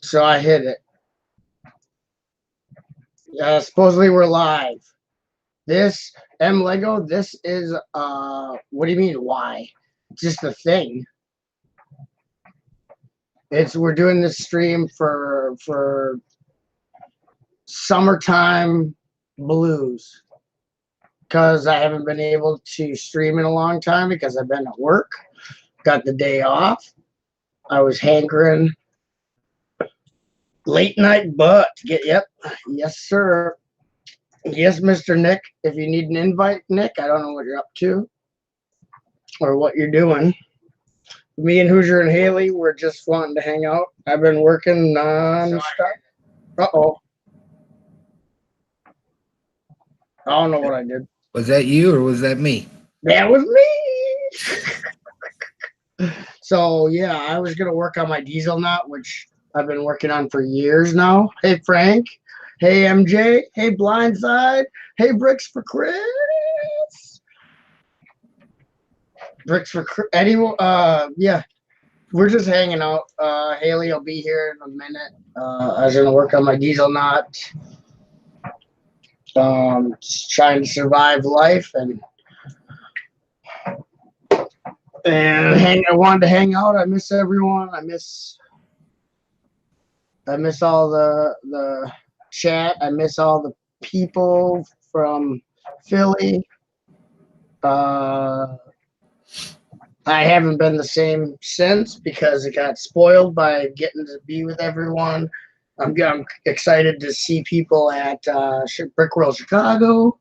So I hit it. Supposedly we're live. This Lego. This is What do you mean? Why? It's just a thing. We're doing this stream for summertime blues because I haven't been able to stream in a long time because I've been at work. Got the day off. I was hankering late night butt. Yep, yes sir. Yes, Mr. Nick. If you need an invite, Nick, I don't know what you're up to or what you're doing. Me and Hoosier and Haley, we're just wanting to hang out. I've been working non-stop. Uh-oh. I don't know what I did. Was that you or was that me? That was me. So, yeah, I was going to work on my diesel knot, which I've been working on for years now. Hey, Frank. Hey, MJ. Hey, Blindside. Hey, Bricks for Chris. Bricks for Chris. Anyway, yeah, we're just hanging out. Haley will be here in a minute. I was going to work on my diesel knot. Just trying to survive life and I wanted to hang out. I miss everyone. I miss all the chat. I miss all the people from Philly. I haven't been the same since because it got spoiled by getting to be with everyone. I'm excited to see people at Brick World Chicago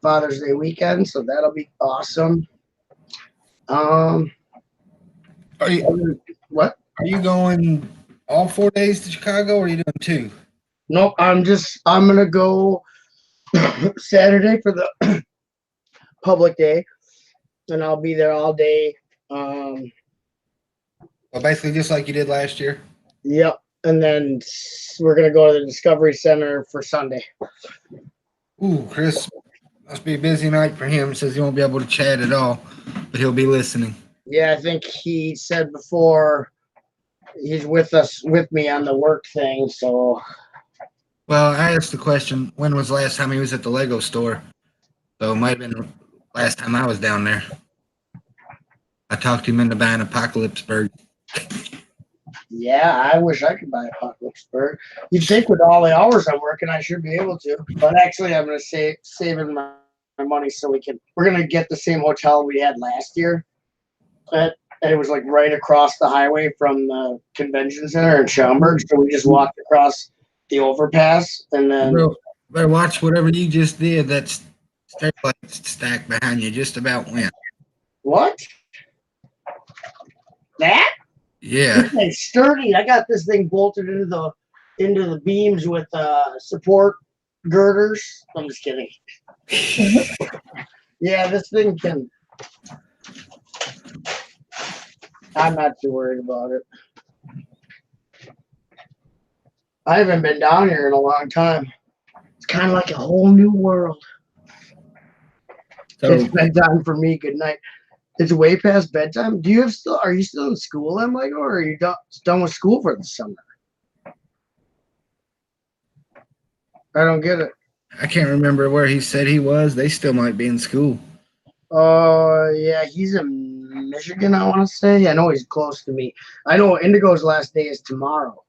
Father's Day weekend, so that'll be awesome. Are you going all 4 days to Chicago or are you doing 2? Nope, I'm gonna go Saturday for the public day, and I'll be there all day. Well, basically just like you did last year. Yep, and then we're gonna go to the Discovery Center for Sunday. Ooh, Chris, must be a busy night for him. Says he won't be able to chat at all, but he'll be listening. Yeah, I think he said before he's with me on the work thing. So, well, I asked the question, when was the last time he was at the Lego store? So it might have been last time I was down there. I talked him into buying Apocalypse Bird. Yeah, I wish I could buy Apocalypse Bird. You'd think with all the hours I'm working, I should be able to. But actually, I'm going to saving my money so we're going to get the same hotel we had last year. And it was like right across the highway from the convention center in Schaumburg. So we just walked across the overpass and then. Better watch whatever you just did. That's stairlight stack behind you just about went. What? That? Yeah. This thing's sturdy. I got this thing bolted into the beams with support girders. I'm just kidding. Yeah, this thing can. I'm not too worried about it. I haven't been down here in a long time. It's kind of like a whole new world. So, it's bedtime for me. Good night. It's way past bedtime. Are you still in school, Lego, or are you done with school for the summer? I don't get it. I can't remember where he said he was. They still might be in school. Yeah, he's in Michigan, I want to say. I know he's close to me. I know Indigo's last day is tomorrow.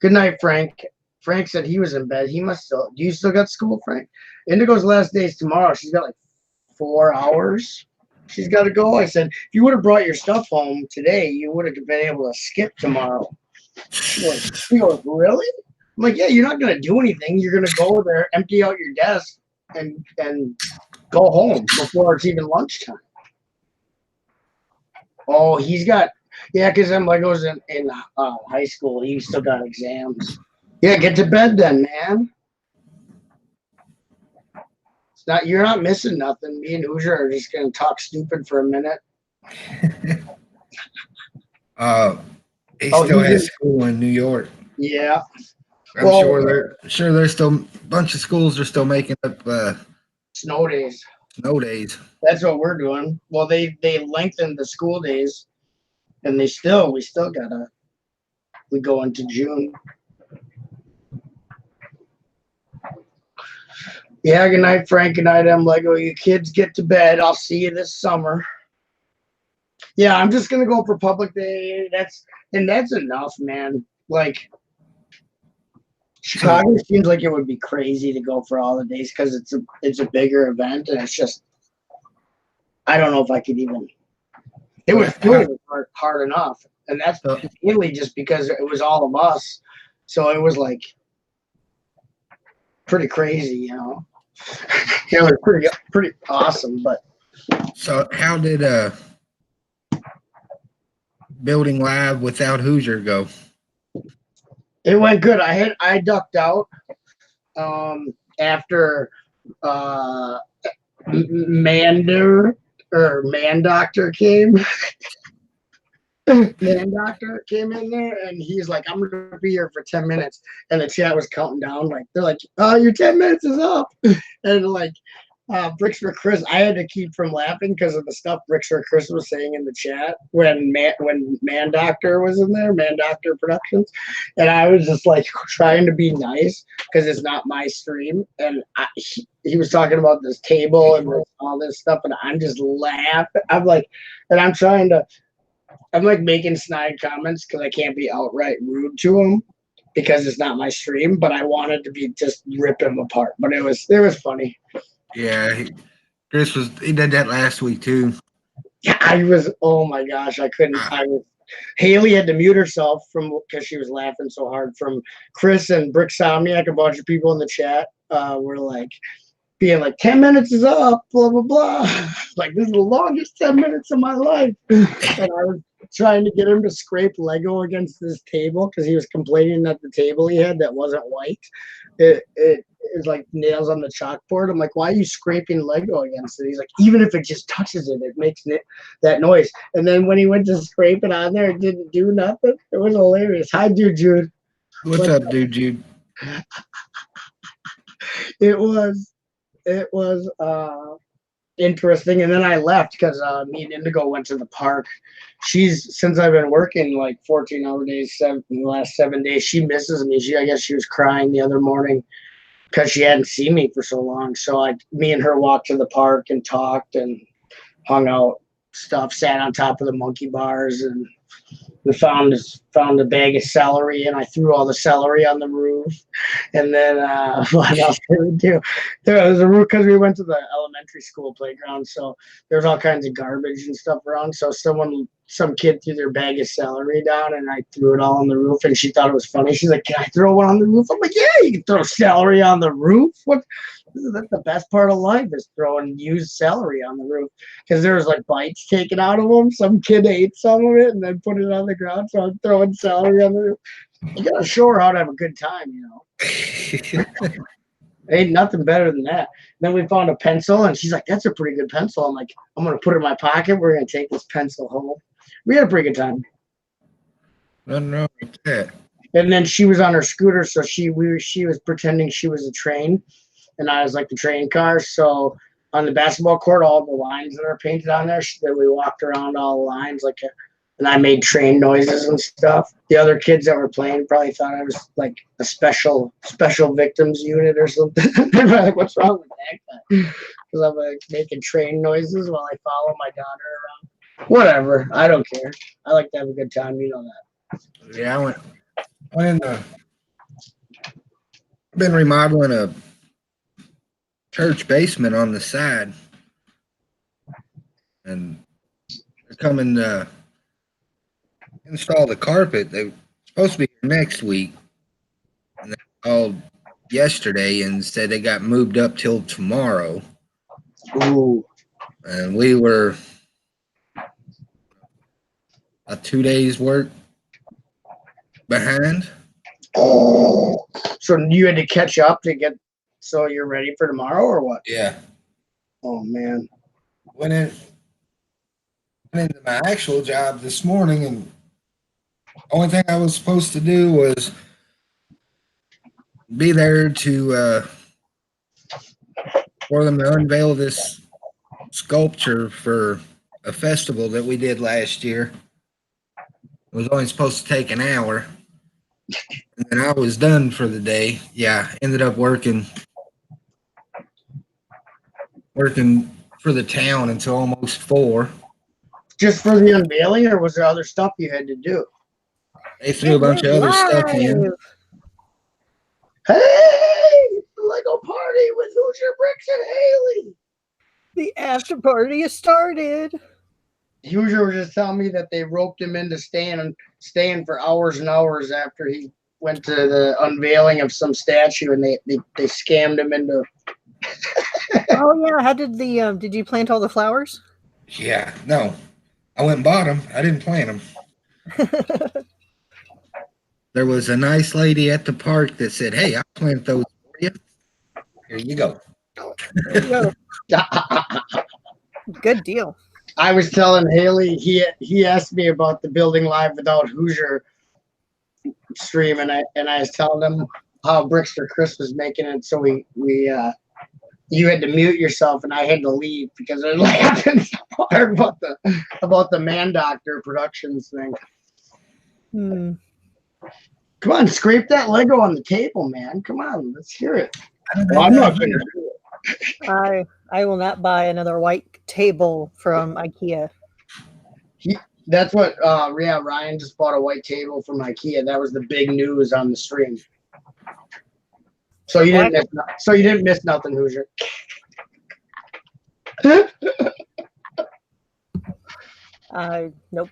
Good night, Frank. Frank said he was in bed. He must still. Do you still got school, Frank? Indigo's last day is tomorrow. She's got like 4 hours. She's got to go. I said, if you would have brought your stuff home today, you would have been able to skip tomorrow. She goes, really? I'm like, yeah, you're not going to do anything. You're going to go there, empty out your desk, and go home before it's even lunchtime. Oh, because Lego's in high school. He's still got exams. Yeah, get to bed then, man. You're not missing nothing. Me and Hoosier are just gonna talk stupid for a minute. He still has school in New York. Yeah. I'm sure there's still a bunch of schools are still making up snow days. Snow days. That's what we're doing. Well, they lengthened the school days, and we still gotta we go into June. Yeah, good night, Frank. Good night, Lego. You kids get to bed. I'll see you this summer. Yeah, I'm just gonna go for Public Day. That's enough, man. Like Chicago seems like it would be crazy to go for all the days because it's a bigger event, and it's just I don't know if I could even. It was hard enough, and that's mainly just because it was all of us, so it was like pretty crazy, you know. It was pretty awesome, but. So how did Building Live without Hoosier go? It went good. I ducked out after Man Doctor came. Man Doctor came in there and he's like, I'm gonna be here for 10 minutes. And the chat was counting down, like they're like, oh, your 10 minutes is up. And like Bricks for Chris, I had to keep from laughing because of the stuff Bricks for Chris was saying in the chat when Man Doctor was in there, Man Doctor Productions, and I was just like trying to be nice because it's not my stream, and he was talking about this table and all this stuff, and I'm just laughing. I'm like, and I'm like making snide comments because I can't be outright rude to him because it's not my stream, but I wanted to be just rip him apart, but it was funny. Yeah, he did that last week too. Yeah, oh my gosh, I couldn't. Haley had to mute herself because she was laughing so hard. From Chris and Bricksomniac, a bunch of people in the chat were like being like, 10 minutes is up, blah blah blah. Like this is the longest 10 minutes of my life. And I was trying to get him to scrape Lego against this table because he was complaining that the table he had that wasn't white. It is like nails on the chalkboard. I'm like, why are you scraping Lego against it? He's like, even if it just touches it, it makes that noise. And then when he went to scrape it on there, it didn't do nothing. It was hilarious. Hi, dude, Jude. What's up, dude, Jude? It was interesting. And then I left because me and Indigo went to the park. Since I've been working like 14-hour days, the last 7 days, she misses me. I guess she was crying the other morning because she hadn't seen me for so long. So me and her walked to the park and talked and hung out, sat on top of the monkey bars, and we found a bag of celery, and I threw all the celery on the roof. And then what else did we do? There was a roof because we went to the elementary school playground, so there's all kinds of garbage and stuff around. So some kid threw their bag of celery down, and I threw it all on the roof, and she thought it was funny. She's like, "Can I throw one on the roof?" I'm like, "Yeah, you can throw celery on the roof. That's the best part of life is throwing used celery on the roof because there was like bites taken out of them. Some kid ate some of it and then put it on the ground. So I'm throwing celery on the roof. You gotta show her how to have a good time, you know. Ain't nothing better than that. Then we found a pencil, and she's like, "That's a pretty good pencil." I'm like, "I'm gonna put it in my pocket. We're gonna take this pencil home." We had a pretty good time. Nothing wrong with that. And then she was on her scooter, so she was pretending she was a train. And I was like the train car. So on the basketball court, all the lines that are painted on there, then we walked around all the lines and I made train noises and stuff. The other kids that were playing probably thought I was like a special victims unit or something. They're like, what's wrong with that guy? Because I'm like making train noises while I follow my daughter around. Whatever. I don't care. I like to have a good time. You know that. Yeah, I went in been remodeling a church basement on the side, and they're coming to install the carpet. They're supposed to be here next week, and they called yesterday and said they got moved up till tomorrow. Ooh. And we were 2 days work behind. Oh, so you had to catch up to get so you're ready for tomorrow or what? Yeah. Oh man. Went into my actual job this morning, and the only thing I was supposed to do was be there for them to unveil this sculpture for a festival that we did last year. It was only supposed to take an hour. And then I was done for the day. Yeah, ended up working for the town until almost 4. Just for the unveiling, or was there other stuff you had to do? They threw a bunch of other stuff in. Live. Hey, Lego party with Hoosier Bricks and Haley. The after party has started. Hoosier was just telling me that they roped him into staying for hours and hours after he went to the unveiling of some statue, and they scammed him into. Oh yeah, how did the did you plant all the flowers? Yeah, no. I went and bought them. I didn't plant them. There was a nice lady at the park that said, "Hey, I'll plant those for you. Here you go." There you go. Good deal. I was telling Haley, he asked me about the Building Live Without Hoosier stream, and I was telling him how Brickster Chris was making it, so we you had to mute yourself, and I had to leave because I was laughing so hard about the Man Doctor Productions thing. Hmm. Come on, scrape that Lego on the table, man. Come on, let's hear it. Well, I'm not going to do it. I will not buy another white table from IKEA. That's what Ryan just bought a white table from IKEA. That was the big news on the stream. So you didn't miss nothing, Hoosier. Nope.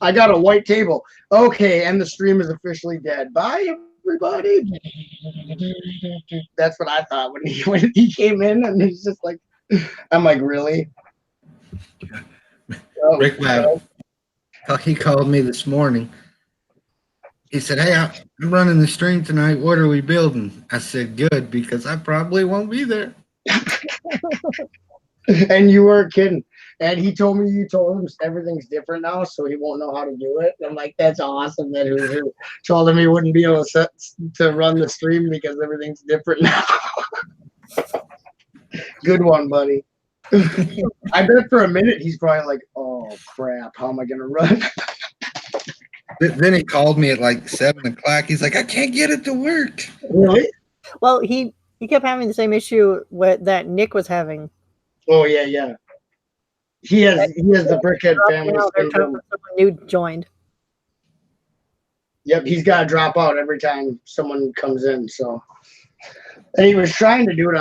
I got a white table. Okay, and the stream is officially dead. Bye, everybody. That's what I thought when he came in, and he's just like, I'm like, really? Rick Webb, he called me this morning. He said, "Hey, I'm running the stream tonight. What are we building?" I said, "Good, because I probably won't be there." And you weren't kidding. And he told me you told him everything's different now, so he won't know how to do it. And I'm like, that's awesome that Hoosier told him he wouldn't be able to run the stream because everything's different now. Good one, buddy. I bet for a minute he's probably like, oh crap, how am I gonna run? Then he called me at like 7 o'clock. He's like, "I can't get it to work." Really? Well, he kept having the same issue that Nick was having. Oh yeah. He has the Brickhead family syndrome. Someone new joined. Yep, he's got to drop out every time someone comes in. So, and he was trying to do it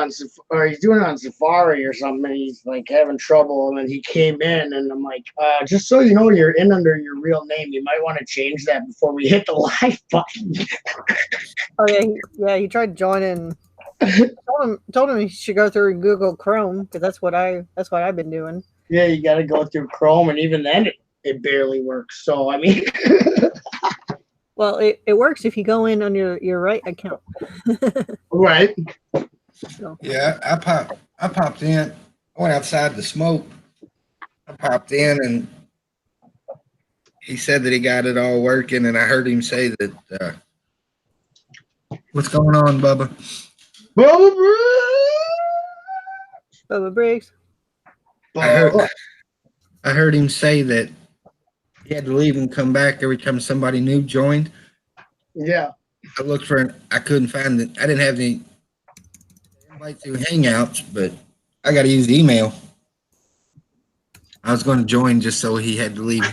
he's doing it on Safari or something. And he's like having trouble, and then he came in, and I'm like, just so you know, you're in under your real name. You might want to change that before we hit the live button. Oh yeah, he tried joining. Told him he should go through Google Chrome because that's what I've been doing. Yeah, you got to go through Chrome, and even then, it barely works. So I mean, well, it works if you go in on your right account. Right. So. Yeah, I popped in. I went outside to smoke. I popped in, and he said that he got it all working, and I heard him say that. What's going on, Bubba? Bubba Briggs. I heard him say that he had to leave and come back every time somebody new joined. Yeah. I looked for I couldn't find it. I didn't have any invite through Hangouts, but I got to use email. I was going to join just so he had to leave.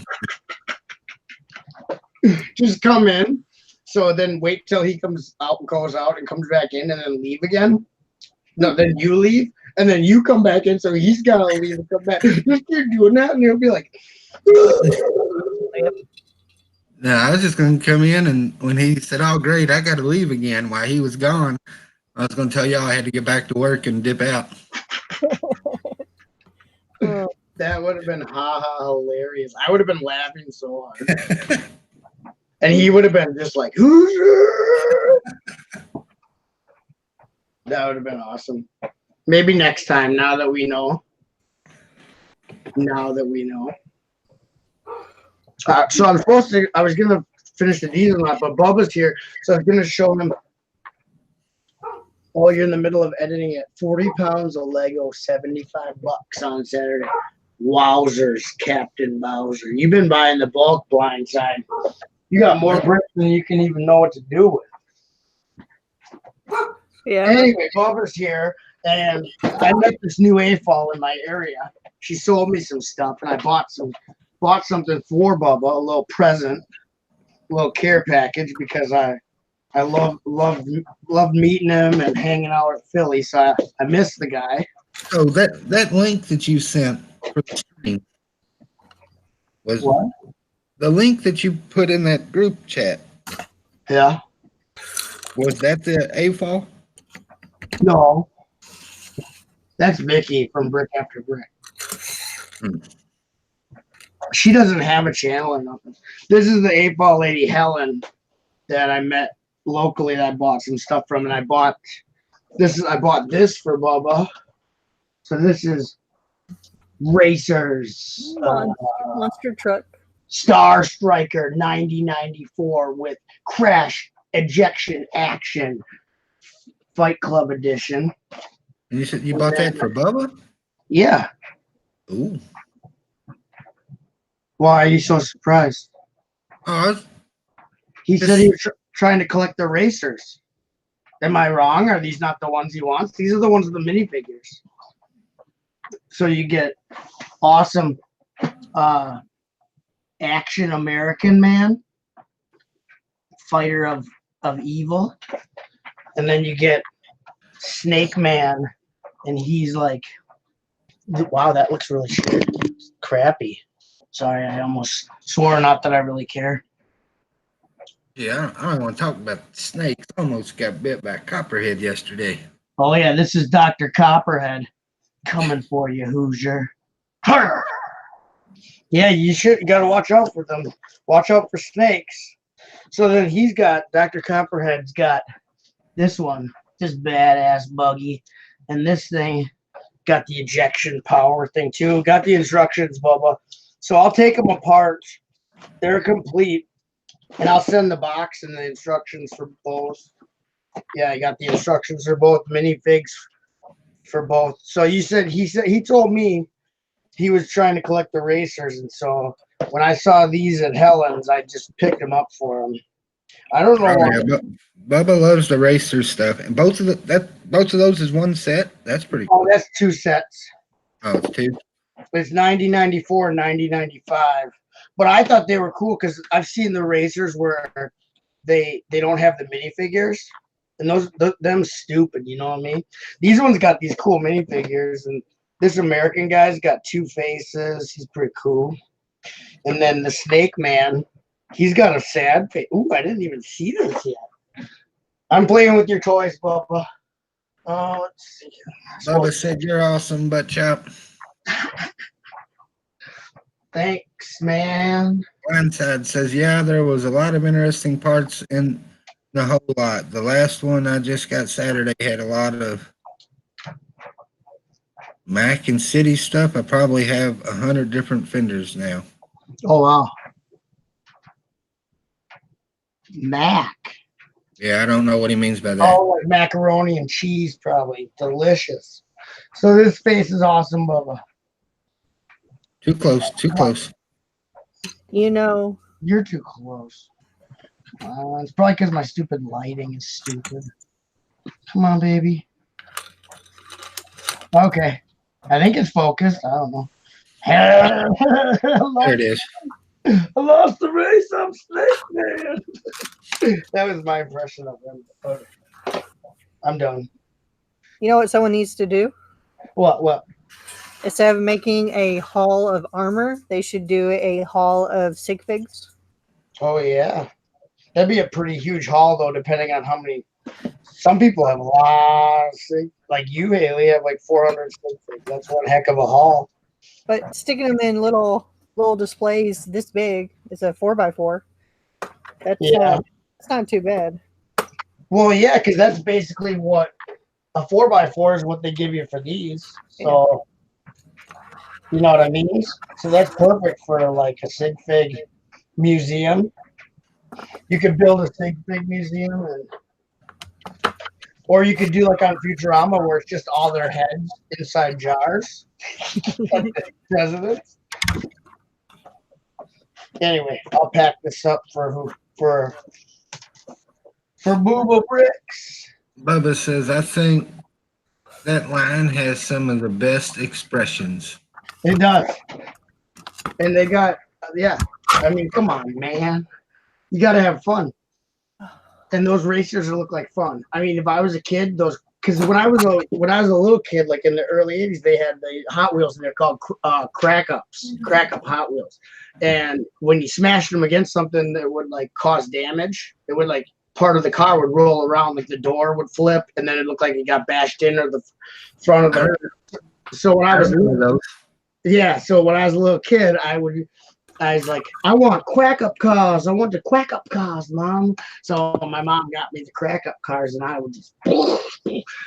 Just come in. So then wait till he comes out, goes out, and comes back in, and then leave again. No, then you leave, and then you come back in, so he's got to leave and come back. Just keep doing that, and he'll be like, No, I was just going to come in, and when he said, "Oh, great, I got to leave again," while he was gone, I was going to tell y'all I had to get back to work and dip out. That would have been hilarious. I would have been laughing so hard. And he would have been just like, Hoosier! That would have been awesome. Maybe next time, now that we know. So I was going to finish the diesel lot, but Bubba's here. So I was going to show him while you're in the middle of editing it. 40 pounds of Lego, $75 on Saturday. Wowzers, Captain Bowser. You've been buying the bulk blind side. You got more bricks than you can even know what to do with. Yeah. Anyway, Bubba's here, and I met this new AFOL in my area. She sold me some stuff, and I bought something for Bubba, a little present, a little care package, because I loved meeting him and hanging out at Philly. So I miss the guy. So that link that you sent for the stream was What? the link that you put in that group chat. Yeah. Was that the AFOL? No. That's Vicky from Brick After Brick. She doesn't have a channel or nothing. This is the 8-ball lady Helen that I met locally that I bought some stuff from, and I bought this for Bubba. So this is Racers Monster truck. Star Striker 9094 with crash ejection action Fight Club edition. And you said you bought that for Bubba? Yeah. Ooh. Why are you so surprised? Oh, He said he was trying to collect the racers. Am I wrong? Are these not the ones he wants? These are the ones with the minifigures. So you get awesome action American man, fighter of evil, and then you get Snake Man, and he's like, wow, that looks really crappy. Sorry, I almost swore. Not that I really care. yeah, I don't want to talk about snakes. I almost got bit by a copperhead yesterday. Oh yeah, this is Dr. Copperhead coming for you, Hoosier. Arr! Yeah, you gotta watch out for them. Watch out for snakes. So then Dr. Copperhead's got this one, this badass buggy, and this thing got the ejection power thing too. Got the instructions, Bubba. So I'll take them apart. They're complete, and I'll send the box and the instructions for both. Yeah, I got the instructions for both minifigs for both. So he told me he was trying to collect the racers, and so when I saw these at Helen's, I just picked them up for him. I don't know why. Yeah, Bubba loves the racer stuff, and both of those is one set. That's pretty cool. Oh, that's two sets. Oh, it's two. It's 9094 and 9095. But I thought they were cool because I've seen the racers where they don't have the minifigures, and them stupid. You know what I mean? These ones got these cool minifigures, and this American guy's got two faces. He's pretty cool. And then the Snake Man, he's got a sad face. Ooh, I didn't even see this yet. I'm playing with your toys, Bubba. Oh, let's see. Bubba said you're awesome, butt chop. Thanks, man. Blindside says, yeah, there was a lot of interesting parts in the whole lot. The last one I just got Saturday had a lot of Mac and City stuff. I probably have 100 different fenders now. Oh, wow. Mac. Yeah, I don't know what he means by that. Oh, like macaroni and cheese, probably. Delicious. So this face is awesome, Bubba. Too close, too close. You know. You're too close. It's probably because my stupid lighting is stupid. Come on, baby. Okay. I think it's focused. I don't know. There it is. I lost the race. I'm Snake Man. That was my impression of him. Okay. I'm done. You know what someone needs to do? What? Instead of making a haul of armor, they should do a haul of sig figs. Oh, yeah. That'd be a pretty huge haul, though, depending on how many. Some people have a lot of sig. Like you, Haley, have like 400 sig figs. That's one heck of a haul. But sticking them in little displays this big is a 4x4. That's not too bad. Well, yeah, because that's basically what a 4x4 is what they give you for these. So, you know what I mean? So that's perfect for like a sig fig museum. You could build a sig fig museum, or you could do like on Futurama where it's just all their heads inside jars. Presidents. Anyway, I'll pack this up for Booba Bricks. Bubba says, I think that line has some of the best expressions. It does. And they got, yeah. I mean, come on, man. You got to have fun. And those racers look like fun. I mean, if I was a kid, because when I was a little kid, like in the early '80s, they had the Hot Wheels, and they're called crack up Hot Wheels. And when you smashed them against something that would like cause damage, it would like part of the car would roll around, like the door would flip, and then it looked like it got bashed in, or the front of the. So when I was so when I was a little kid, I was like, I want quack up cars. I want the quack up cars, Mom. So my mom got me the crack up cars, and I would just.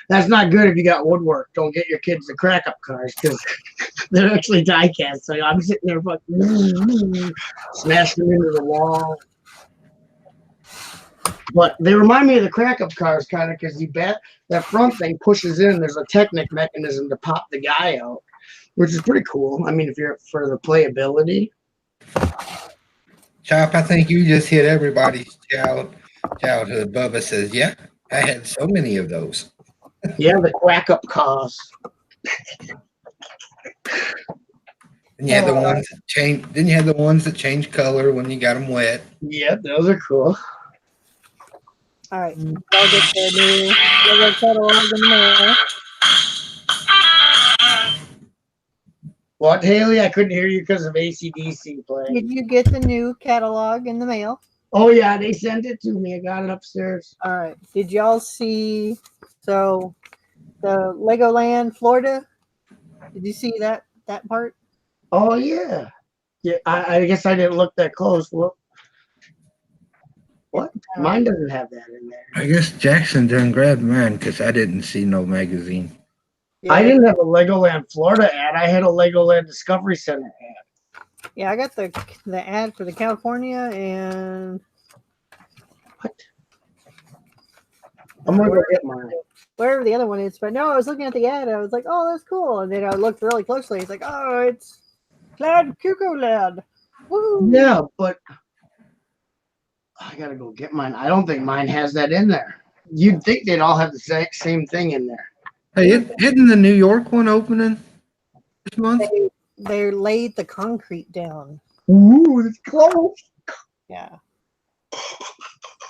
That's not good if you got woodwork. Don't get your kids the crack up cars because they're actually die cast. So I'm sitting there fucking smashing them into the wall. But they remind me of the crack up cars kind of because that front thing pushes in. There's a Technic mechanism to pop the guy out, which is pretty cool. I mean, if you're for the playability. Chop, I think you just hit everybody's childhood. Bubba says, yeah, I had so many of those. Yeah, the quack up cars. And you had the ones that change. Then you had the ones that change color when you got them wet. Yeah, those are cool. All right, I'll get the new Lego catalog in the mail. What, Haley? I couldn't hear you because of AC/DC playing. Did you get the new catalog in the mail? Oh yeah, they sent it to me. I got it upstairs. All right. Did y'all see? So, the Legoland, Florida. Did you see that part? Oh yeah, yeah. I guess I didn't look that close. What? Mine doesn't have that in there. I guess Jackson done grabbed mine because I didn't see no magazine. Yeah. I didn't have a Legoland Florida ad. I had a Legoland Discovery Center ad. Yeah, I got the ad for the California and what? I'm gonna go get mine. Wherever the other one is, but no, I was looking at the ad. I was like, "Oh, that's cool," and then I looked really closely. It's like, "Oh, it's Plaid Cuckoo Land." Woo! Yeah, but I gotta go get mine. I don't think mine has that in there. You'd think they'd all have the same thing in there. Hey, isn't the New York one opening this month? They laid the concrete down. Ooh, it's close. Yeah.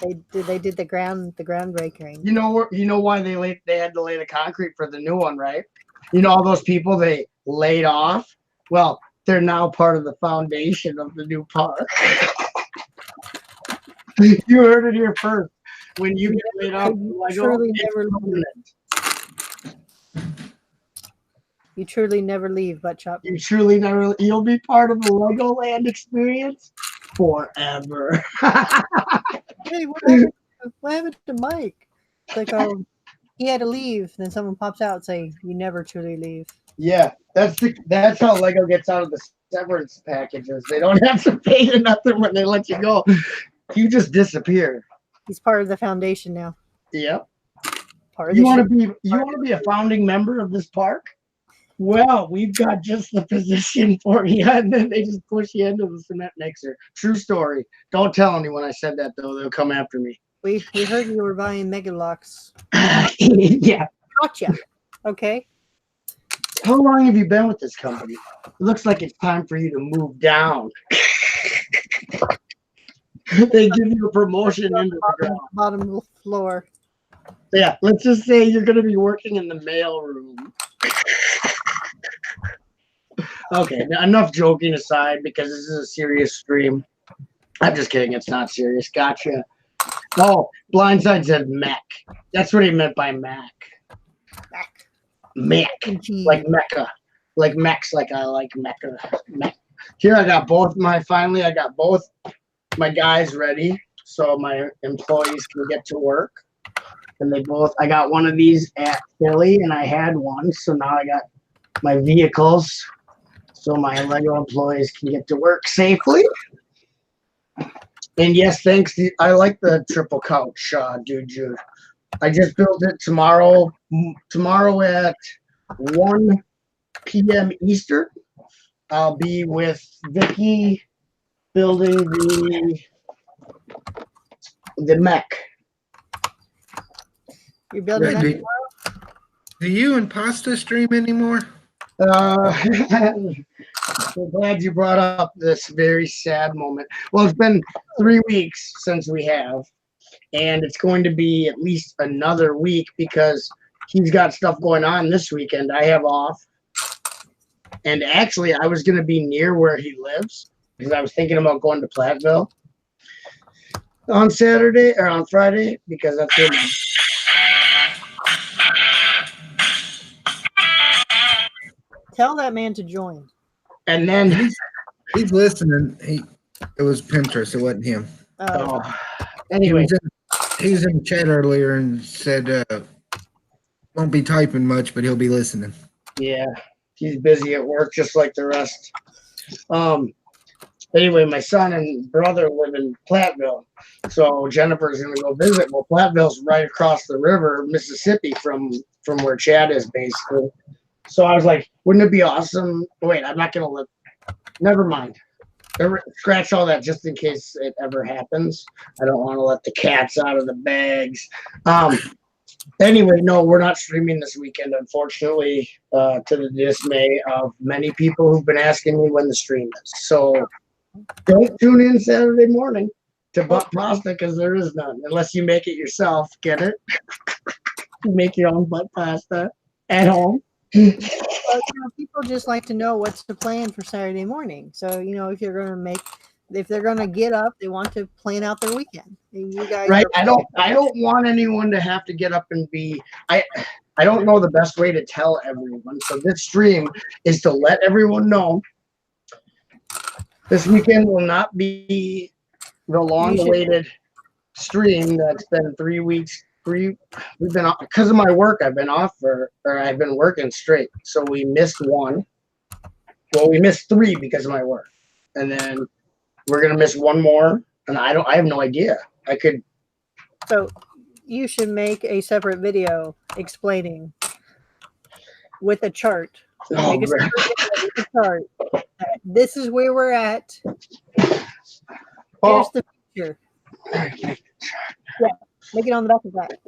They did the groundbreaking. You know why they had to lay the concrete for the new one, right? You know all those people they laid off? Well, they're now part of the foundation of the new park. You heard it here first. When you get laid off, you truly never leave, Butt Chop. You truly never. You'll be part of the Legoland experience forever. Hey, what happened to Mike? It's like, oh, he had to leave. Then someone pops out and say, "You never truly leave." Yeah, that's how Lego gets out of the severance packages. They don't have to pay you nothing when they let you go. You just disappear. He's part of the foundation now. Yep. You want to be a founding member of this park? Well, we've got just the position for you, and then they just push you into the cement mixer. True story. Don't tell anyone I said that, though. They'll come after me. We heard you were buying Megalocks. Yeah. Gotcha. Okay. How long have you been with this company? It looks like it's time for you to move down. They give you a promotion into the bottom floor. Yeah, let's just say you're going to be working in the mail room. Okay, now enough joking aside because this is a serious stream. I'm just kidding. It's not serious. Gotcha. Oh, Blindside said Mac. That's what he meant by Mac. Mac. Like Mecca. Like Max, like I like Mecca. Mac. Here I got both my guys ready so my employees can get to work. And I got one of these at Philly and I had one. So now I got my vehicles so my Lego employees can get to work safely. And yes, thanks. I like the triple couch, dude. I just built it tomorrow at 1 p.m. Eastern. I'll be with Vicky building the mech. You're building Yeah, that. do you and Pasta stream anymore? I'm glad you brought up this very sad moment. Well, it's been 3 weeks since we have, and it's going to be at least another week because he's got stuff going on this weekend. I have off. And actually, I was going to be near where he lives because I was thinking about going to Platteville on Saturday or on Friday because that's where Tell that man to join. And then He's listening. It was Pinterest. It wasn't him. Anyway, He was in the chat earlier and said won't be typing much, but he'll be listening. yeah, he's busy at work just like the rest. Anyway, my son and brother live in Platteville, so Jennifer's gonna go visit. Well, Platteville's right across the river, Mississippi, from where Chad is basically. So I was like, wouldn't it be awesome? Wait, I'm not gonna let. Never mind. Scratch all that just in case it ever happens. I don't want to let the cats out of the bags. Anyway, no, we're not streaming this weekend, unfortunately, to the dismay of many people who've been asking me when the stream is. So don't tune in Saturday morning to butt pasta because there is none, unless you make it yourself. Get it? You make your own butt pasta at home. But, people just like to know what's the plan for Saturday morning. So, if they're gonna get up, they want to plan out their weekend. You guys, right? I don't want anyone to have to get up and be. I don't know the best way to tell everyone. So this stream is to let everyone know this weekend will not be the long-awaited stream that's been 3 weeks. We've been off because of my work. I've been off or I've been working straight. So we missed one. Well, we missed 3 because of my work, and then we're gonna miss one more. And I have no idea. I could. So you should make a separate video explaining with a chart. So Oh, make a separate video with a chart. This is where we're at. Here's the future. Yeah. Make it on the back of that.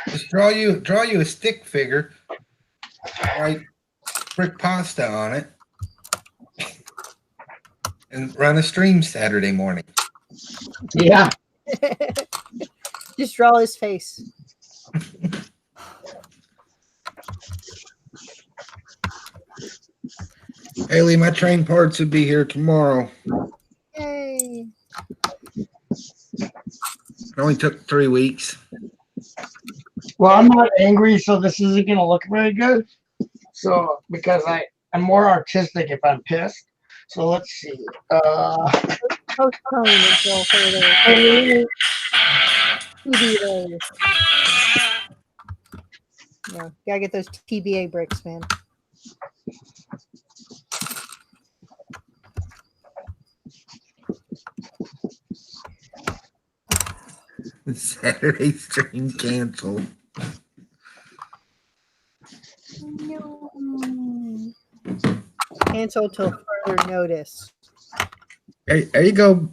Just draw you a stick figure, write brick pasta on it, and run a stream Saturday morning. Yeah. Just draw his face. Haley, my train parts will be here tomorrow. Yay. It only took 3 weeks. Well, I'm not angry, so this isn't gonna look very good. So because I'm more artistic if I'm pissed. So let's see. Postpone until further. TBA. Yeah, gotta get those TBA bricks, man. Saturday stream canceled. No. Cancel till further notice. There you go,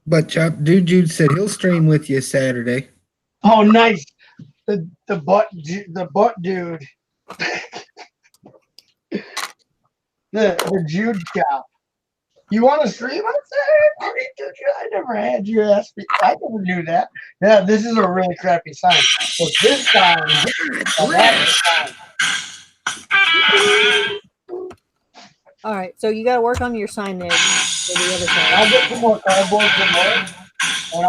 Butt Chop. Dude Jude said he'll stream with you Saturday. Oh, nice. The butt dude. the Jude shop. You want to stream on Saturday? I never had you ask me. I never knew that. Yeah, this is a really crappy sign. So this sign, that's the sign. All right, so you gotta work on your signage for the other side. I'll get some more cardboard from work, and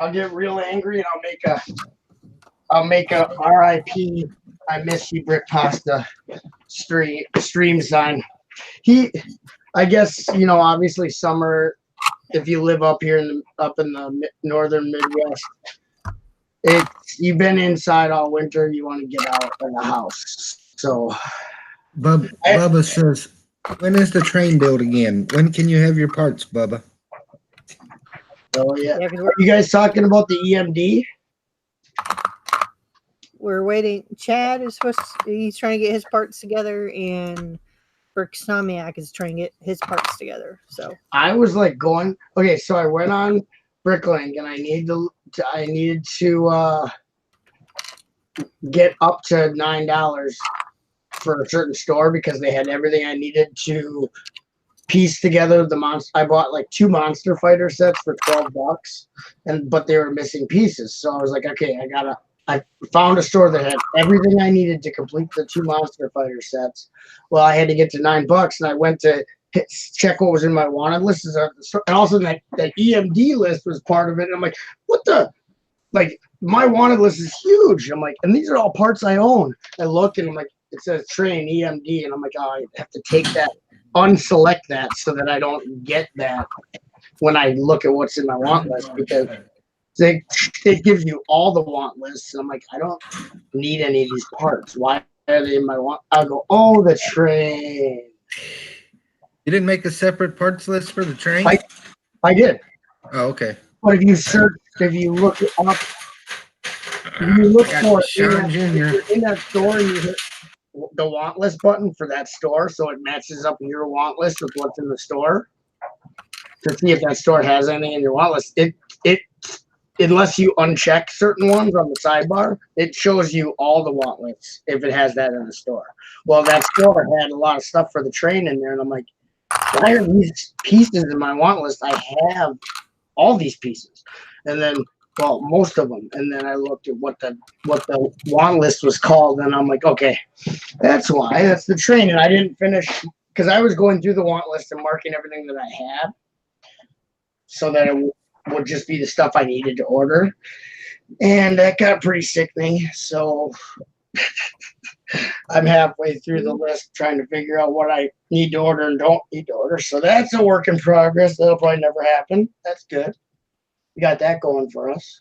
I'll get real angry. And I'll make a RIP. I miss you, brick pasta stream sign. I guess obviously summer. If you live up here in the northern Midwest, you've been inside all winter. You want to get out of the house. So, Bubba says, when is the train built again? When can you have your parts, Bubba? Oh yeah. Are you guys talking about the EMD? We're waiting. Chad is he's trying to get his parts together, and Bricksamiak is trying to get his parts together. So I was like going, okay, so I went on Bricklink and I needed to get up to $9 for a certain store because they had everything I needed to piece together the monster. I bought like 2 Monster Fighter sets for $12, but they were missing pieces. So I was like, okay, I found a store that had everything I needed to complete the 2 Monster Fighter sets. Well, I had to get to $9, and I went to check what was in my wanted list. And also that EMD list was part of it. And I'm like, what the? Like, my wanted list is huge. I'm like, and these are all parts I own. I look and I'm like, it says train EMD, and I'm like, oh, I have to take that, unselect that so that I don't get that when I look at what's in my want list, because it gives you all the want lists. And I'm like, I don't need any of these parts. Why are they in my want? I'll go, oh, the train. You didn't make a separate parts list for the train? I did. Oh, okay. But if you look it up, if you look for it in that store, and you hit the want list button for that store, so it matches up your want list with what's in the store to see if that store has anything in your want list. It unless you uncheck certain ones on the sidebar, it shows you all the want lists if it has that in the store. Well, that store had a lot of stuff for the train in there, and I'm like, why are these pieces in my want list? I have all these pieces, and then, well, most of them. And then I looked at what the want list was called, and I'm like, okay, that's why. That's the train. And I didn't finish because I was going through the want list and marking everything that I had, so that it would just be the stuff I needed to order. And that got pretty sickening. So I'm halfway through the list trying to figure out what I need to order and don't need to order. So that's a work in progress. That'll probably never happen. That's good. We got that going for us.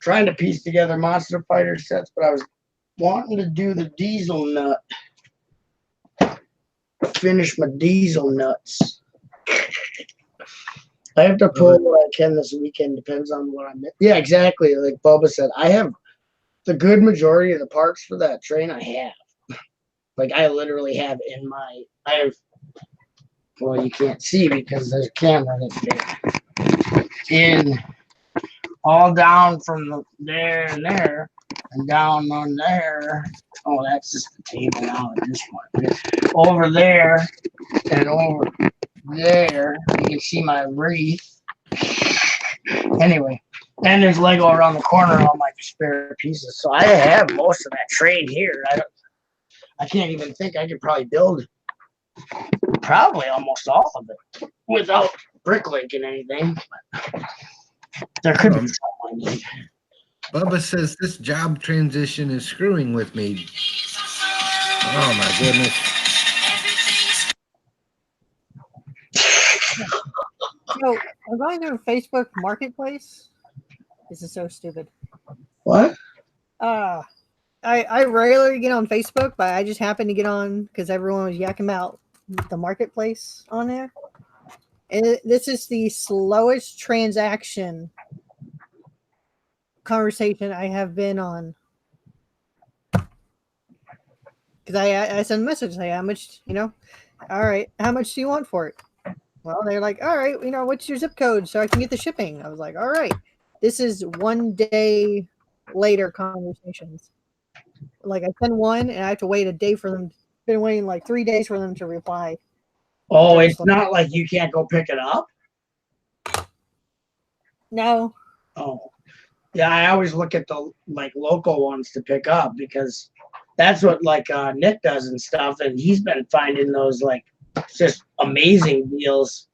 Trying to piece together Monster Fighter sets, but I was wanting to do the diesel nut. Finish my diesel nuts. I have to pull what I can this weekend. Depends on what I'm in. Yeah, exactly. Like Bubba said, I have the good majority of the parts for that train. I have. Like, I literally have well, you can't see because there's a camera that's there. In all down from there and there, and down on there. Oh, that's just the table now at this point. Over there and over there, you can see my wreath. Anyway, and there's Lego around the corner, all my spare pieces. So I have most of that train here. I can't even think. I could probably build probably almost all of it without bricklaying anything. There could be something I need. Bubba says this job transition is screwing with me. Oh my goodness. So I'm going through Facebook Marketplace. This is so stupid. What? I rarely get on Facebook, but I just happened to get on because everyone was yakking about the marketplace on there. And this is the slowest transaction conversation I have been on. Because I send a message, say, how much, all right, how much do you want for it? Well, they're like, all right, what's your zip code so I can get the shipping? I was like, all right. This is 1 day later conversations. Like, I send one and I have to wait a day for them. Been waiting like 3 days for them to reply. Oh, it's not like you can't go pick it up? No. Oh. Yeah, I always look at the local ones to pick up because that's what Nick does and stuff, and he's been finding those just amazing deals.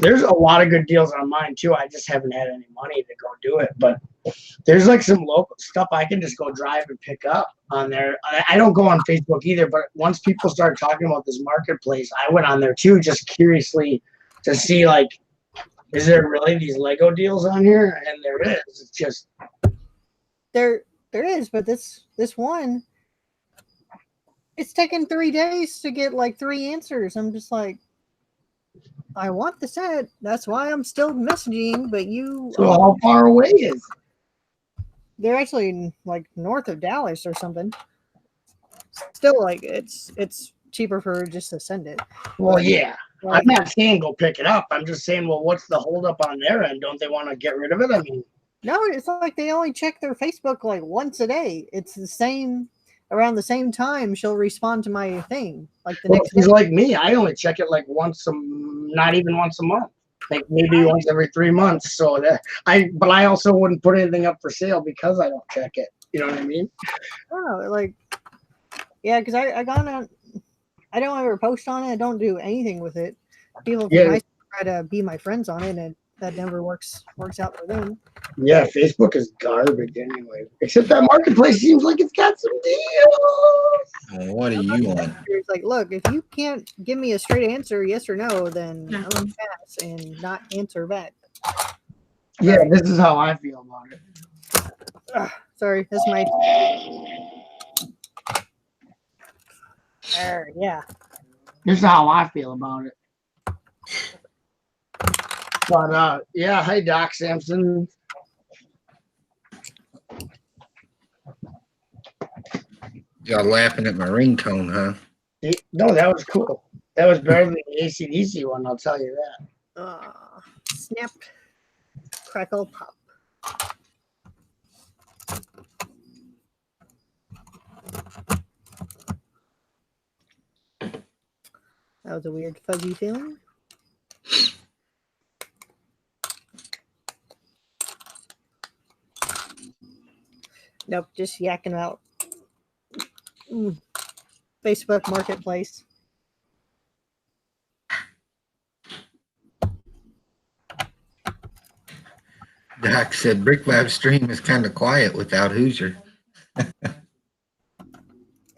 There's a lot of good deals on mine too. I just haven't had any money to go do it, but there's some local stuff I can just go drive and pick up on there. I don't go on Facebook either, but once people started talking about this marketplace, I went on there too, just curiously to see is there really these Lego deals on here? And there is. It's just there is, but this one, it's taken 3 days to get 3 answers. I'm just like, I want the set. That's why I'm still messaging, but you. So how far away is it? They're actually north of Dallas or something. Still, it's cheaper for just to send it. Well, yeah. I'm Like, not saying go pick it up. I'm just saying, well, what's the holdup on their end? Don't they want to get rid of it? I mean, no, it's like they only check their Facebook like once a day. It's the same around the same time she'll respond to my thing. Like the well, next she's day. like me. I only check it like not even once a month. Like maybe once every 3 months. So but I also wouldn't put anything up for sale because I don't check it. You know what I mean? Oh, like yeah, because I got on. I don't ever post on it. I don't do anything with it. People from Yeah. high school try to be my friends on it, and that never works out for them. Yeah, Facebook is garbage anyway. Except that marketplace seems like it's got some deals. Well, what do you want? It's like, look, if you can't give me a straight answer, yes or no, then I'm gonna pass and not answer back. Yeah, this is how I feel about it. Sorry, that's my. Yeah. This is how I feel about it. But yeah, hey Doc Sampson. Y'all laughing at my ringtone, huh? No, that was cool. That was better than the AC/DC one, I'll tell you that. Snap, crackle, pop. That was a weird fuzzy feeling. Nope, just yakking out. Facebook Marketplace. Doc said Brick Lab stream is kind of quiet without Hoosier. It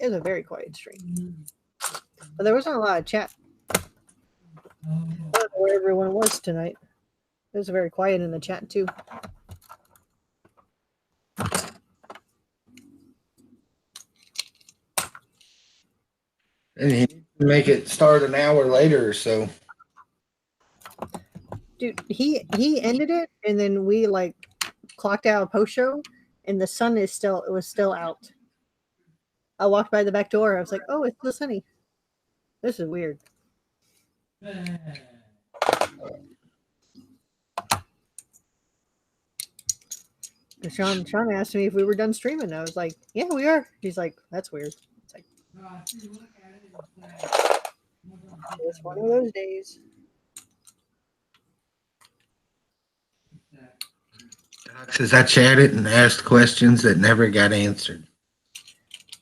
was a very quiet stream. But there wasn't a lot of chat. I don't know where everyone was tonight. It was very quiet in the chat too. And he make it start an hour later or so. Dude, he ended it, and then we like clocked out a post show, and the sun was still out. I walked by the back door. I was like, oh, it's still sunny. This is weird. Sean asked me if we were done streaming. I was like, yeah, we are. He's like, that's weird. It's like, it's one of those days. Doc says I chatted and asked questions that never got answered.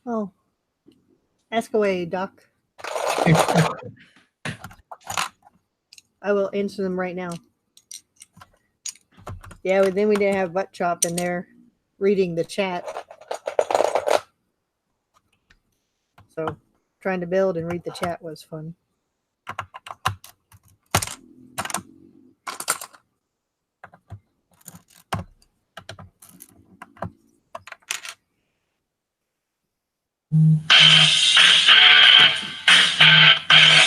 Oh, ask away, Doc. I will answer them right now. Yeah, but then we didn't have Butt Chop in there reading the chat. So trying to build and read the chat was fun.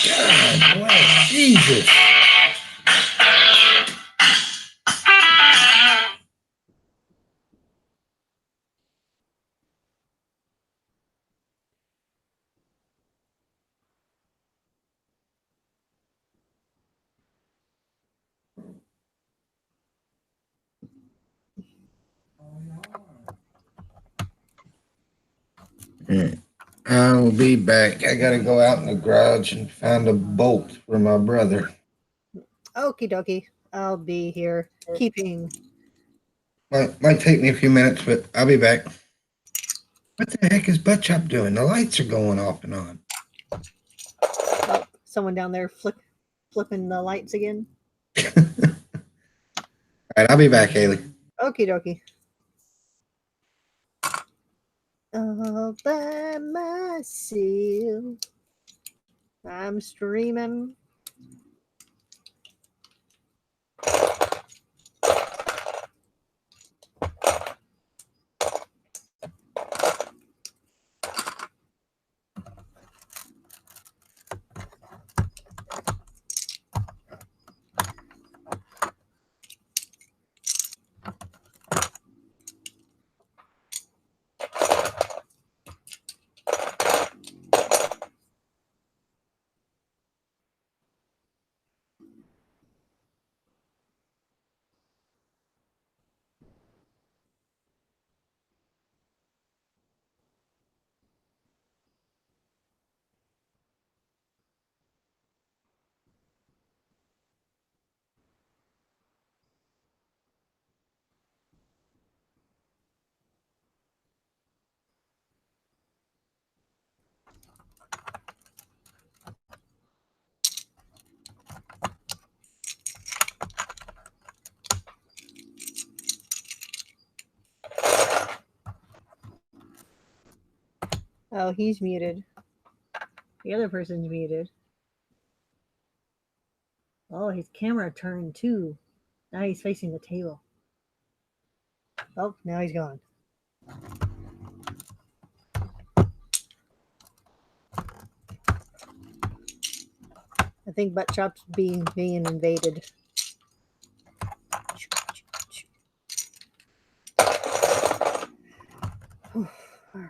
God bless Jesus. I will be back. I gotta go out in the garage and find a bolt for my brother. Okie dokie. I'll be here keeping. Might take me a few minutes, but I'll be back. What the heck is Butt Chop doing? The lights are going off and on. Oh, someone down there flipping the lights again. All right, I'll be back, Haley. Okie dokie. All by myself. I'm streaming. Oh, he's muted. The other person's muted. Oh, his camera turned too. Now he's facing the table. Oh, now he's gone. I think Butt Chop's being invaded. All right.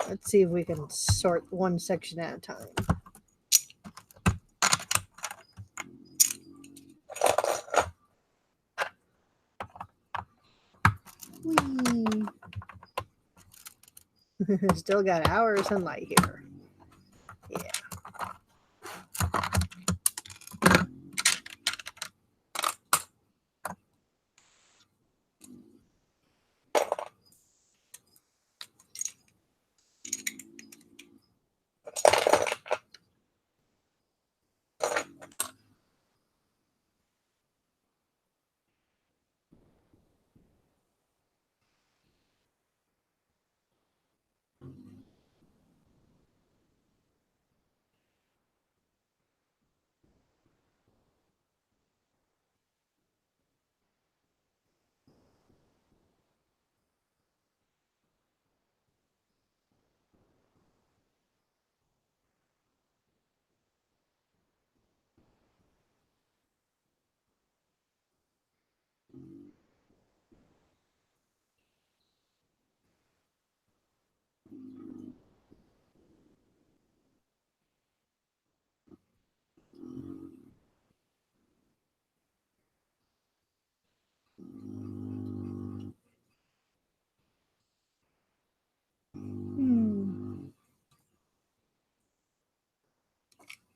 Let's see if we can sort one section at a time. Whee! Still got an hour of sunlight here. Yeah.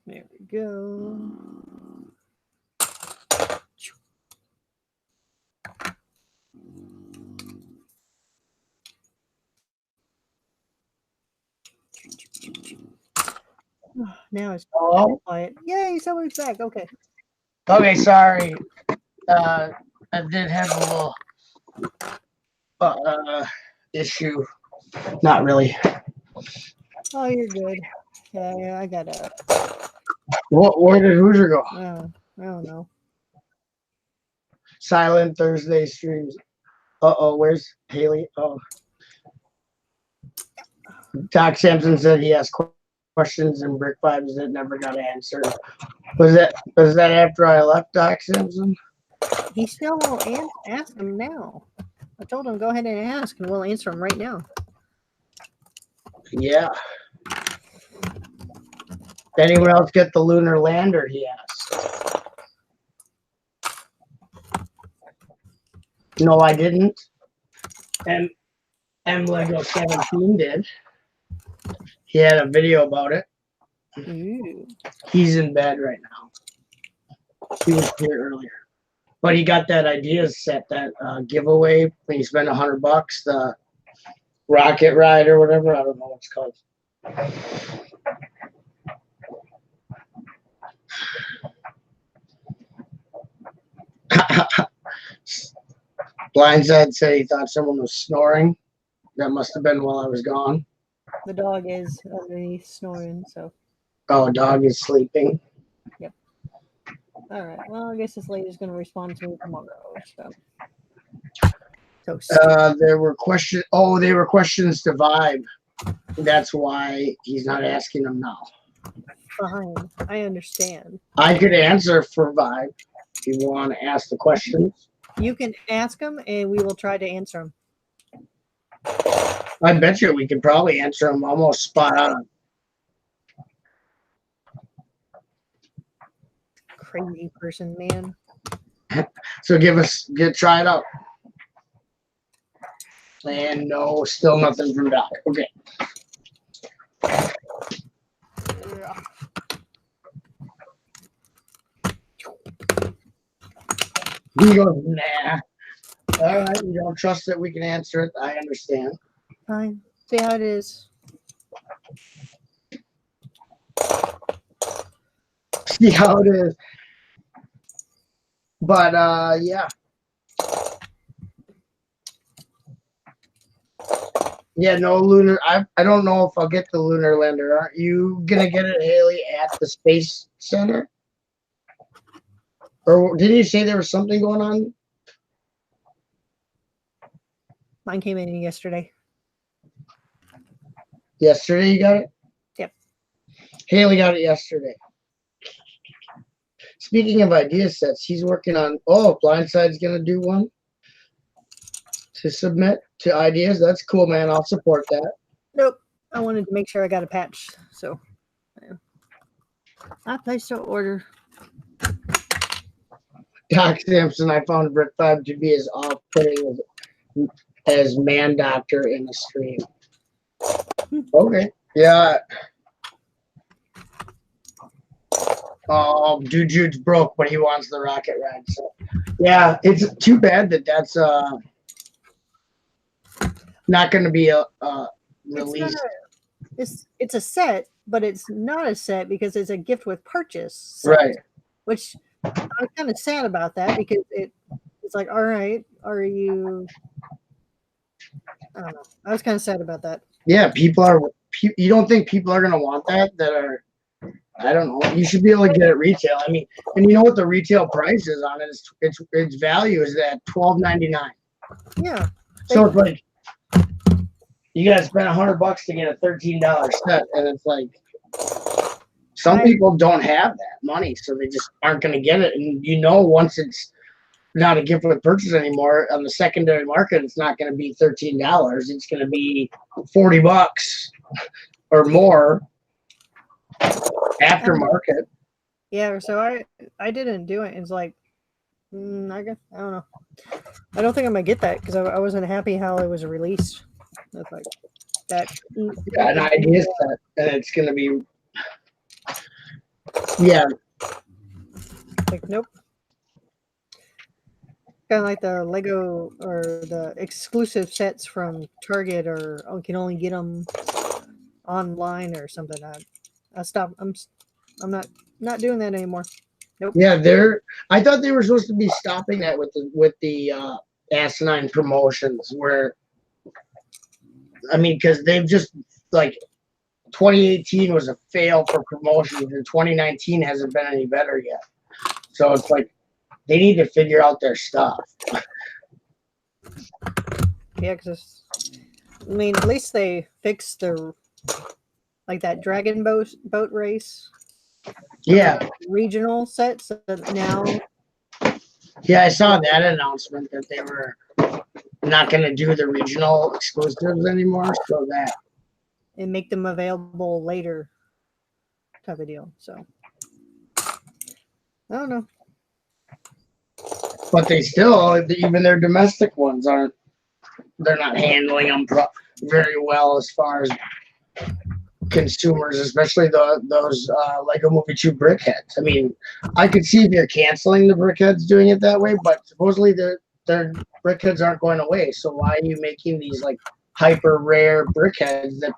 There we go. Now it's Oh, quiet. Yay, someone's back. Okay. okay. Sorry. I did have a little issue. Not really. Oh, you're good. Yeah, I gotta. Where did Hoosier go? I don't know. Silent Thursday streams. Where's Haley? Oh, Doc Sampson said he asked questions in Brick Vibes that never got answered. Was that after I left, Doc Sampson? He still won't ask him now. I told him go ahead and ask, and we'll answer him right now. Yeah. Anyone else get the lunar lander? He asked. No, I didn't. And Lego 17 did. He had a video about it. Ooh. He's in bed right now. He was here earlier. But he got that ideas set, that giveaway when you spend $100, the rocket ride or whatever. I don't know what it's called. Blindside said he thought someone was snoring. That must have been while I was gone. The dog is underneath snoring, so. Oh, dog is sleeping. Yep. All right. Well, I guess this lady's going to respond to me tomorrow. So. There were questions. Oh, they were questions to Vibe. That's why he's not asking them now. Fine. I understand. I could answer for Vibe if you want to ask the questions. You can ask them, and we will try to answer them. I bet you we could probably answer them almost spot on. Crazy person, man. So try it out. And no, still nothing from Doc. Okay. He goes, nah. All right, you don't trust that we can answer it. I understand. Fine. See how it is. See how it is. But yeah. Yeah, no lunar. I don't know if I'll get the lunar lander. Aren't you gonna get it, Haley, at the Space Center? Or didn't you say there was something going on? Mine came in yesterday. Yesterday you got it? Yep. Haley got it yesterday. Speaking of idea sets, he's working on Blindside's gonna do one to submit to ideas. That's cool, man. I'll support that. Nope. I wanted to make sure I got a patch, so I placed an order. Doc Sampson, I found Brick 5 to be as off-putting as Man Doctor in the stream. Okay. Yeah. Dude, Jude's broke, but he wants the rocket ride. So, yeah, it's too bad that that's not going to be a release. It's a set, but it's not a set because it's a gift with purchase set, Right. Which I'm kind of sad about that because it's like, all right, are you? I don't know. I was kind of sad about that. Yeah, people are. You don't think people are going to want that? That are. I don't know. You should be able to get it retail. I mean, and you know what the retail price is on it? Its value is at $12.99. Yeah. So it's like you gotta spend $100 to get a $13 set, and it's like some people don't have that money, so they just aren't gonna get it. And once it's not a gift with purchase anymore on the secondary market, it's not gonna be $13. It's gonna be $40 or more aftermarket. Yeah, so I didn't do it. It's like I don't know. I don't think I'm gonna get that because I wasn't happy how it was released. That's like that. Yeah, an idea set, and it's gonna be. Yeah. Like nope. Kind of like the Lego or the exclusive sets from Target, or you can only get them online or something. I stopped. I'm not doing that anymore. Nope. Yeah, I thought they were supposed to be stopping that with the asinine promotions. Where, I mean, because they've just like 2018 was a fail for promotions, and 2019 hasn't been any better yet. So it's like they need to figure out their stuff. Yeah, because I mean, at least they fixed like that dragon boat race. Yeah. Regional sets now. Yeah, I saw that announcement that they were not going to do the regional exclusives anymore. So that. And make them available later type of deal. So I don't know. But they still, even their domestic ones they're not handling them very well as far as consumers, especially those Lego Movie 2 brickheads. I mean, I could see if they're canceling the brickheads doing it that way, but supposedly their brickheads aren't going away. So why are you making these like hyper rare brickheads that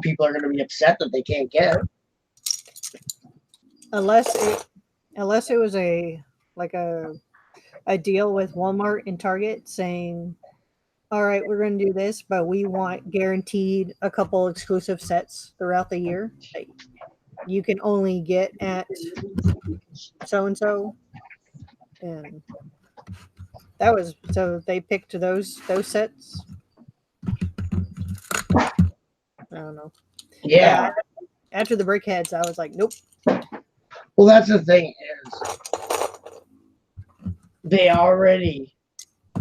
people are going to be upset that they can't get? Unless it was a deal with Walmart and Target saying, all right, we're going to do this, but we want guaranteed a couple exclusive sets throughout the year that you can only get at so-and-so. And that was, so they picked those sets. I don't know. Yeah. After the brickheads, I was like, nope. Well, that's the thing is they already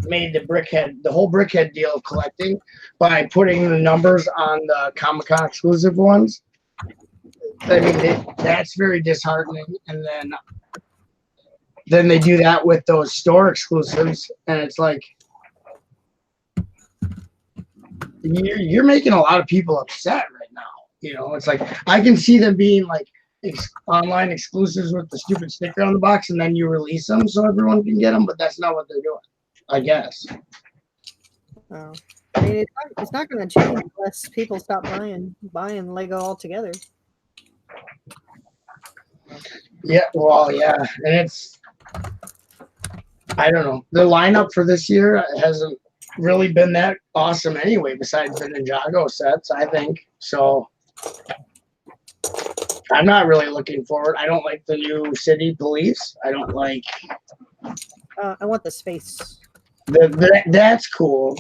made the whole brickhead deal of collecting by putting the numbers on the Comic-Con exclusive ones. I mean, that's very disheartening. And then they do that with those store exclusives, and it's like you're making a lot of people upset right now. It's like I can see them being like online exclusives with the stupid sticker on the box, and then you release them so everyone can get them, but that's not what they're doing, I guess. Oh. I mean, it's not going to change unless people stop buying Lego altogether. Yeah, well, yeah, and I don't know. The lineup for this year hasn't really been that awesome anyway, besides the Ninjago sets, I think. So I'm not really looking forward. I don't like the new city police. I don't like I want the space. that's cool.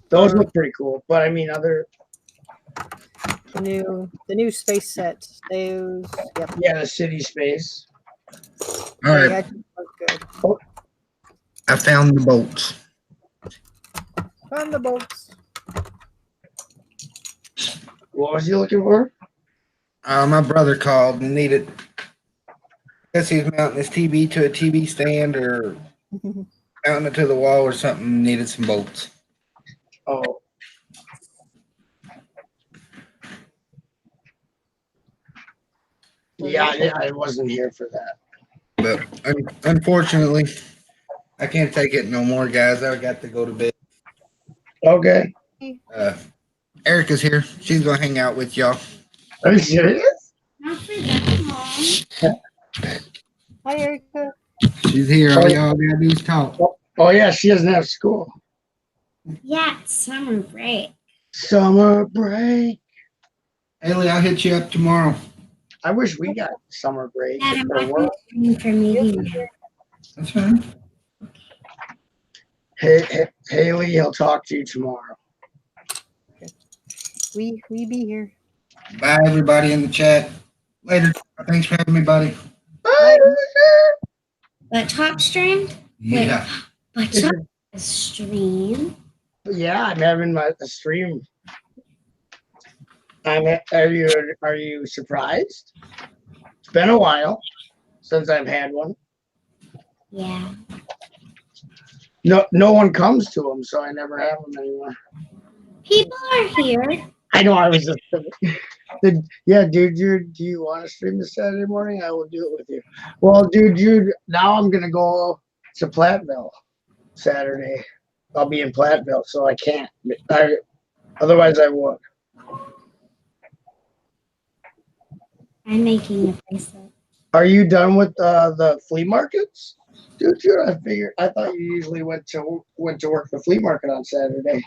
Those Or look pretty cool. But I mean other the new space sets. Those, yep. yeah, the city space. All They right, actually look good. I found the bolts. Find the bolts. What was he looking for? My brother called and needed. I guess he was mounting his TV to a TV stand or mounting it to the wall or something. Needed some bolts. Oh. Yeah, I wasn't here for that. But unfortunately, I can't take it no more, guys. I got to go to bed. Okay. Erica's here. She's gonna hang out with y'all. Are you serious? Not for that long. Hi, Erica. She's here. All y'all gotta do is talk. Oh yeah, she doesn't have school. Yeah, it's summer break. Summer break. Haley, I'll hit you up tomorrow. I wish we got summer break. Dad, I'm for not work. going for movie now. That's fine. Hey, Haley, he'll talk to you tomorrow. We be here. Bye, everybody in the chat. Later. Thanks for having me, buddy. But top streamed? Yeah. But top stream? Yeah, I'm having a stream. Are you surprised? It's been a while since I've had one. Yeah. No one comes to them, so I never have them anymore. People are here. I know. I was just yeah, dude. Do you want to stream this Saturday morning? I will do it with you. Well, dude. Now I'm gonna go to Platteville Saturday. I'll be in Platteville, so I can't. Otherwise, I would. I'm making a bracelet. Are you done with the flea markets? Dude, I thought you usually went to work the flea market on Saturday.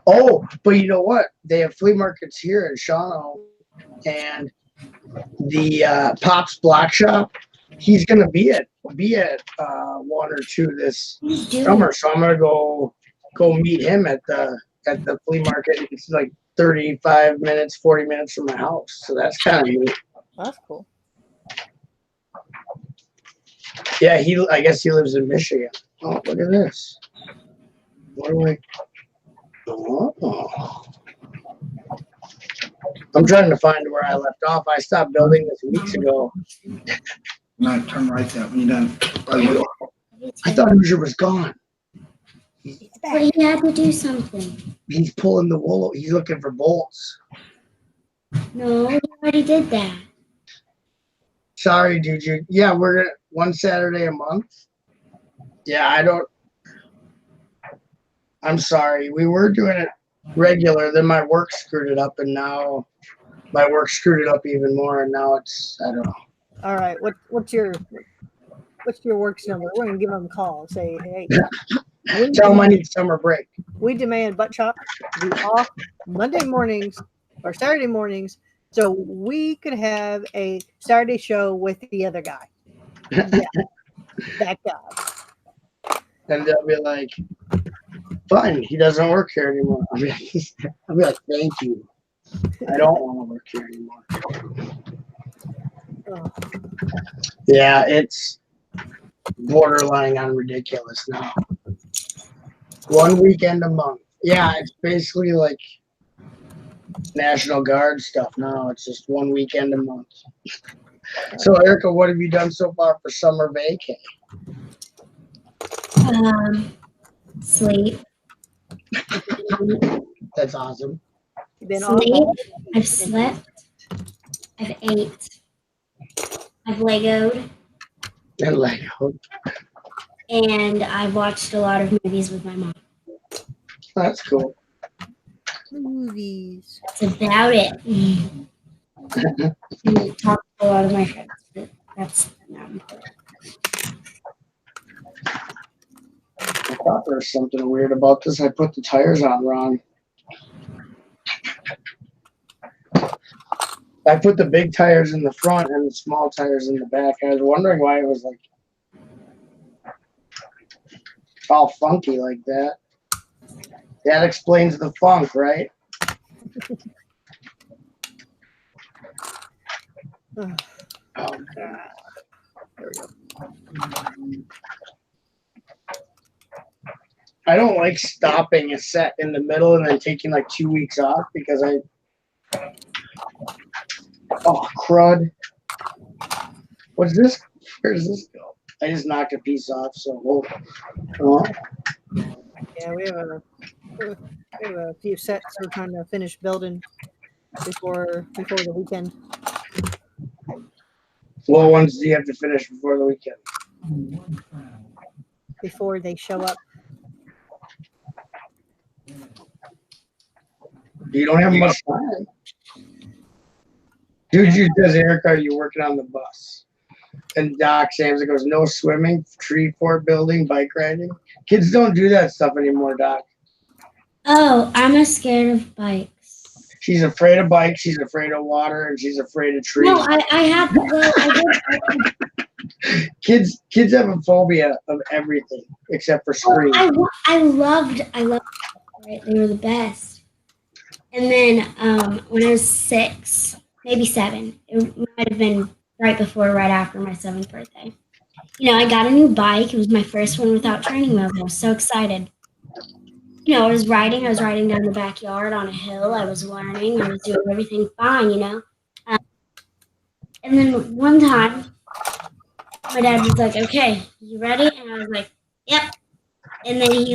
Oh, but you know what? They have flea markets here in Shawano, and the Pop's Block Shop. He's gonna be at one or two this summer, so I'm gonna go meet him at the flea market. It's like 35 minutes, 40 minutes from my house, so that's kind of neat. That's cool. Yeah, I guess he lives in Michigan. Oh, look at this. What do I? Oh. I'm trying to find where I left off. I stopped building this weeks ago. No, turn right out when you're done. Oh, you go. I thought Hoosier was gone. But he had to do something. He's pulling the wool. He's looking for bolts. No, he already did that. Sorry, dude. Yeah, we're gonna one Saturday a month. Yeah, I'm sorry. We were doing it regular. Then my work screwed it up, and now my work screwed it up even more. And now it's I don't know. All right. What's your work's number? We're gonna give them a call and say, hey, Tell them I need summer break. we demand butt shop to be off Monday mornings or Saturday mornings, so we could have a Saturday show with the other guy. Yeah, that guy. And they'll be like, fine, he doesn't work here anymore. I'll be like, thank you. I don't want to work here anymore. Oh. Yeah, it's borderline on ridiculous now. 1 weekend a month. Yeah, it's basically like National Guard stuff now. It's just 1 weekend a month. So, Erica, what have you done so far for summer vacay? Sleep. That's awesome. Then Sleep. I've slept. I've ate. I've Legoed. And like, And I've watched a lot of movies with my mom. that's cool. movies. That's about it. I talked to a lot of my friends, but that's not important. thought there was something weird about this. I put the tires on wrong. I put the big tires in the front and the small tires in the back. I was wondering why it was like all funky like that. That explains the funk, right? Oh, God. There we go. I don't like stopping a set in the middle and then taking like 2 weeks off because oh, crud. What's this? Where does this go? I just knocked a piece off, so Yeah, we have a few sets we're trying to finish building before the weekend. what ones do you have to finish before the weekend? Before they show up. You don't have much time. Dude, you says, Erica, are you working on the bus? And Doc Samson goes, no swimming, tree fort building, bike riding. Kids don't do that stuff anymore, Doc. Oh, I'm scared of bikes. She's afraid of bikes, she's afraid of water, and she's afraid of trees. No, I have to go. Kids have a phobia of everything except for screens. I loved right? They were the best. And then when I was 6, maybe 7, it might have been right before, right after my 7th birthday. You know, I got a new bike. It was my first one without training wheels. I was so excited. You know, I was riding down the backyard on a hill. I was learning. I was doing everything fine, you know. And then one time, my dad was like, okay, you ready? And I was like, yep. And then he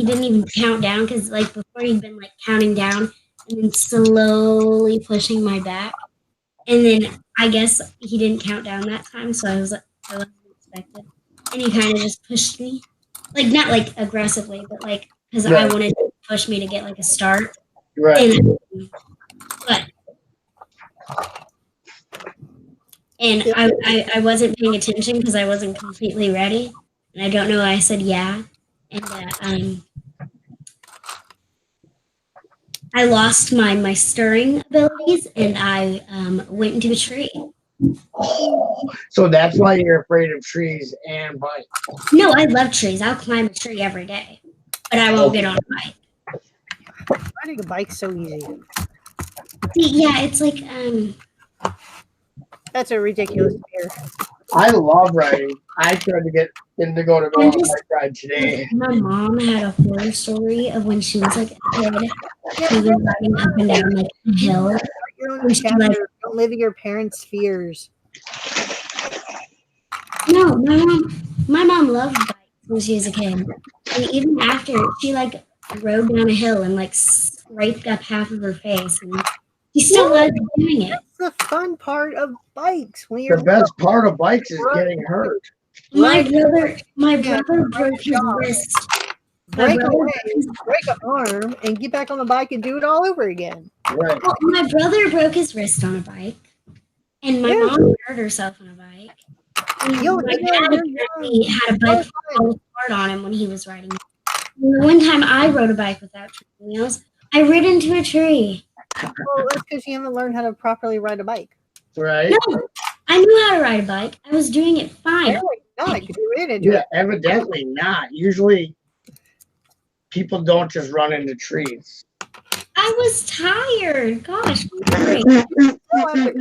didn't even count down because like before he'd been like counting down and then slowly pushing my back. And then I guess he didn't count down that time, so I wasn't expected. And he kind of just pushed me. Like not like aggressively, but like because I wanted to push me to get like a start. Right. And I wasn't paying attention because I wasn't completely ready. And I don't know why I said yeah. And I lost my stirring abilities and I went into a tree. So that's why you're afraid of trees and bikes. No, I love trees. I'll climb a tree every day. But I won't get on a bike. Riding a bike's so easy. See, yeah, it's like That's a ridiculous fear. I love riding. I tried to get Indigo to go on a bike ride today. my mom had a horror story of when she was like a kid. She was riding up and down like a hill. Your own chapter. Don't live in your parents' fears. No, my mom loved bikes when she was a kid. And even after, she like rode down a hill and like scraped up half of her face. And she still loves doing it. That's the fun part of bikes. When you're The best part of bikes is getting hurt. My brother broke his wrist. break a leg, break an arm, and get back on the bike and do it all over again. Right. Well, my brother broke his wrist on a bike, and my mom hurt herself on a bike. And my dad apparently had a bike fall apart on him when he was riding. And one time I rode a bike without training wheels. I rid into a tree. Well, that's because you haven't learned how to properly ride a bike. Right. No, I knew how to ride a bike. I was doing it fine. Apparently not, 'cause you ran into Yeah, it. evidently not. Usually people don't just run into trees. I was tired. Gosh, I'm sorry. Why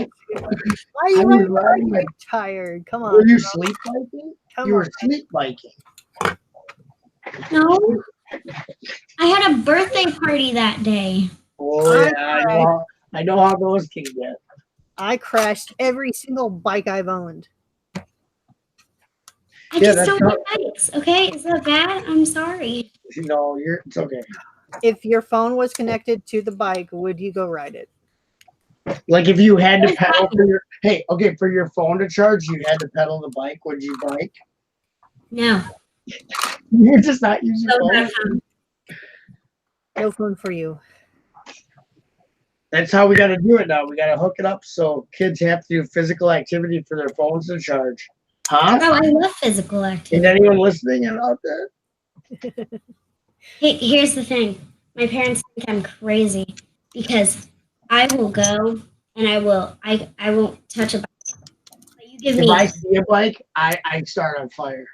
are you riding a bike tired? Come on. Were you girl. sleep biking? Come You were on. sleep biking. No, I had a birthday party that day. Oh yeah, I know how those can get. I crashed every single bike I've owned. I just don't like bikes. Okay, is that bad? I'm sorry. No, it's okay. If your phone was connected to the bike, would you go ride it? Like if you had to pedal for your phone to charge, you had to pedal the bike. Would you bike? No. You're just not using So phone. bad. No phone for you. That's how we got to do it now. We got to hook it up so kids have to do physical activity for their phones to charge. Huh? Oh, I love physical Is activity. anyone listening out there? Here's the thing. My parents think I'm crazy because I will go and I won't touch a bike. But you give If I me see a bike, I start on fire.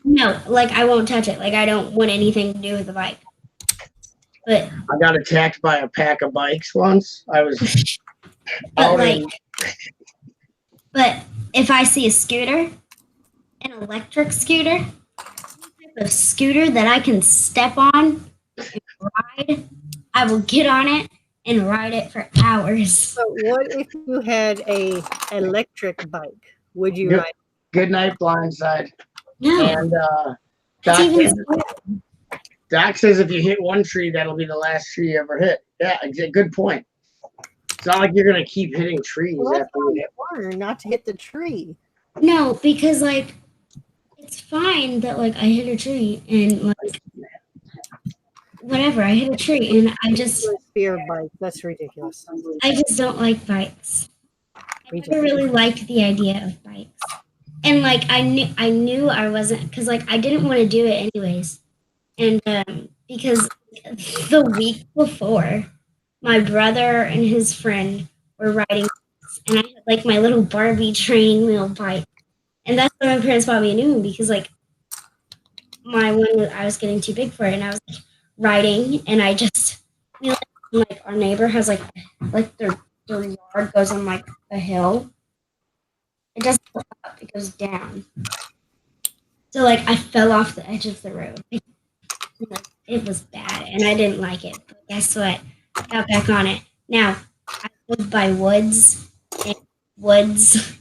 no, like I won't touch it. Like I don't want anything to do with the bike. But I got attacked by a pack of bikes once. I was out like in but if I see a scooter, an electric scooter, any type of scooter that I can step on and ride, I will get on it and ride it for hours. So what if you had a electric bike? Would you Good- ride? Good Night Blindside. No, And that's Doc, even Doc says if you hit one tree, that'll be the last tree you ever hit. Yeah, good point. It's not like you're gonna keep hitting trees Well, that's after you hit. harder not to hit the tree. no, because like it's fine that like I hit a tree and like whatever, I hit a tree and Fear of bike. That's ridiculous. I just don't like bikes. I Me never really liked the idea of bikes. And like I knew I wasn't because like I didn't want to do it anyways. And because the week before, my brother and his friend were riding bikes, and I had like my little Barbie training wheel bike. And that's why my parents bought me a new one because like my one I was getting too big for it and I was like riding and I just like our neighbor has like their yard goes on like a hill. It doesn't go up, it goes down. So like I fell off the edge of the road. It was bad and I didn't like it. But guess what? I got back on it. Now I live by woods and woods.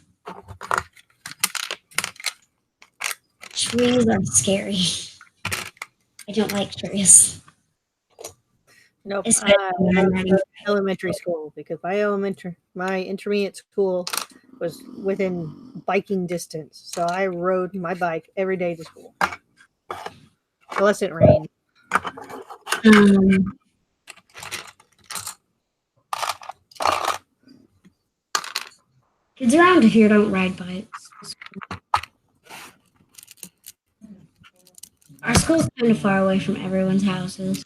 Trees are scary. I don't like trees. Nope. Especially when I'm riding. Elementary school because my intermediate school was within biking distance, so I rode my bike every day to school, unless it rained. Kids around here don't ride bikes. Our school's kind of far away from everyone's houses.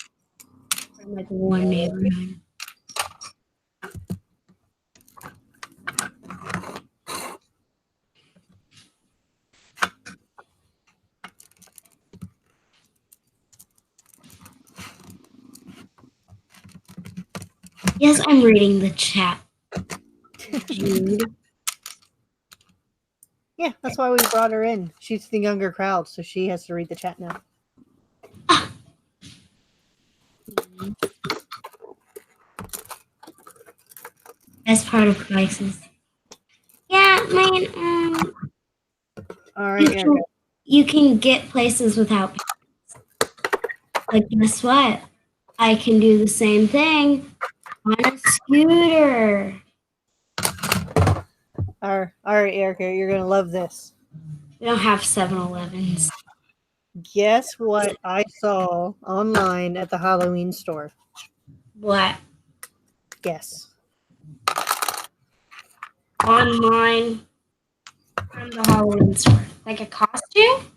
From like one neighborhood. Yes, I'm reading the chat. Jude. Yeah, that's why we brought her in. She's the younger crowd, so she has to read the chat now. Best part of places. Yeah, man. All right, Erica. You can get places without parents. Like, guess what? I can do the same thing on a scooter. All right, Erica, you're gonna love this. We don't have 7-Elevens. Guess what I saw online at the Halloween store? What? Guess. Online from the Halloween store. Like a costume?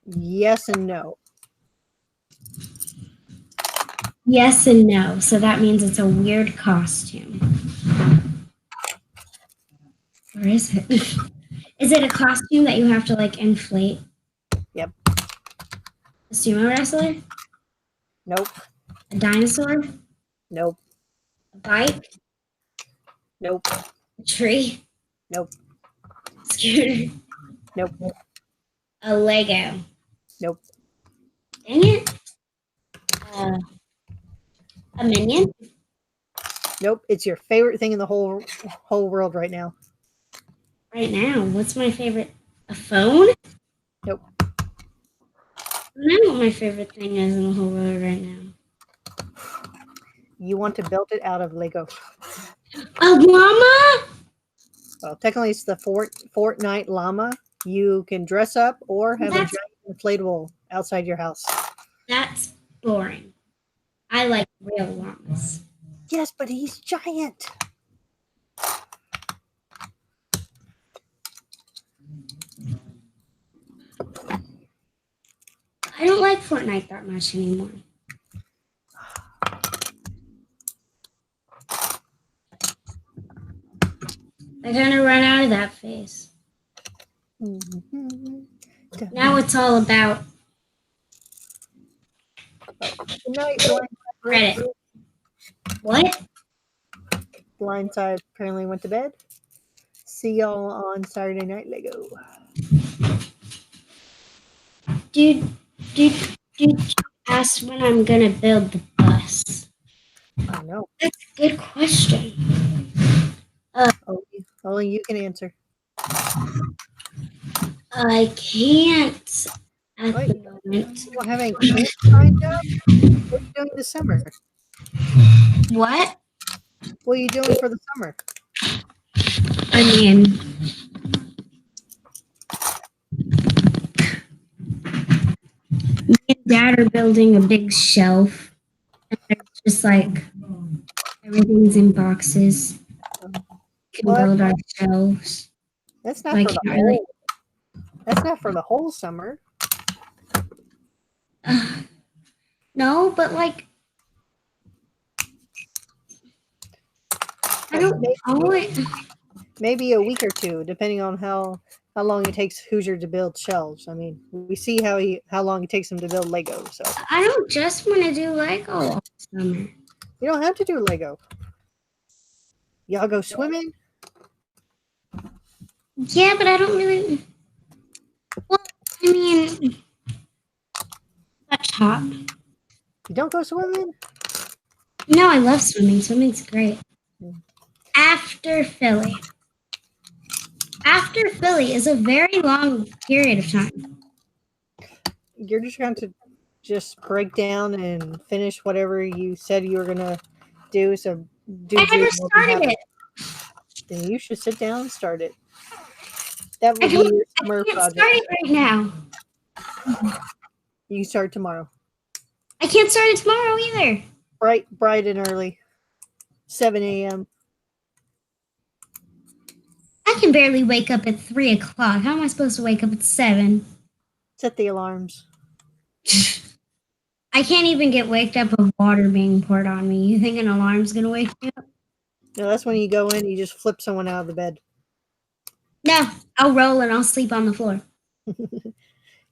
Yes and no. Yes and no. So that means it's a weird costume. Or is it? Is it a costume that you have to like inflate? Yep. A sumo wrestler? Nope. A dinosaur? Nope. A bike? Nope. A tree? Nope. A scooter? Nope. A Lego? Nope. Dang it. A minion? Nope. It's your favorite thing in the whole world right now. Right now, what's my favorite? A phone? Nope. I don't know what my favorite thing is in the whole world right now. You want to build it out of Lego. A llama? Well, technically, it's the Fortnite llama. You can dress up or have a giant inflatable outside your house. That's boring. I like real llamas. Yes, but he's giant. I don't like Fortnite that much anymore. I kind of run out of that phase. Now it's all about Good night, Reddit. What? Blindside apparently went to bed. See y'all on Saturday Night Lego. Dude, you ask when I'm gonna build the bus? I know. That's a good question. Only you can answer. I can't at Wait. the moment. You don't have any camp signed up? What are you doing this summer? What? What are you doing for the summer? I mean, me and Dad are building a big shelf. And it's just like everything's in boxes. We can What? build our shelves. That's not So I for the can't whole. really. That's not for the whole summer. No, but like, I don't know. Maybe a week or two, depending on how long it takes Hoosier to build shelves. I mean, we see how long it takes him to build Lego. So I don't just want to do Lego all summer. you don't have to do Lego. Y'all go swimming. Yeah, but I don't really. Well, I mean, that's hot. You don't go swimming. No, I love swimming. Swimming's great. After Philly. After Philly is a very long period of time. You're just going to just break down and finish whatever you said you were gonna do. So do. I never started it. Then you should sit down and start it. That I will be can't, your I summer can't project. start it right now. You can start tomorrow. I can't start it tomorrow either. Bright and early. 7 a.m. I can barely wake up at 3 o'clock. How am I supposed to wake up at 7? Set the alarms. I can't even get waked up with water being poured on me. You think an alarm's gonna wake me up? No, that's when you go in, you just flip someone out of the bed. No, I'll roll and I'll sleep on the floor.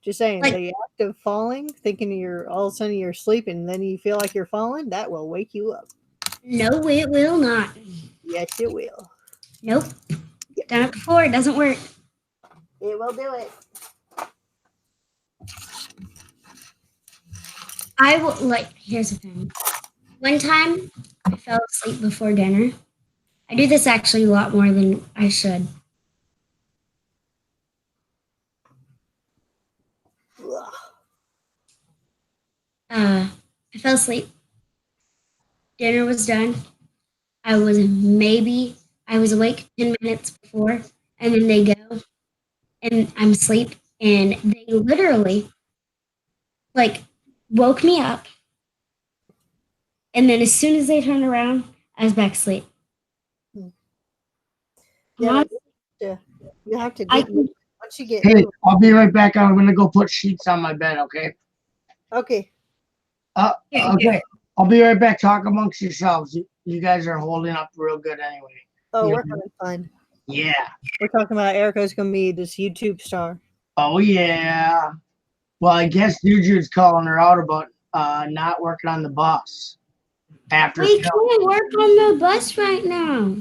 Just saying, Like- the act of falling, thinking you're all of a sudden you're sleeping, and then you feel like you're falling, that will wake you up. No, it will not. Yes, it will. Nope. Done it before. It doesn't work. It will do it. I will, like, here's the thing. One time, I fell asleep before dinner. I do this actually a lot more than I should. Ugh. I fell asleep. Dinner was done. I was awake 10 minutes before, and then they go, and I'm asleep, and they literally, like, woke me up. And then as soon as they turned around, I was back asleep. Yeah, you have to I get can- once you get Hey, I'll be right back. I'm gonna go put sheets on my bed. Okay. okay. Okay. I'll be right back. Talk amongst yourselves. You guys are holding up real good anyway. Oh, Yeah. we're having fun. Yeah. We're talking about Erica's gonna be this YouTube star. Oh yeah. Well, I guess Juju's calling her out about not working on the bus after. We can't work on the bus right now.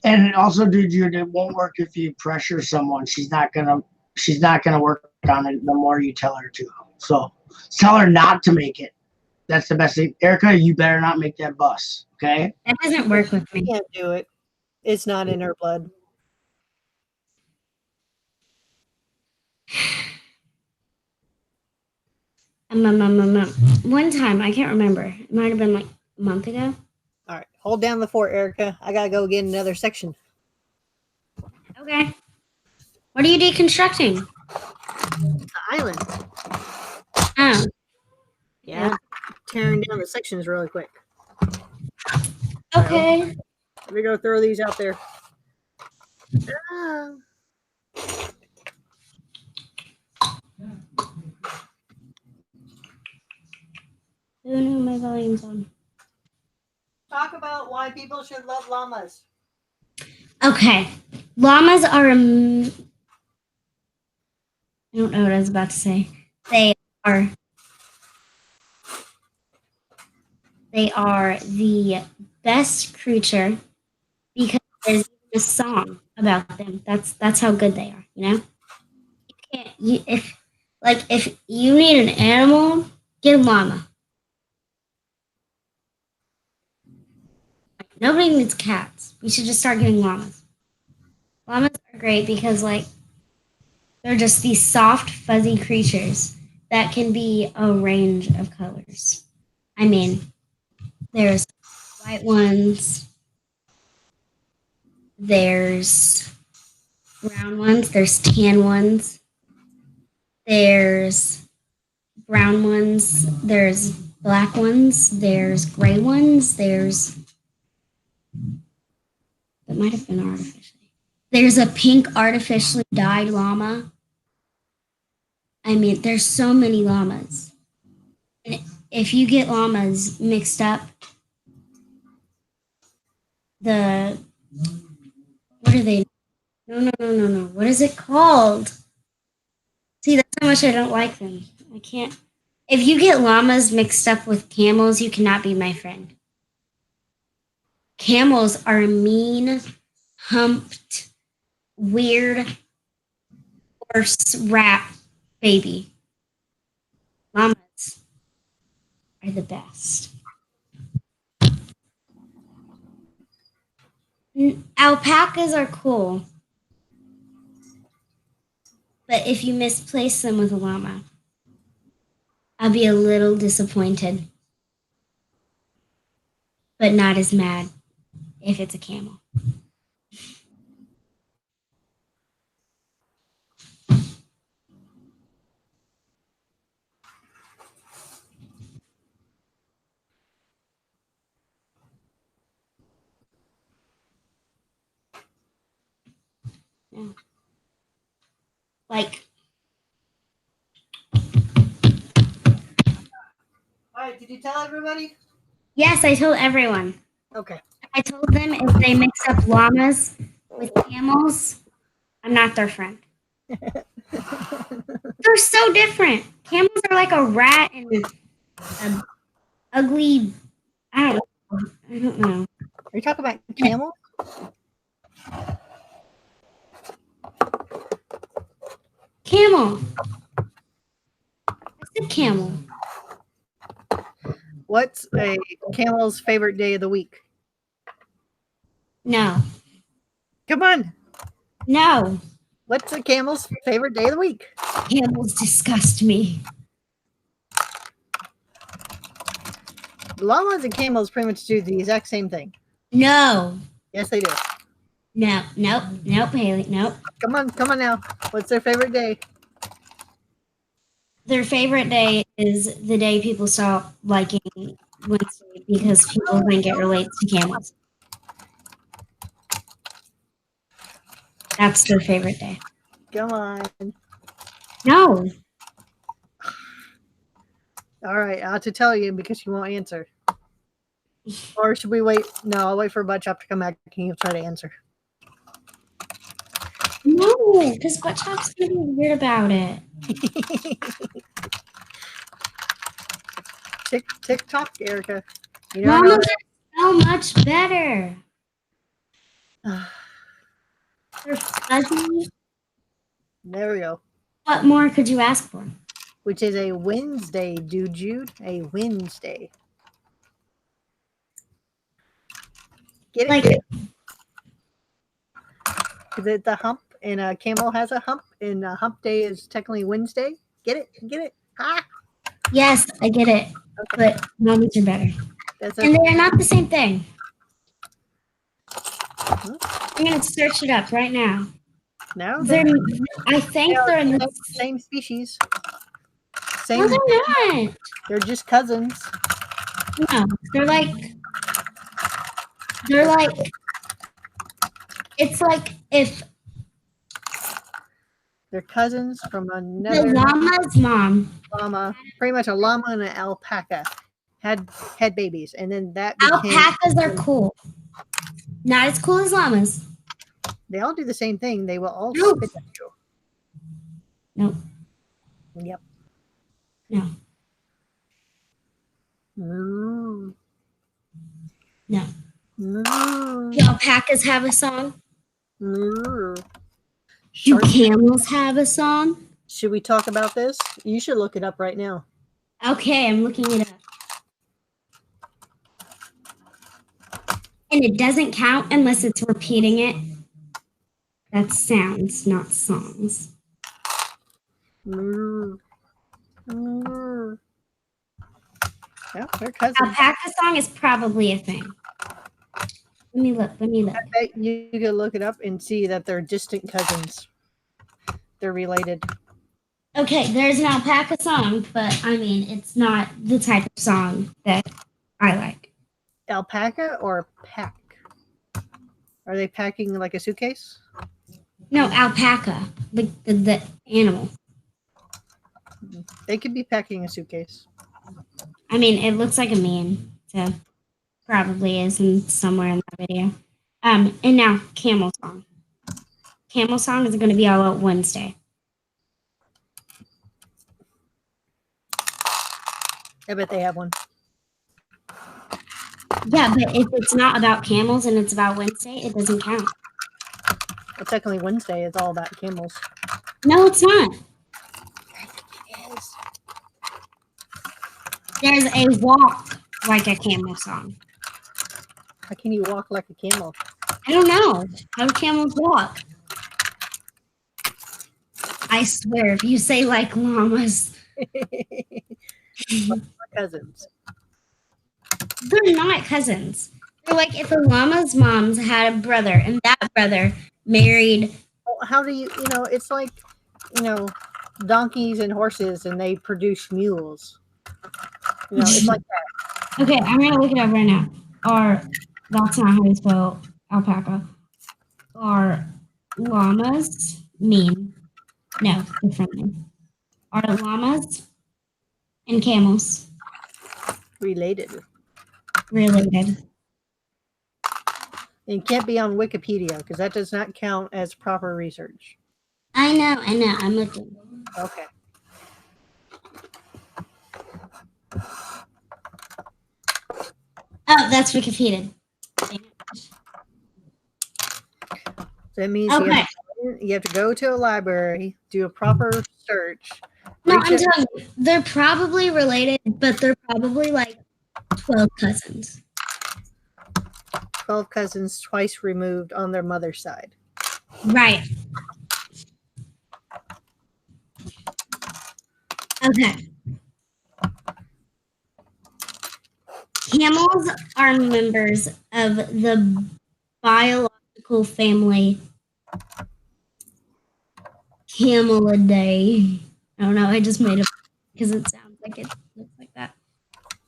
And also, Juju, it won't work if you pressure someone. She's not gonna work on it the more you tell her to. So tell her not to make it. That's the best thing. Erica, you better not make that bus. Okay. That doesn't work with You me. can't do it. It's not in her blood. One time, I can't remember. It might have been like a month ago. All right, hold down the fort, Erica. I gotta go get another section. Okay. What are you deconstructing? The island. Oh, Yeah. Tearing down the sections really quick. okay. Let me go throw these out there. Ah. Oh no, my volume's on. Talk about why people should love llamas. Okay. Llamas are I don't know what I was about to say. Are they are the best creature because there's a song about them. That's how good they are, you know? If you need an animal, get a llama. Nobody needs cats. We should just start getting llamas. Llamas are great because they're just these soft, fuzzy creatures that can be a range of colors. I mean, there's white ones, there's brown ones, there's tan ones, there's brown ones, there's black ones, there's gray ones, that might have been artificially. There's a pink artificially dyed llama. I mean, there's so many llamas. And if you get llamas mixed up, what are they? No. What is it called? See, that's how much I don't like them. I can't. If you get llamas mixed up with camels, you cannot be my friend. Camels are a mean, humped, weird horse rat baby. Llamas are the best. Alpacas are cool, but if you misplace them with a llama, I'll be a little disappointed, but not as mad if it's a camel. Yeah. Like, All right, did you tell everybody? yes, I told everyone. Okay. I told them if they mix up llamas with camels, I'm not their friend. They're so different. Camels are like a rat and an ugly. I don't know. Are you talking about camel? Camel. I said camel. What's a camel's favorite day of the week? No. Come on. No. What's a camel's favorite day of the week? Camels disgust me. Llamas and camels pretty much do the exact same thing. No. Yes, they do. No. Nope, Haley. Nope. Come on now. What's their favorite day? Their favorite day is the day people stop liking Wednesday because people think it relates to camels. That's their favorite day. Come on. No. All right, I'll have to tell you because you won't answer. Or should we wait? No, I'll wait for Butt Chop to come back and he'll try to answer. No, because Butt Chop's gonna be weird about it. Tick tock, Erica. You know Llamas are so much better. They're fuzzy. There we go. What more could you ask for? Which is a Wednesday, dude, Jude. A Wednesday. Get it? Like, The hump, and a camel has a hump, and a hump day is technically Wednesday. Get it? Get it? Ha! yes, I get it, Okay. but llamas are better. That's And it. they are not the same thing. I'm going to search it up right now. No, I think they're in the same species. No, Same. they're not. They're just cousins. No, they're like, it's like if They're cousins from the another llama's mom, llama, pretty much a llama and an alpaca, had babies, and then that became. Alpacas are cool. Not as cool as llamas. They all do the same thing. They will all No. spit at you. No. Yep. No. Mm. No. Mm. Do alpacas have a song? Mm. Do Shark- camels have a song? Should we talk about this? You should look it up right now. Okay, I'm looking it up. And it doesn't count unless it's repeating it. That's sounds, not songs. Mm. Mm. Yeah, they're cousins. Alpaca song is probably a thing. Let me look. I bet you can look it up and see that they're distant cousins. They're related. Okay, there's an alpaca song, but I mean, it's not the type of song that I like. Alpaca or pack? Are they packing like a suitcase? No, alpaca, the animal. They could be packing a suitcase. I mean, it looks like a man, so probably is in somewhere in that video. And now camel song. Camel song is going to be all out Wednesday. I bet they have one. Yeah, but if it's not about camels and it's about Wednesday, it doesn't count. Well, technically, Wednesday is all about camels. No, it's not. It is. There's a walk like a camel song. How can you walk like a camel? I don't know. How do camels walk? I swear, if you say like llamas, We're cousins. they're not cousins. They're like if a llama's moms had a brother and that brother married. Well, how do you, it's like, donkeys and horses and they produce mules. It's like that. Okay, I'm gonna look it up right now. Or that's not how you spell alpaca. Are llamas mean? No, differently. Are llamas and camels Related. related? It can't be on Wikipedia because that does not count as proper research. I know. I'm looking. Okay. Oh, that's Wikipedia. So that means Okay. you have to go to a library, do a proper search. No, reach I'm out- telling you, they're probably related, but they're probably like 12 cousins. 12 cousins twice removed on their mother's side. Right. Okay. Camels are members of the biological family Camelidae. I don't know, I just made it because it sounds like it looks like that.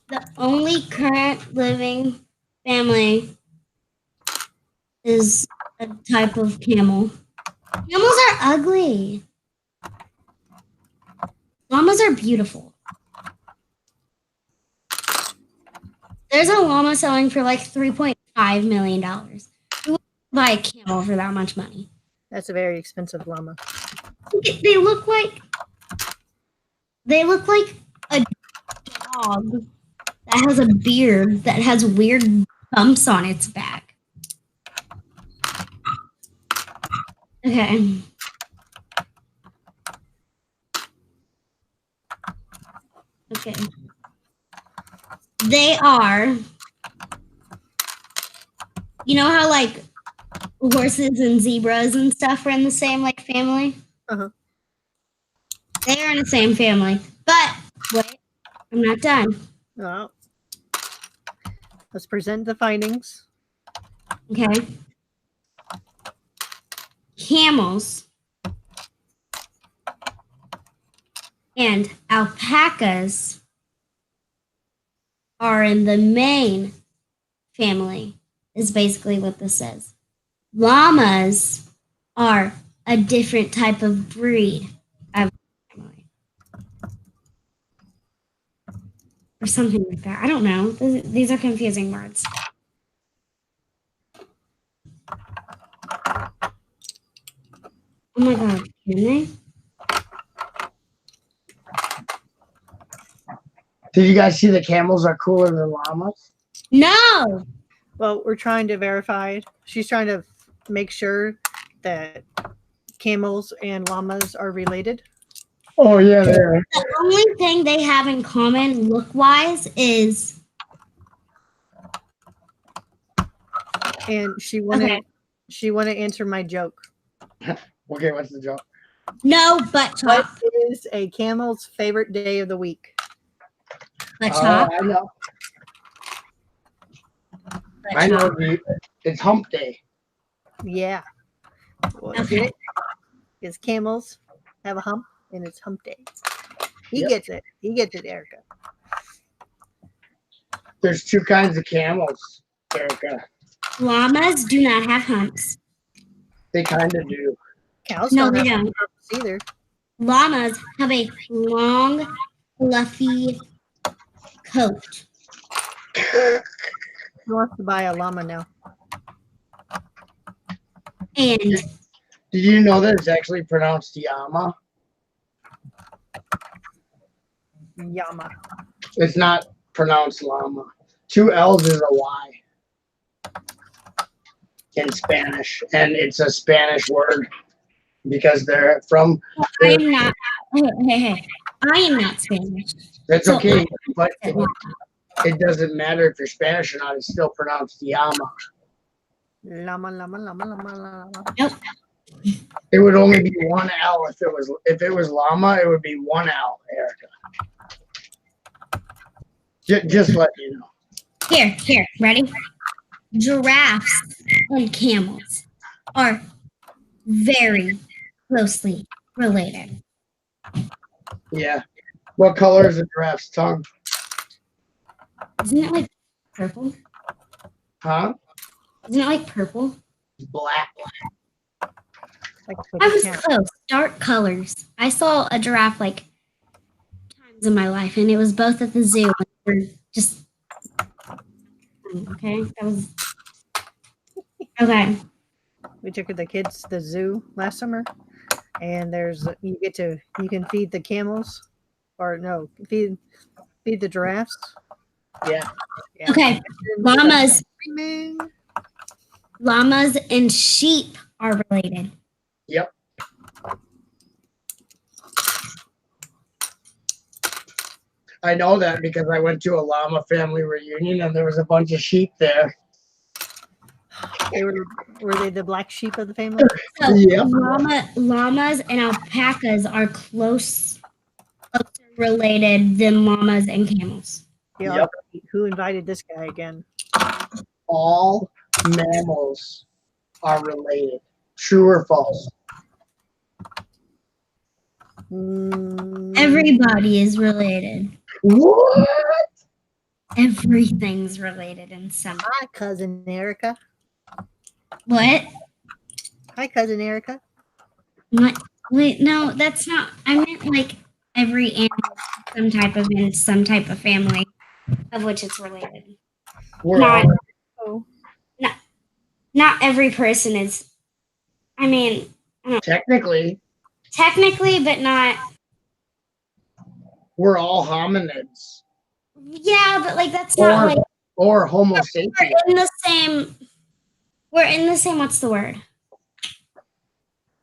The only current living family is a type of camel. Camels are ugly. Llamas are beautiful. There's a llama selling for like $3.5 million. Who would buy a camel for that much money? That's a very expensive llama. They look like a dog that has a beard that has weird bumps on its back. Okay. Okay. They are, you know how like horses and zebras and stuff are in the same like family? Uh-huh. They are in the same family. But wait, I'm not done. Well, let's present the findings. Okay. Camels and alpacas are in the main family, is basically what this says. Llamas are a different type of breed of family. or something like that. I don't know. These are confusing words. Oh my god, can they? Did you guys see the camels are cooler than llamas? No. Well, we're trying to verify. She's trying to make sure that camels and llamas are related. Oh yeah, they are. The only thing they have in common look-wise is And she wanted to answer my joke. Okay, what's the joke? no butt What chop. is a camel's favorite day of the week? Butt chop. I know. Butt I know. chop. It's hump day. Yeah. Well, Okay. get it? Because camels have a hump and it's hump day. He Yep. gets it. He gets it, Erica. There's two kinds of camels, Erica. Llamas do not have humps. They kind of do. Cows No, don't they have don't. humps either. Llamas have a long, fluffy coat. Who wants to buy a llama now? And Did you know that it's actually pronounced Yama? Llama. It's not pronounced llama. 2 L's is a Y in Spanish, and it's a Spanish word because they're from. I am not. Hey. I am not Spanish. That's So okay, I but said llama. it doesn't matter if you're Spanish or not. It's still pronounced Yama. Llama, llama, llama, llama, llama. Nope. It would only be 1 L if it was llama. It would be 1 L, Erica. Just let you know. Here. Ready? Giraffes and camels are very closely related. Yeah. What color is a giraffe's tongue? Isn't it like purple? Huh? Isn't it like purple? Black. Like I was cat. close. Dark colors. I saw a giraffe like times in my life, and it was both at the zoo. And we were just okay. That was okay. We took the kids to the zoo last summer, and you can feed the camels, or no, feed the giraffes. Yeah. Yeah. Okay. Screaming. Llamas and sheep are related. Yep. I know that because I went to a llama family reunion and there was a bunch of sheep there. Were they the black sheep of the family? So Yep. llamas and alpacas are closer related than llamas and camels. Yeah. Yep. Who invited this guy again? All mammals are related. True or false? Everybody is related. What? Everything's related in some. Hi, cousin Erica. What? Hi, cousin Erica. What? Wait, no, that's not. I meant like every animal, in some type of family, of which it's related. We're Not, all, Oh, not every person is. I mean, technically, technically, but not. we're all hominids Yeah, but like that's not like or Homo sapiens. we're in the same. We're in the same. What's the word?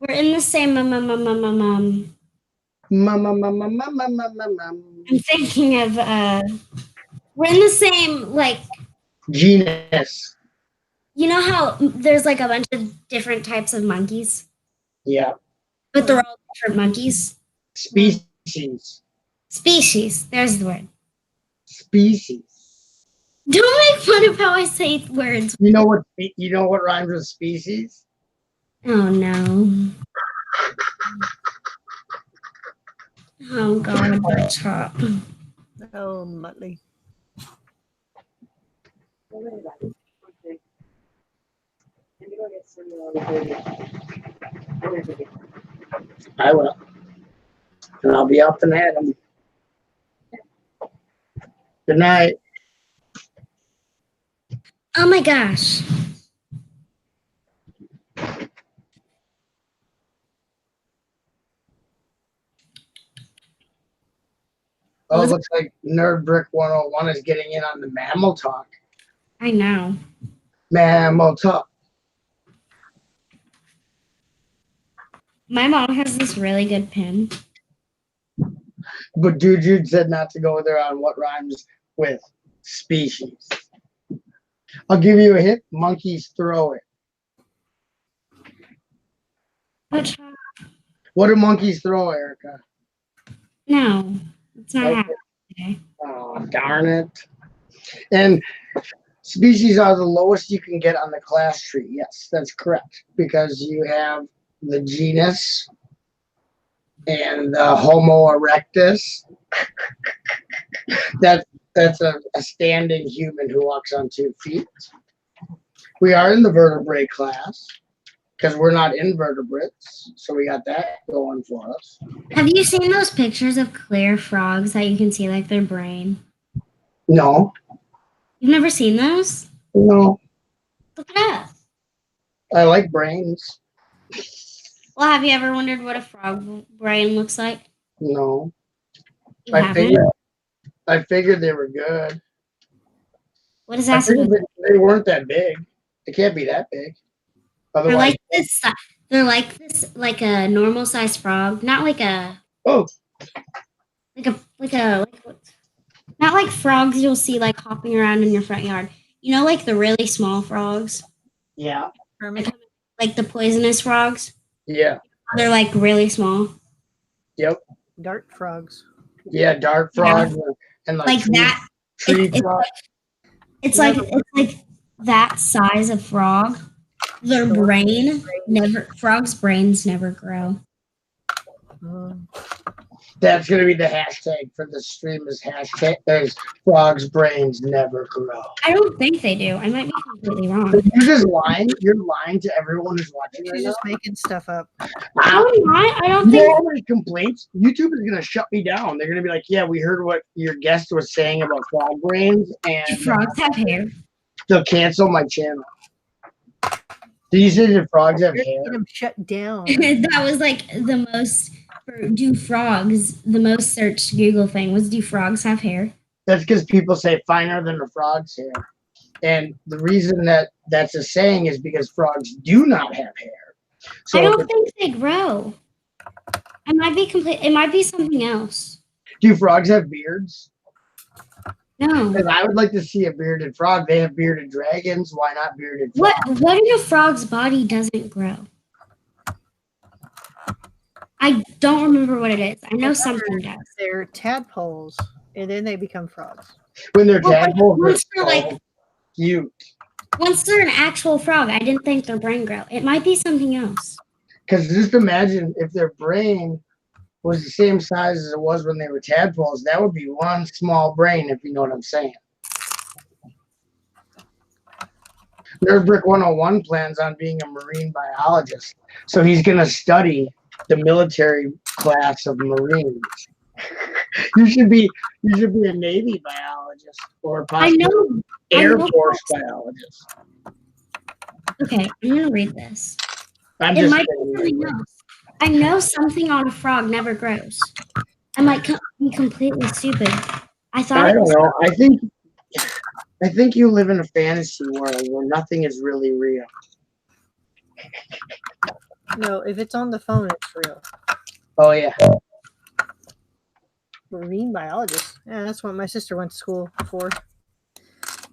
We're in the same. I'm thinking of. We're in the same like. Genus. You know how there's like a bunch of different types of monkeys, Yeah. but they're all different monkeys. Species. Species. There's the word. Species. Don't make fun of how I say words. You know what rhymes with species? Oh no. Oh God, butt chop. oh, Muttley. I will. And I'll be up and at 'em. Good night. Oh my gosh. Oh, it looks like Nerd Brick 101 is getting in on the mammal talk. I know. Mammal talk. My mom has this really good pen. But Jude said not to go there on what rhymes with species. I'll give you a hint. Monkeys throw it. But What do monkeys throw, Erica? no, it's not Okay. happening today. Oh, darn it. And species are the lowest you can get on the class tree. Yes, that's correct. Because you have the genus and the Homo erectus. That's a standing human who walks on 2 feet. We are in the vertebrate class because we're not invertebrates. So we got that going for us. Have you seen those pictures of clear frogs that you can see like their brain? No, You've never seen those? no. Look it up. I like brains. Well, have you ever wondered what a frog brain looks like? No. You I haven't? figured they were good. What is I that supposed figured to they weren't that big. They can't be that big. They're Otherwise, like this. They're like this, like a normal sized frog, not like a, oh, not like frogs you'll see like hopping around in your front yard. You know, like the really small frogs, yeah, Hermit. like the poisonous frogs. yeah, They're like really small, yep, Dart frogs. yeah. Dark frogs and like that. tree It's frog. It's like that size of frog. Their frogs' brains never grow. Mm. That's gonna be the hashtag for the stream. Is hashtag there's frogs' brains never grow. I don't think they do. I might be completely wrong. You're just lying. You're lying to everyone who's watching right She's now. just making stuff up. I don't You think. know how many complaints? YouTube is gonna shut me down. They're gonna be like, "Yeah, we heard what your guest was saying about frog brains, and Frogs have hair. they'll cancel my channel." Did you say the frogs have You're hair? getting them shut down. That was like the most. Do frogs? The most searched Google thing was do frogs have hair? That's because people say finer than a frog's hair, and the reason that that's a saying is because frogs do not have hair. So I don't think they grow. I might be complete. It might be something else. do frogs have beards? No. Because I would like to see a bearded frog. They have bearded dragons. Why not bearded frogs? What in a frog's body doesn't grow? I don't remember what it is. I know something does. They're tadpoles, and then they become frogs. When they're Well, tadpoles, once they're they're like cute. once they're an actual frog, I didn't think their brain grew. It might be something else. Because just imagine if their brain was the same size as it was when they were tadpoles, that would be one small brain, if you know what I'm saying. Nerdbrick 101 plans on being a marine biologist. So he's going to study the military class of Marines. you should be a Navy biologist or I possibly know. Air know Force biologist. Okay, I'm gonna read this. I'm It just might be saying. something else. I know something on a frog never grows. I might be completely stupid. I thought I it don't was. know. I think you live in a fantasy world where nothing is really real. No, if it's on the phone, it's real. Oh yeah. Marine biologist. Yeah, that's what my sister went to school for.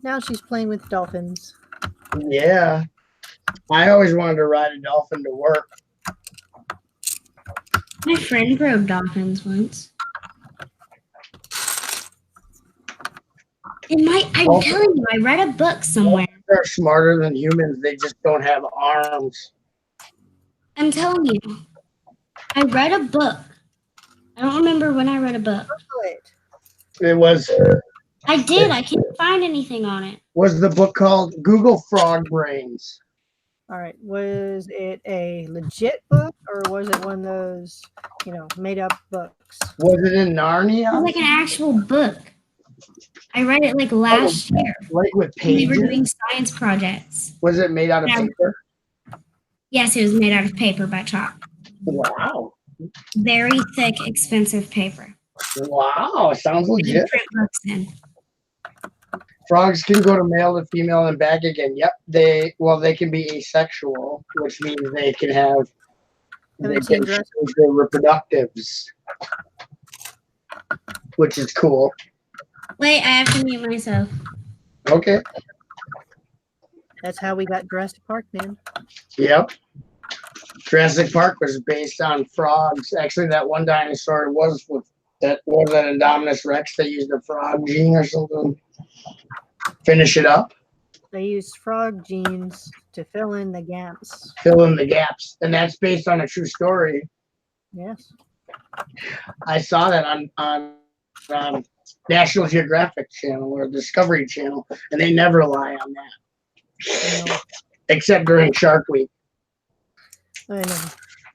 Now she's playing with dolphins. Yeah. I always wanted to ride a dolphin to work. My friend rode dolphins once. I'm telling you, I read a book somewhere. They're smarter than humans. They just don't have arms. I'm telling you. I read a book. I don't remember when I read a book. It was I did. I can't find anything on it. the book called Google Frog Brains. All right. Was it a legit book or was it one of those, made up books? Was it in It was Narnia? like an actual book. I read it like last year. Like with We were pages? doing science projects. Was it made out of Yeah. paper? Yes, it was made out of paper by chalk. Wow. Very thick, expensive paper. Wow. Sounds We could legit. print books in. Frogs can go to male to female and back again. Yep. They can be asexual, which means they can have they Haven't can seen Jurassic change their reproductives, which is cool. Wait, I have to mute myself. Okay. That's how we got Jurassic Park, man. Yep. Jurassic Park was based on frogs. Actually, that one dinosaur was an Indominus Rex. They used a frog gene or something. Finish it up. They used frog genes to fill in the gaps. Fill in the gaps, and that's based on a true story. Yes. I saw that on National Geographic Channel or Discovery Channel, and they never lie on that, I know. except during Shark Week. I know.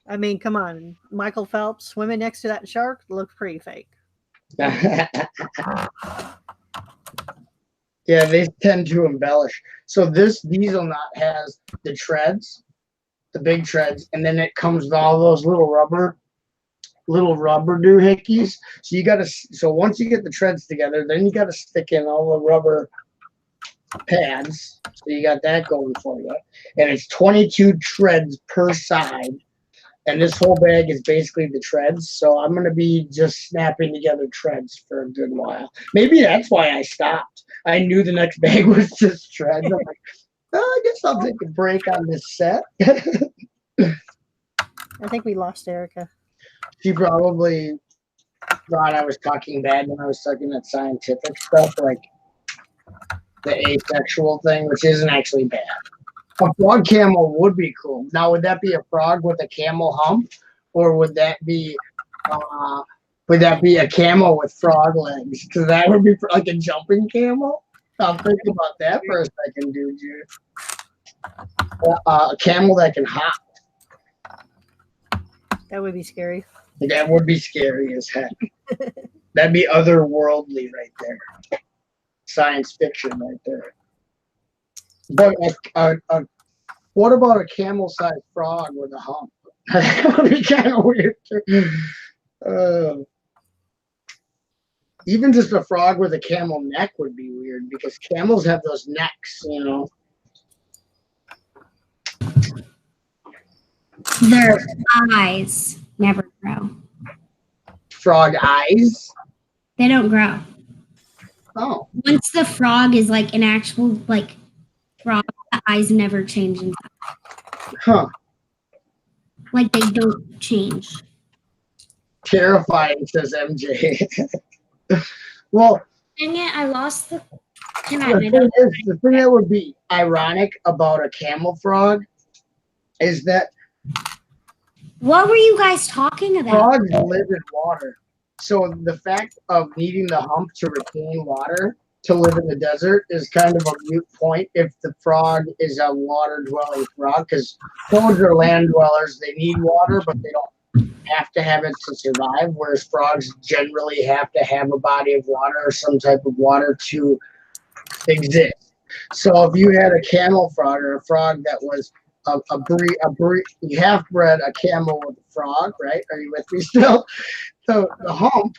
I mean, come on. Michael Phelps swimming next to that shark looked pretty fake. Yeah, they tend to embellish. So this diesel knot has the treads, the big treads, and then it comes with all those little rubber doohickeys. So once you get the treads together, then you gotta stick in all the rubber pads. So you got that going for you. And it's 22 treads per side. And this whole bag is basically the treads. So I'm going to be just snapping together treads for a good while. Maybe that's why I stopped. I knew the next bag was just treads. I'm like, oh, I guess I'll take a break on this set. I think we lost Erica. She probably thought I was talking bad when I was talking that scientific stuff, like the asexual thing, which isn't actually bad. A frog camel would be cool. Now, would that be a frog with a camel hump, or would that be a camel with frog legs? Because that would be like a jumping camel. I'll think about that for a second, dude. A camel that can hop. That would be scary. That would be scary as heck. That'd be otherworldly right there. Science fiction right there. But what about a camel-sized frog with a hump? That would be kind of weird too. Even just a frog with a camel neck would be weird because camels have those necks, you know. Their eyes never grow. Frog eyes? They don't grow. Oh. Once the frog is like an actual frog, the eyes never change inside. Huh. Like they don't change. Terrifying, says MJ. Well, Dang it, I lost the the thing that would be ironic about a camel frog is that What were you guys talking about? frogs live in water. So the fact of needing the hump to retain water to live in the desert is kind of a moot point if the frog is a water-dwelling frog, because toads are land dwellers. They need water, but they don't have to have it to survive, whereas frogs generally have to have a body of water or some type of water to exist. So if you had a camel frog or a frog that was you half bred a camel with a frog, right? Are you with me still? So the hump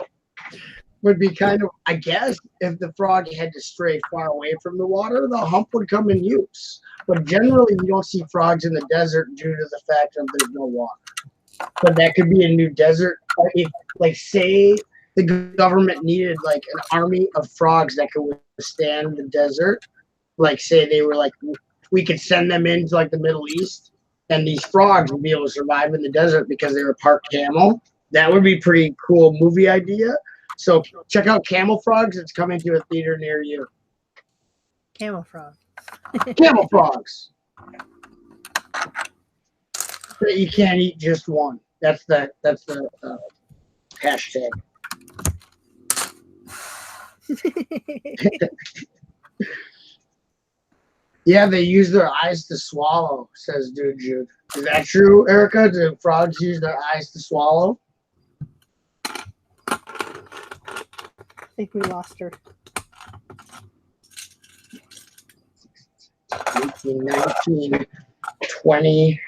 would be kind of, I guess, if the frog had to stray far away from the water, the hump would come in use. But generally, you don't see frogs in the desert due to the fact that there's no water. But that could be a new desert. If, like, say the government needed like an army of frogs that could withstand the desert. Like, say they were like, we could send them into like the Middle East, and these frogs would be able to survive in the desert because they were part camel. That would be pretty cool movie idea. So check out Camel Frogs. It's coming to a theater near you. Camel frog. Camel frogs. But you can't eat just one. That's the hashtag. Yeah, they use their eyes to swallow, says Dude Jude. Is that true, Erica? Do frogs use their eyes to swallow? I think we lost her. 18, 19, 20,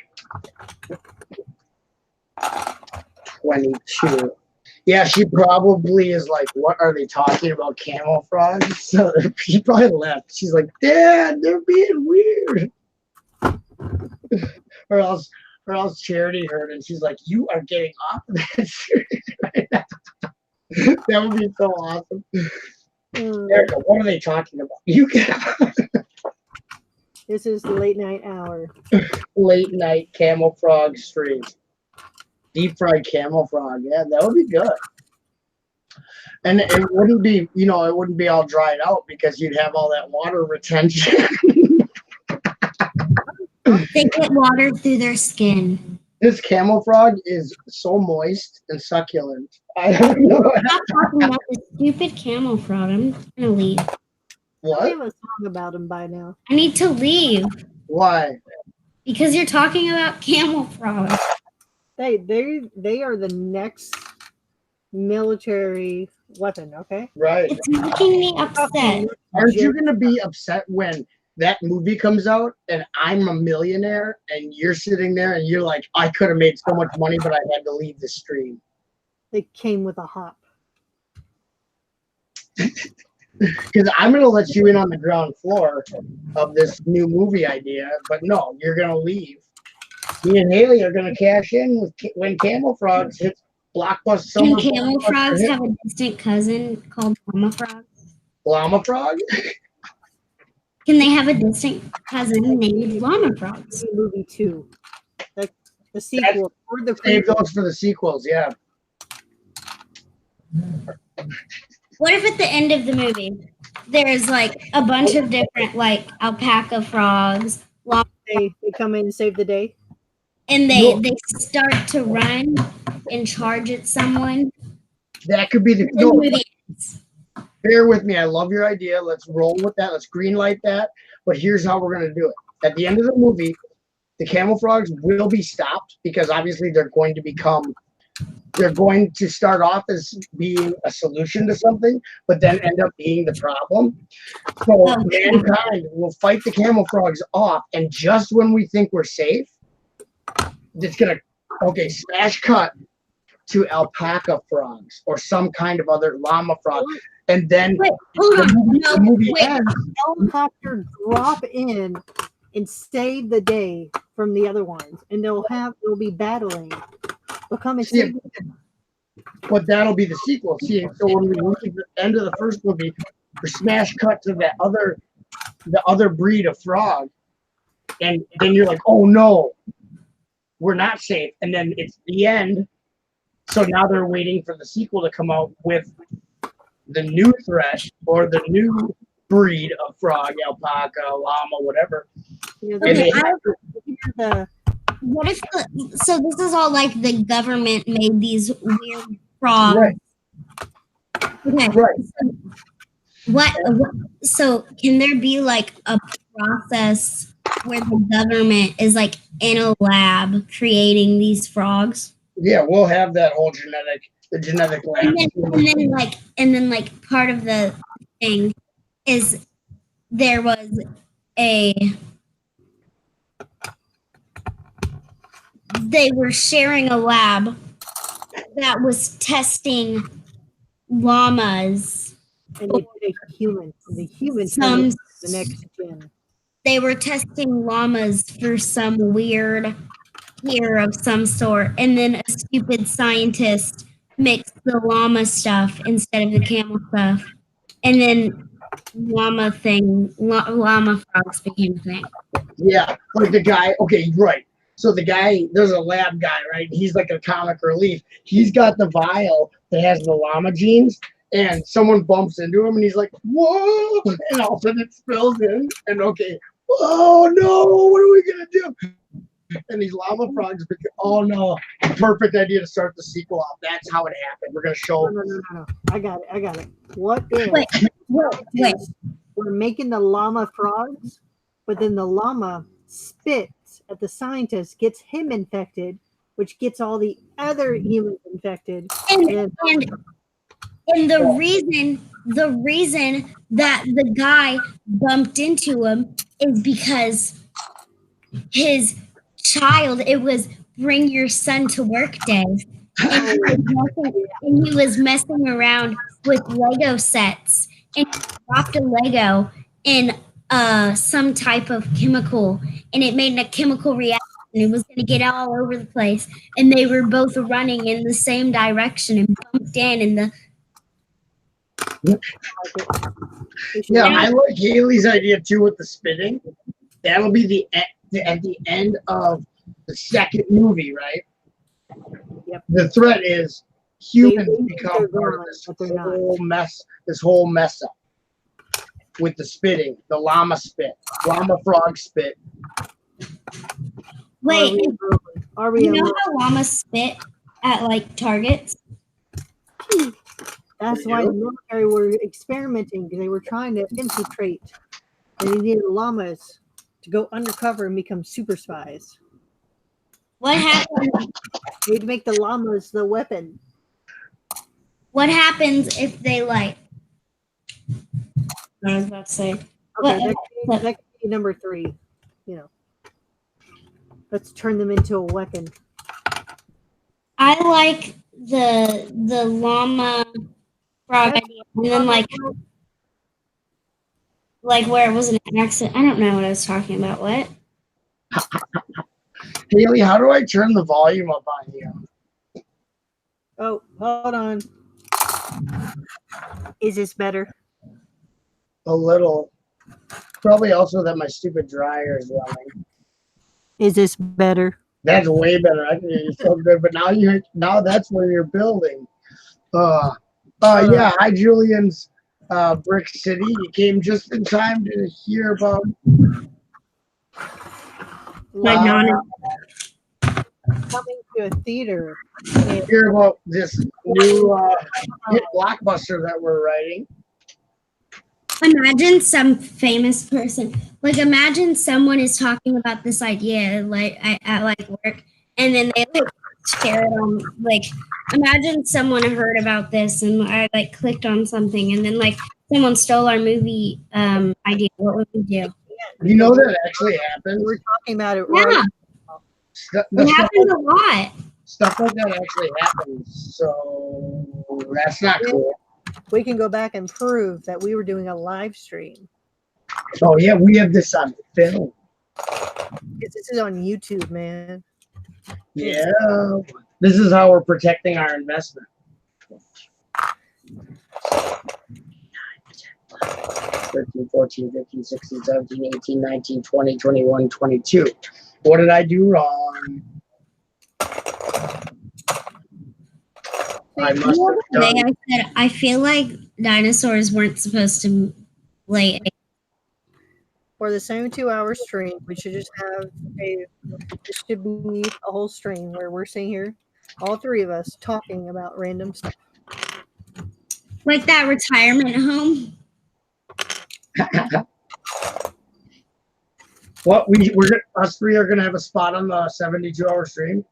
22. Yeah, she probably is like, what are they talking about, camel frogs? So she probably left. She's like, Dad, they're being weird. or else Charity heard and she's like, you are getting off of that series right now. That would be so awesome. Erica, what are they talking about? You get This is the late night hour. late night camel frog stream. Deep fried camel frog. Yeah, that would be good. And it wouldn't be, it wouldn't be all dried out because you'd have all that water retention. They get water through their skin. This camel frog is so moist and succulent. I don't know. Stop talking about this stupid camel frog. I'm gonna leave. We What? have a song about him by now. I need to leave Why? because you're talking about camel frogs. They are the next military weapon. Okay. Right. It's making me upset. Aren't you going to be upset when that movie comes out and I'm a millionaire and you're sitting there and you're like, I could have made so much money, but I had to leave the stream? They came with a hop. Because I'm going to let you in on the ground floor of this new movie idea, but no, you're going to leave. Me and Haley are going to cash in when Camel Frogs hits Blockbuster. Can camel frogs have a distant cousin called llama frogs? Llama Frog? Can they have a distant cousin named llama frogs? Movie 2. The sequel. Or the Save prequel. those for the sequels, yeah. What if at the end of the movie there's like a bunch of different like alpaca frogs, They come in and save the day. and No. they start to run and charge at someone? That could be the. The No, movie ends. bear with me. I love your idea. Let's roll with that. Let's greenlight that. But here's how we're going to do it. At the end of the movie, the camel frogs will be stopped because obviously they're going to start off as being a solution to something, but then end up being the problem. So mankind will fight the camel frogs off, and just when we think we're safe, it's going to, smash cut to alpaca frogs or some kind of other llama frog. And then Wait, hold on. the movie wait. ends. Helicopter drop in and save the day from the other ones, and they'll be battling. They'll come and See, save the day. but that'll be the sequel. See, so when we reach the end of the first movie, we smash cut to the other breed of frog, and then you're like, oh no, we're not safe. And then it's the end. So now they're waiting for the sequel to come out with the new threat or the new breed of frog, alpaca, llama, whatever. You know, And Okay, they have to- the What if so this is all like the government made these weird frogs. Right. Okay. Right. What so can there be like a process where the government is like in a lab creating these frogs? Yeah, we'll have that whole genetic lab. And then like part of the thing is there was they were sharing a lab that was testing llamas. and they put a human. The human Some- turns the next gen. They were testing llamas for some weird cure of some sort, and then a stupid scientist mixed the llama stuff instead of the camel stuff, and then llama frogs became a thing. Yeah, like the guy. Okay, right. So the guy, there's a lab guy, right? He's like a comic relief. He's got the vial that has the llama genes, and someone bumps into him, and he's like, "Whoa!" And all of a sudden it spills in, and oh no, what are we gonna do? And these llama frogs, oh no, perfect idea to start the sequel off. That's how it happened. We're gonna show. No. I got it. What if Wait. we're making the llama frogs, but then the llama spits at the scientist, gets him infected, which gets all the other humans infected. And And the reason that the guy bumped into him is because his child, it was bring your son to work day. And he was messing around with Lego sets and he dropped a Lego in some type of chemical and it made a chemical reaction. It was going to get all over the place. And they were both running in the same direction and bumped in the Yeah, I like Haley's idea too with the spitting. That'll be at the end of the second movie, right? Yep. The threat is humans They think become they're part of gone, this but they're not. whole mess up with the spitting, the llama spit, llama frog spit. Wait, Are we you know how llamas spit at like targets? That's why the military were experimenting because they were trying to infiltrate. And they needed llamas to go undercover and become super spies. What happens? They had to make the llamas the weapon. What happens if they like? I was about to say. Okay, that could be number 3. You know, let's turn them into a weapon. I like the llama frog idea, and then like where it was an accident. I don't know what I was talking about. What? Haley, how do I turn the volume up on you? Oh, hold on. Is this better? A little. Probably also that my stupid dryer is running. Is this better? That's way better. I can hear you so good. But now that's where you're building. Yeah. Hi, Julian's Brick City. You came just in time to hear about. Coming to a theater. Hear about this new hit blockbuster that we're writing. Imagine some famous person. Like imagine someone is talking about this idea like at like work, and then they like share it on like. Imagine someone heard about this and I like clicked on something, and then like someone stole our movie idea. What would we do? You know that actually happens. We're talking about it Yeah, right. it happens a lot. Stuff like that actually happens. So that's not cool. We can go back and prove that we were doing a live stream. Oh yeah, we have this on film. This is on YouTube, man. Yeah. This is how we're protecting our investment. 13, 14, 15, 16, 17, 18, 19, 20, 21, 22. What did I do wrong? I must have done. I said I feel like dinosaurs weren't supposed to lay eggs. For the 72-hour stream, we should just have it should be a whole stream where we're sitting here, all 3 of us, talking about random stuff. Like that retirement home. What us 3 are gonna have a spot on the 72-hour stream.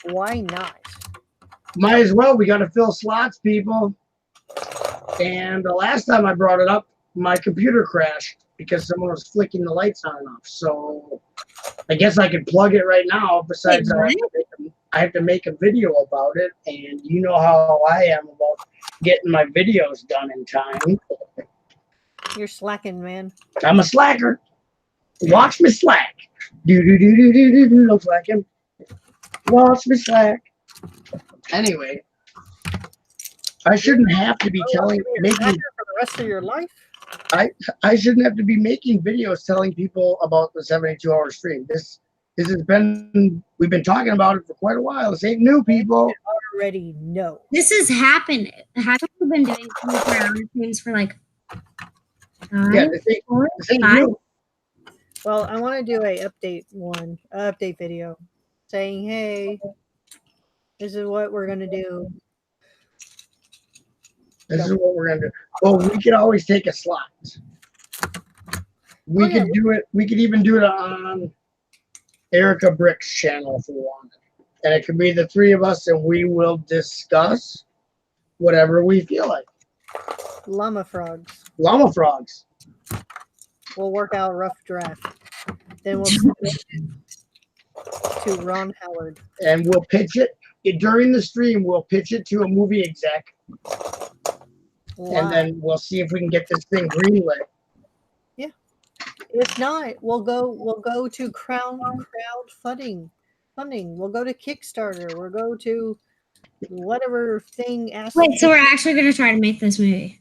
Why not? Might as well. We got to fill slots, people. And the last time I brought it up, my computer crashed because someone was flicking the lights on and off. So I guess I could plug it right now. Besides, I have to make a video about it. And you know how I am about getting my videos done in time. You're slacking, man. I'm a slacker. Watch me slack. Do. Looks like him. Watch me slack. Anyway, I shouldn't have to be making for the rest of your life. I shouldn't have to be making videos telling people about the 72-hour stream. This has been, we've been talking about it for quite a while. This ain't new, people. Already know. This has happened. Haven't we been doing 24-hour streams for like 5, Yeah, this ain't new. Well, I want to do a update video saying, hey, this is what we're gonna do. This is what we're gonna do. Well, we could always take a slot. We could do it. We could even do it on Erica Brick's channel if we want. And it could be the 3 of us, and we will discuss whatever we feel like. Llama frogs. Llama frogs. We'll work out a rough draft. Then we'll send it to Ron Howard. And we'll pitch it during the stream. We'll pitch it to a movie exec, and then we'll see if we can get this thing greenlit. If not, we'll go to crowdfunding. We'll go to Kickstarter. We'll go to whatever thing. Wait, so we're actually going to try to make this movie?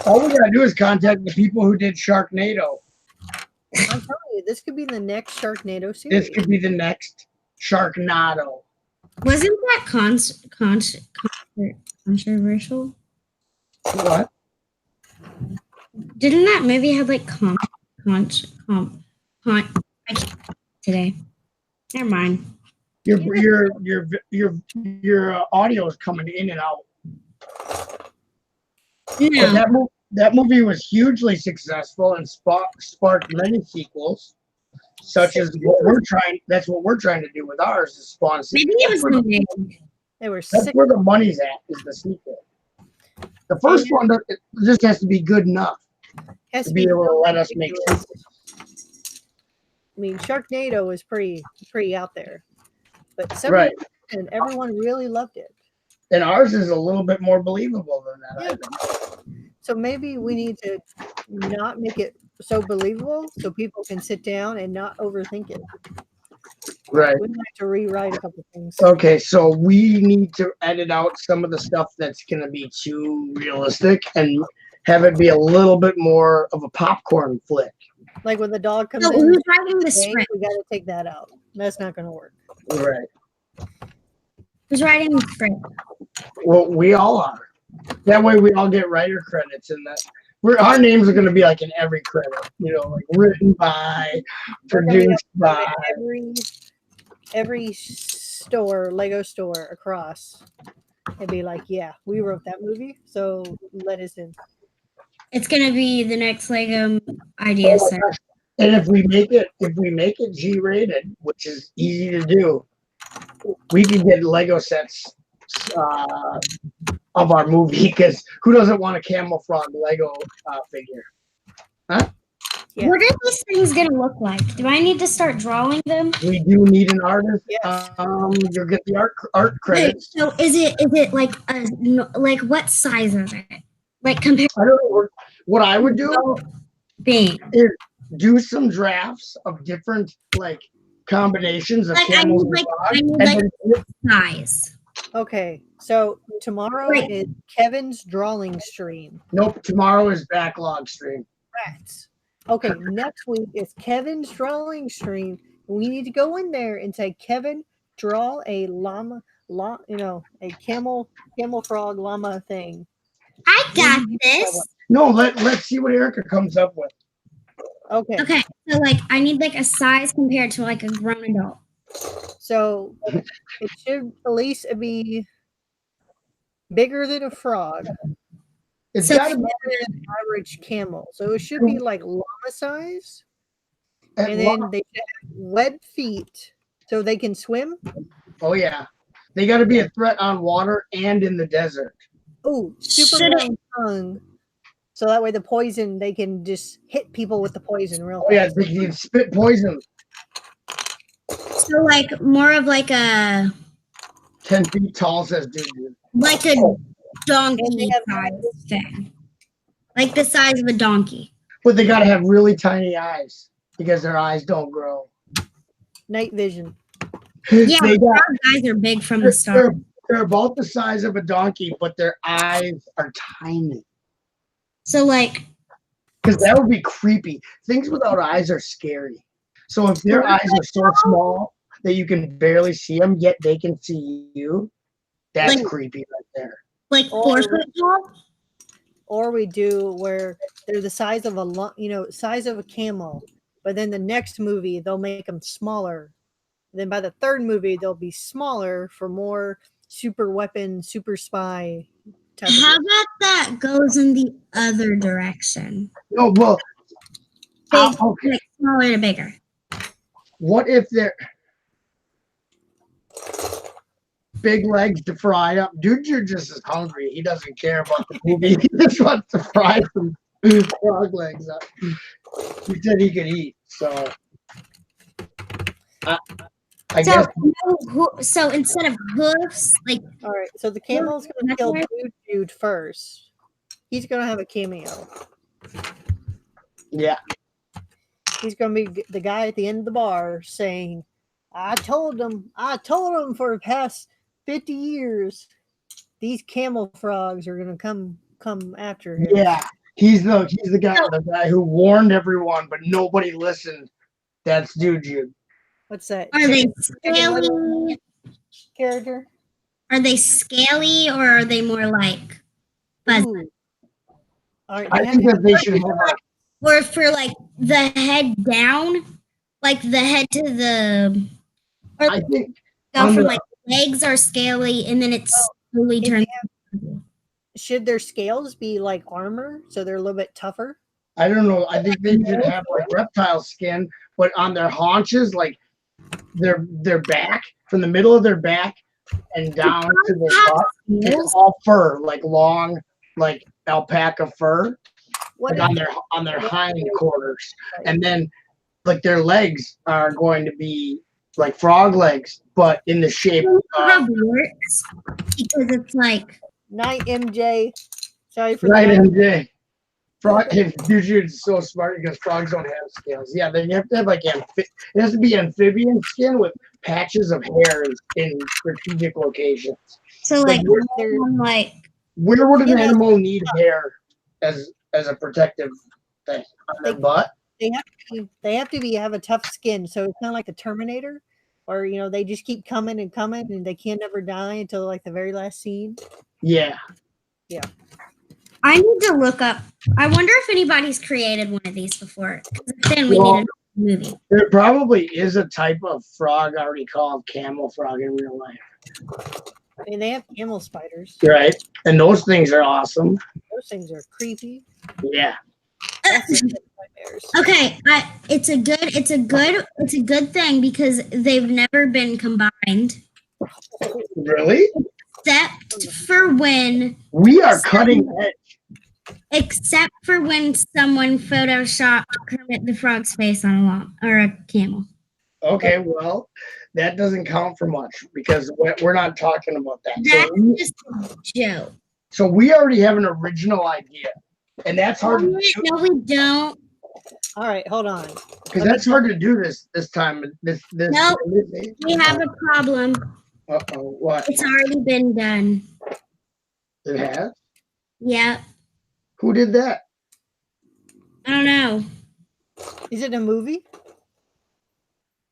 All we gotta do is contact the people who did Sharknado. I'm telling you, this could be the next Sharknado series. This could be the next Sharknado. Wasn't that controversial? What? Didn't that movie have like today? Never mind. Your audio is coming in and out. No. But that movie was hugely successful and sparked many sequels, such as what we're trying. That's what we're trying to do with ours. Is spawn Maybe sequels. it was big. They were That's sick. where the money's at. Is the sequel. The first one just has to be good enough Has to be able to let us make ridiculous. sequels. I mean, Sharknado was pretty out there, but Right. and everyone really loved it. And ours is a little bit more believable than that. I Yeah. think. So maybe we need to not make it so believable, so people can sit down and not overthink it. Right. We might have to rewrite a couple things. Okay, so we need to edit out some of the stuff that's going to be too realistic and have it be a little bit more of a popcorn flick. Like when the dog comes So in, who's writing the we script? got to take that out. That's not going to work. Right. Who's writing the script? Well, we all are. That way we all get writer credits and that. Our names are going to be like in every credit, like written by, We're gonna be produced able to go by. to every store, Lego store across, and be like, yeah, we wrote that movie, so let us in. It's gonna be the next Lego idea set. And if we make it G-rated, which is easy to do, we can get Lego sets of our movie, because who doesn't want a camel frog Lego figure? Huh? Yeah. What are these things gonna look like? Do I need to start drawing them? We do need an artist. Yes. You'll get the art Wait, credits. so is it like what size is it? Like compared I don't know what I would do. to big? Do some drafts of different combinations of Like I camels need and like frogs, I need and like then size. Okay, so tomorrow Wait. is Kevin's drawing stream. nope. Tomorrow is backlog stream. Rats. Okay, next week is Kevin's drawing stream. We need to go in there and say, Kevin, draw a a camel frog llama thing. I got this. No, let's see what Erica comes up with. Okay, Okay, so like I need like a size compared to like a grown adult. so it should at least be bigger than a frog. It's So got to be An average camel. So it should be like llama size. And then they should have web feet so they can swim. oh yeah, they got to be a threat on water and in the desert. Oh, super Should long tongue. So that way the poison, they can just hit people with the poison real Oh yeah, fast. they can spit poison. So like more of like a 10 feet tall, says dude. like a And donkey they have- size thing. Like the size of a donkey. But they got to have really tiny eyes because their eyes don't grow. Night vision. Yeah, They got, frog eyes are big from the start. they're about the size of a donkey, but their eyes are tiny. So like Because that would be creepy. Things without eyes are scary. So if their eyes are so small that you can barely see them, yet they can see you, that's Like- creepy right there. like Or- 4 foot tall. Or we do where they're the size of size of a camel. But then the next movie, they'll make them smaller. Then by the third movie, they'll be smaller for more super weapon, super spy type of How about that goes in the other direction? No, well, Big, okay. like smaller to bigger. What if they're big legs to fry up. Dude, you're just as hungry. He doesn't care about the movie. He just wants to fry some frog legs up. He said he could eat. So I guess So instead of hoofs, like All right, so the camel's gonna kill Dude first. He's gonna have a cameo. yeah. He's gonna be the guy at the end of the bar saying, I told him for the past 50 years, these camel frogs are gonna come after him." Yeah. He's the guy who warned everyone, but nobody listened. That's Juju. What's that? are they Chicken Little scaly? character? Are they scaly or are they more like fuzzy? Ooh. All right, I think that they should have like Or for like the head down, like the head to the, or I think go on from the- like legs are scaly and then it's slowly if turns. should their scales be like armor so they're a little bit tougher? I don't know. I think they should have like reptile skin, but on their haunches, like their back, from the middle of their back and down to their butt, it's all fur, like long, like alpaca fur, What like if- on their hind quarters, and then like their legs are going to be like frog legs, but in the shape How of works because it's like Night MJ. Sorry for right, the MJ. Frog, usually it's so smart because frogs don't have scales. Yeah, they have to have like it has to be amphibian skin with patches of hair in strategic locations. so like they're- like Where would an You know- animal need hair as a protective thing? On their butt? they have to have a tough skin, so it's not like the Terminator, or they just keep coming and coming and they can't ever die until like the very last scene. Yeah. I need to look up. I wonder if anybody's created one of these before. 'Cause then we Well- need a movie. There probably is a type of frog already called camel frog in real life. I mean, they have camel spiders. Right? And those things are awesome. Those things are creepy. Yeah. That's the nightmares. Okay, it's a good thing because they've never been combined, Really? except for when Except when someone photoshopped Kermit the Frog's face on a llama or a camel. Okay, well, that doesn't count for much because we're not talking about that. That's just a joke. So we already have an original idea, and that's hard to do No, we don't. All right, hold on. because that's hard to do this time. Nope. We have a problem. Uh-oh, what? It's already been done. It has? Yeah, Who did that? I don't know. Is it a movie?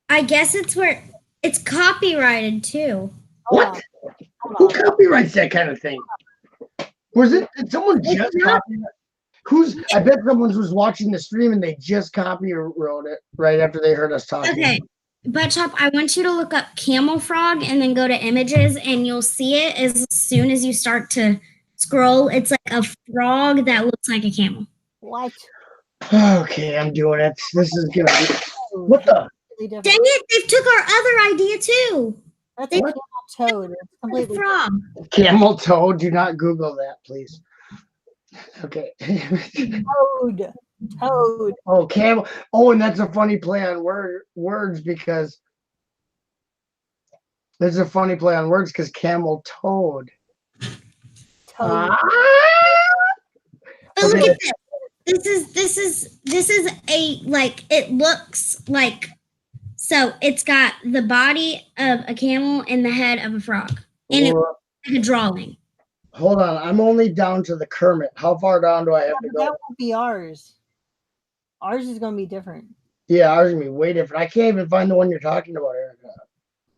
I guess it's copyrighted too. Hold What? on. Hold Who on. copyrights that kind of thing? Did someone It's just not- copy? I bet someone was watching the stream and they just copywrote it right after they heard us talking. Okay, Butt Chop, I want you to look up camel frog and then go to images and you'll see it as soon as you start to scroll. It's like a frog that looks like a camel. What? Okay, I'm doing it. This is gonna be what the Completely different. Dang it, they took our other idea too. That's a What? camel toad. It's The completely frog. camel toe? Do not Google that, please. Okay. toad. Toad. Oh, camel. Oh, and that's a funny play on words because there's a funny play on words because camel toad. Toad. Ah! But look Okay. at this. This is a like it looks like so it's got the body of a camel and the head of a frog. And it's like a drawing. Hold on, I'm only down to the Kermit. How far down do I have to But that go? won't be ours. Ours is going to be different. Yeah, ours is gonna be way different. I can't even find the one you're talking about, Erica.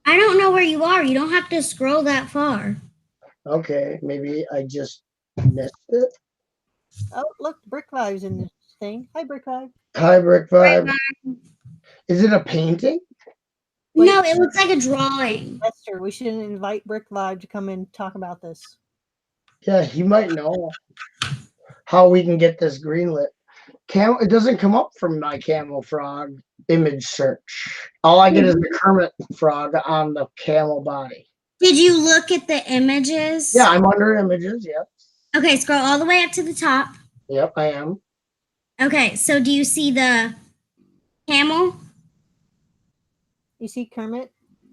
I don't know where you are. You don't have to scroll that far. Okay, maybe I just missed it. Oh, look, Brick Vibe's in this thing. Hi, Brick Vibe. Hi, Brick Right, Vibe. Is it a painting? Wait. No, it looks like a drawing. Lester, we should invite Brick Vibe to come and talk about this. Yeah, he might know how we can get this greenlit. It doesn't come up from my camel frog image search. All I get is the Kermit frog on the camel body. Did you look at the images? Yeah, I'm under images. Yep. Okay, scroll all the way up to the top. Yep, I am. Okay, so do you see the camel? You see Kermit?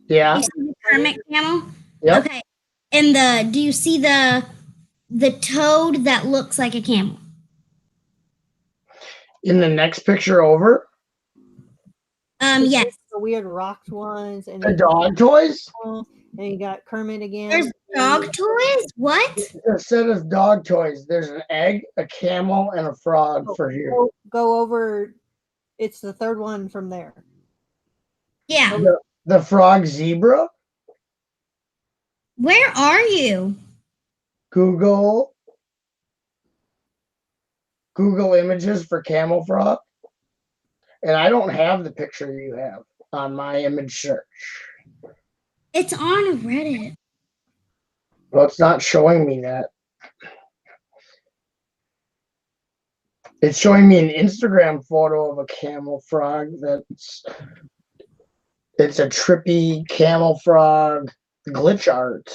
Yeah. You see the Kermit camel? Yep. Okay. And do you see the toad that looks like a camel? In the next picture over, Yes. The weird rocked ones, and the then dog toys. you got Kermit again. There's dog toys? What? A set of dog toys. There's an egg, a camel, and a frog for here. Go over. It's the third one from there. Yeah. The frog zebra. Where are you? Google images for camel frog. And I don't have the picture you have on my image search. It's on Reddit. Well, it's not showing me that. It's showing me an Instagram photo of a camel frog it's a trippy camel frog glitch art.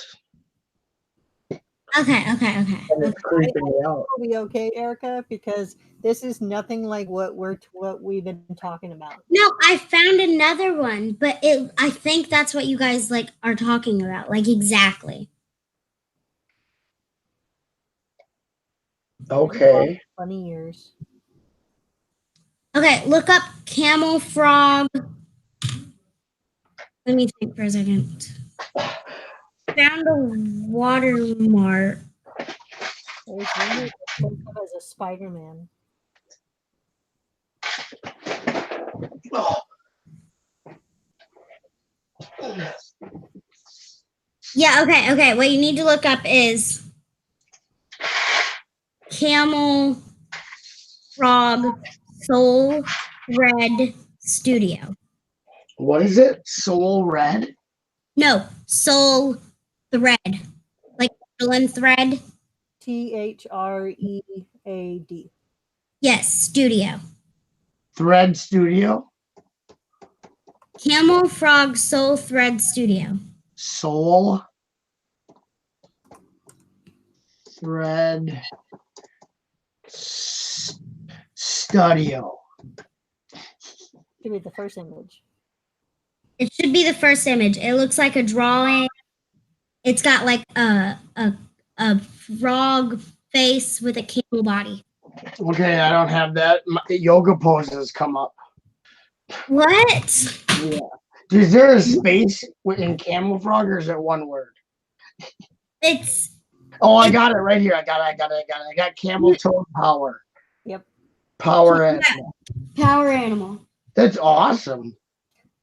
Okay. And it's creeping me out. Will be okay, Erica, because this is nothing like what we've been talking about. No, I found another one, but I think that's what you guys like are talking about. Like exactly. Okay. Funny years. Okay, look up camel frog. Let me think for a second. Found a watermark. There's one that shows up as a Spider-Man. Oh. Yeah, okay. What you need to look up is camel frog soul red studio. What is it? Soul Red? No, soul thread. Like villain thread. THREAD. Yes, studio. Thread Studio? Camel frog soul thread studio. Soul Thread Studio. Should be the first image. It should be the first image. It looks like a drawing. It's got like a frog face with a camel body. Okay, I don't have that. My yoga poses come up. What? Yeah. Is there a space in camel frog, or is it one word? It's Oh, I got it right here. I got it. I got camel toe power. Yep. Power Yeah. animal. power animal. That's awesome.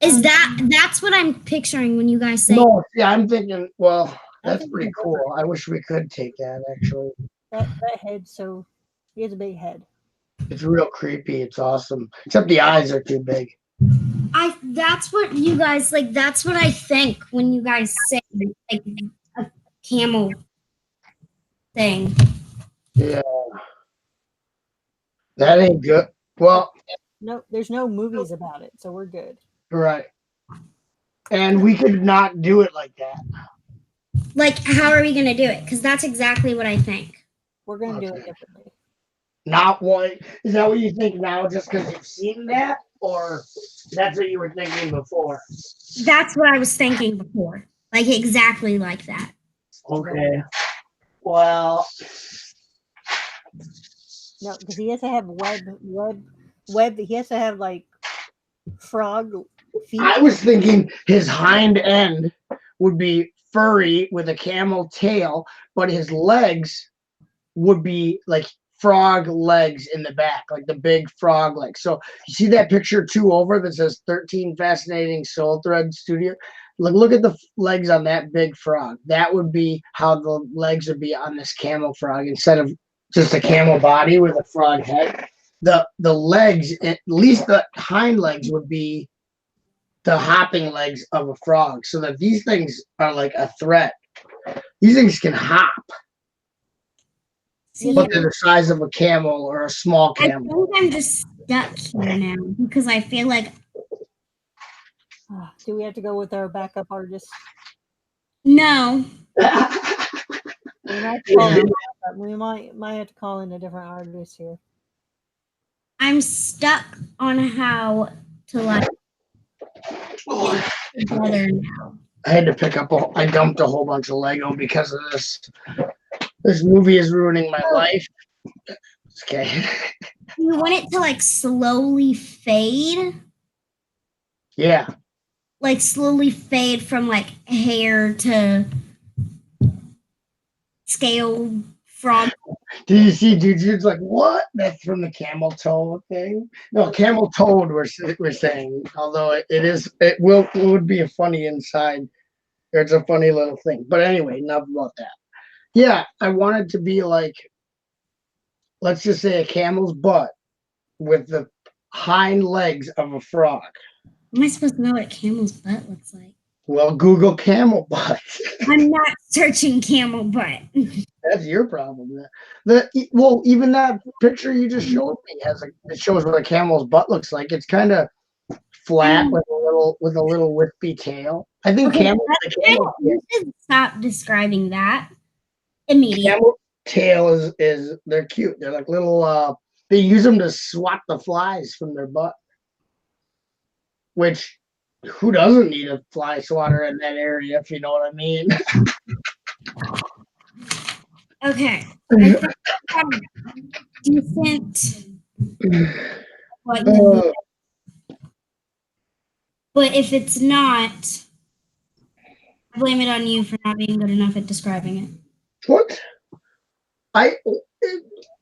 That's what I'm picturing when you guys say No, yeah, I'm thinking, well, that's pretty cool. I wish we could take that actually. That head, so he has a big head. It's real creepy. It's awesome. Except the eyes are too big. that's what you guys like, that's what I think when you guys say like a camel thing. Yeah. That ain't good. Well, No, there's no movies about it, so we're good. right. And we could not do it like that. Like, how are we gonna do it? Because that's exactly what I think. We're gonna do it Okay. differently. Not what is that what you think now just because you've seen that? Or that's what you were thinking before? That's what I was thinking before. Like exactly like that. Okay. Well, No, because he has to have web. He has to have like frog feet. I was thinking his hind end would be furry with a camel tail, but his legs would be like frog legs in the back, like the big frog legs. So you see that picture 2 over that says 13 Fascinating Soul Thread Studio? Look at the legs on that big frog. That would be how the legs would be on this camel frog instead of just a camel body with a frog head. The legs, at least the hind legs, would be the hopping legs of a frog, so that these things are like a threat. These things can hop, See, but they're the size of a camel or a small I camel. think I'm just stuck here now because I feel like Do we have to go with our backup artist? No. We might call in, but we might have to call in a different artist here. I'm stuck on how to like Oh, together now. I had to pick up. I dumped a whole bunch of Lego because of this. This movie is ruining my life. Okay. You want it to like slowly fade? Yeah. Like slowly fade from like hair to scale frog. Did you see Juju's like, what? That's from the camel toe thing? No, camel toad, we're saying. Although it would be a funny inside. It's a funny little thing. But anyway, enough about that. Yeah, I wanted to be like, let's just say a camel's butt with the hind legs of a frog. Am I supposed to know what a camel's butt looks like? Well, Google camel butt. I'm not searching camel butt. That's your problem. Even that picture you just showed me it shows what a camel's butt looks like. It's kind of flat with a little wispy tail. I think Okay, you should stop describing that immediately. camel tail is they're cute. They're like little. They use them to swat the flies from their butt. Which, who doesn't need a fly swatter in that area? If you know what I mean. Okay. I think that's decent. What you but if it's not, I blame it on you for not being good enough at describing it. What?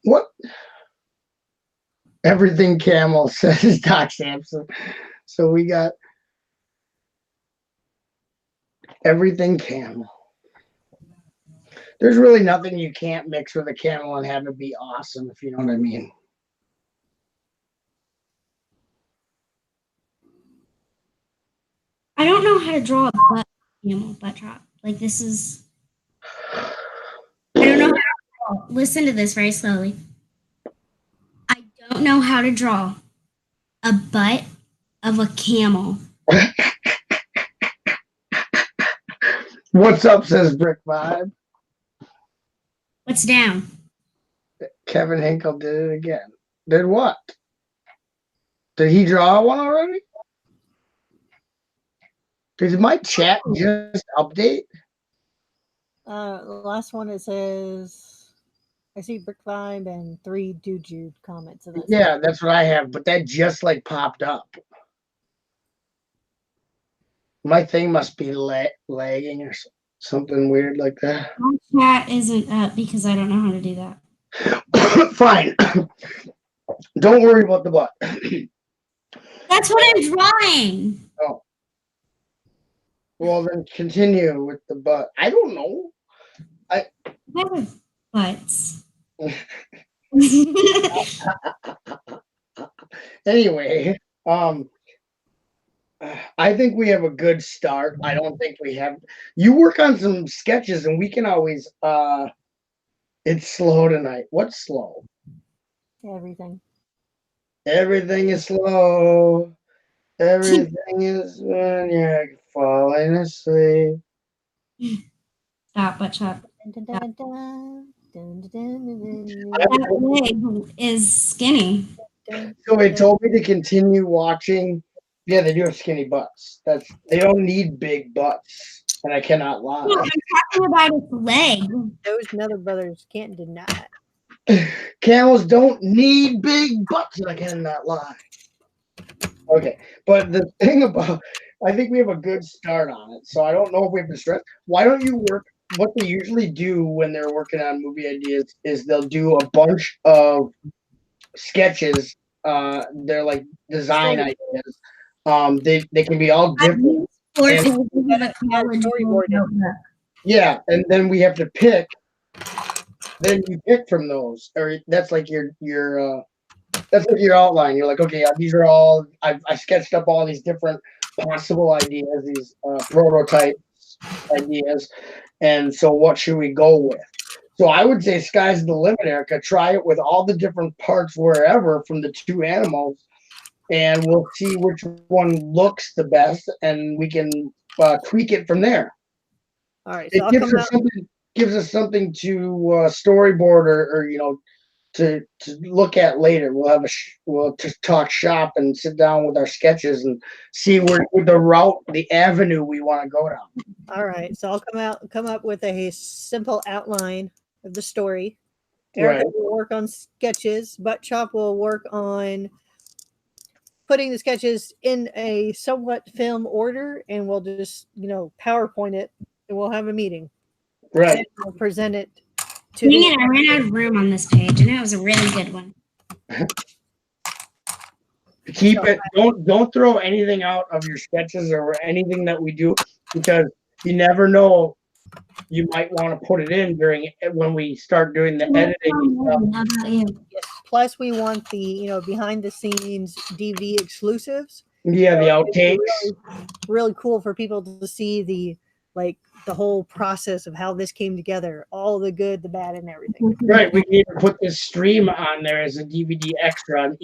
What? Everything camel says Doc Sampson. So we got everything camel. There's really nothing you can't mix with a camel and have it be awesome, if you know what I mean. I don't know how to draw a camel butt drop. Like this is. I don't know how to draw. Listen to this very slowly. I don't know how to draw a butt of a camel. What's up, says Brick Vibe. What's down? Kevin Hinkle did it again. Did what? Did he draw one already? Did my chat just update? The last one it says, I see Brick Vibe and 3 Juju comments. So Yeah, that's what I have, but that just like popped up. My thing must be lagging or something weird like that. My chat isn't up because I don't know how to do that. Fine. Don't worry about the butt. That's what I'm drawing. Oh. Well, then continue with the butt. I don't know. What are butts? Anyway, I think we have a good start. I don't think we have. You work on some sketches, and we can always. It's slow tonight. What's slow? Everything. Everything is slow. Everything is when you're falling asleep. Stop, butt shot. Dun, dun, dun, dun. That leg is skinny. So it told me to continue watching. Yeah, they do have skinny butts. They don't need big butts, and I cannot lie. No, I'm talking about its leg. Those Nether brothers can't deny it. Camels don't need big butts, and I cannot lie. Okay, but the thing about, I think we have a good start on it, so I don't know if we have to stress. Why don't you work? What they usually do when they're working on movie ideas is they'll do a bunch of sketches. They're like design ideas. They can be all different. Yeah, and then we have to pick. Then you pick from those, or that's like your that's like your outline. You're like, okay, these are all. I sketched up all these different possible ideas, these prototype ideas, and so what should we go with? So I would say sky's the limit, Erica. Try it with all the different parts wherever from the two animals, and we'll see which one looks the best, and we can tweak it from there. All right, so It I'll gives come us out. something. Gives us something to storyboard or to look at later. We'll have we'll just talk shop and sit down with our sketches and see where the route, the avenue we want to go down. All right, so I'll come up with a simple outline of the story. Erica Right. will work on sketches. Butt Chop will work on putting the sketches in a somewhat film order, and we'll just PowerPoint it, and we'll have a meeting. Right. And we'll present it to Dang it, I ran out of room on this page, and it was a really good one. Keep it. Don't throw anything out of your sketches or anything that we do, because you never know. You might want to put it in when we start doing the editing and stuff. How about you? Yes. Plus, we want the behind the scenes DVD exclusives. Yeah, the So it's outtakes. really cool for people to see the whole process of how this came together, all the good, the bad, and everything. Right, we need to put this stream on there as a DVD extra,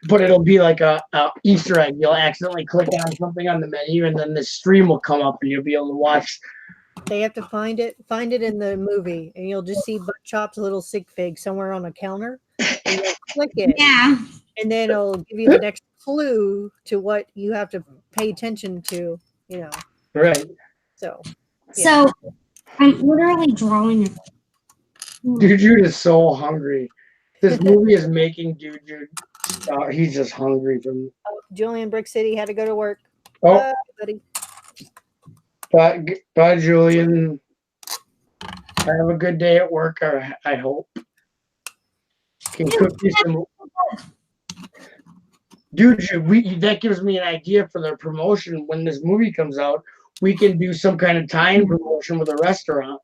but it'll be like a Easter egg. You'll accidentally click on something on the menu, and then the stream will come up, and you'll be able to watch. They have to find it in the movie, and you'll just see Butt Chop's little sig fig somewhere on a counter. And you'll click it, Yeah. and then it'll give you the next clue to what you have to pay attention to. Right. So So I'm literally drawing it. Dude is so hungry. This movie is making Dude. He's just hungry from. Julian Brick City had to go to work. Oh, Bye, buddy. bye, Julian. Have a good day at work. I hope. Can cook you some. Dude, that gives me an idea for the promotion when this movie comes out. We can do some kind of tie-in promotion with a restaurant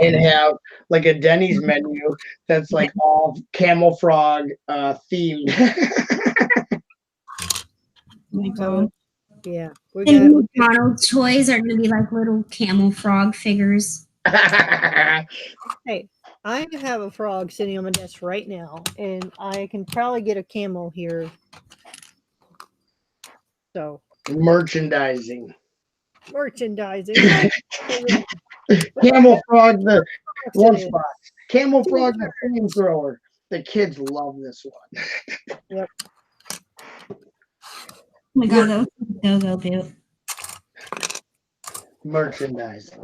and have like a Denny's menu that's like all camel frog themed. Oh my God. Yeah, we're And gonna. McDonald's toys are going to be like little camel frog figures. Hey, I have a frog sitting on my desk right now, and I can probably get a camel here. So Merchandising. Camel frog the lunchbox. Camel frog the flamethrower. The kids love this one. Yep. Oh my God, that was a go-go boot. Merchandising.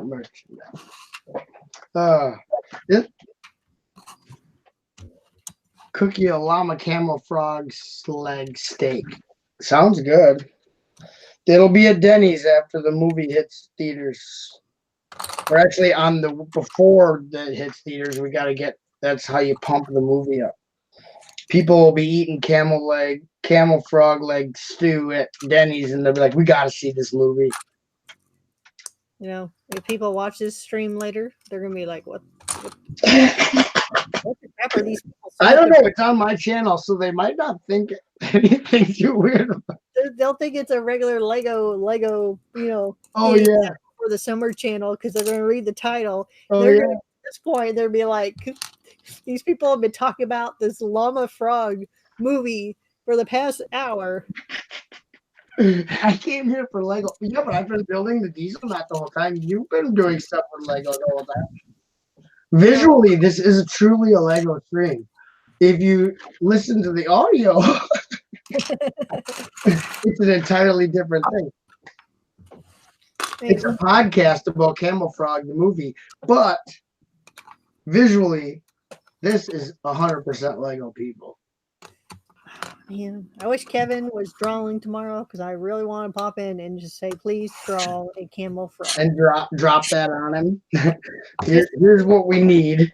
Cookie a llama camel frog's leg steak. Sounds good. It'll be at Denny's after the movie hits theaters. Or actually before that hits theaters, we gotta get. That's how you pump the movie up. People will be eating camel frog leg stew at Denny's, and they'll be like, "We gotta see this movie." If people watch this stream later, they're gonna be like, "What the crap are these people?" I don't know. It's on my channel, so they might not think anything too weird. They'll think it's a regular Lego. Oh yeah. For the summer channel, because they're going to read the title. Oh They're yeah. gonna, at this point, they'll be like, "These people have been talking about this llama frog movie for the past hour." I came here for Lego. Yeah, but I've been building the diesel mat the whole time. You've been doing stuff with Lego the whole time. Visually, this is truly a Lego stream. If you listen to the audio, it's an entirely different thing. It's a podcast about Camel Frog, the movie, but visually, this is 100% Lego people. Man, I wish Kevin was drawing tomorrow, because I really want to pop in and just say, "Please draw a camel frog." And drop that on him. Here's what we need,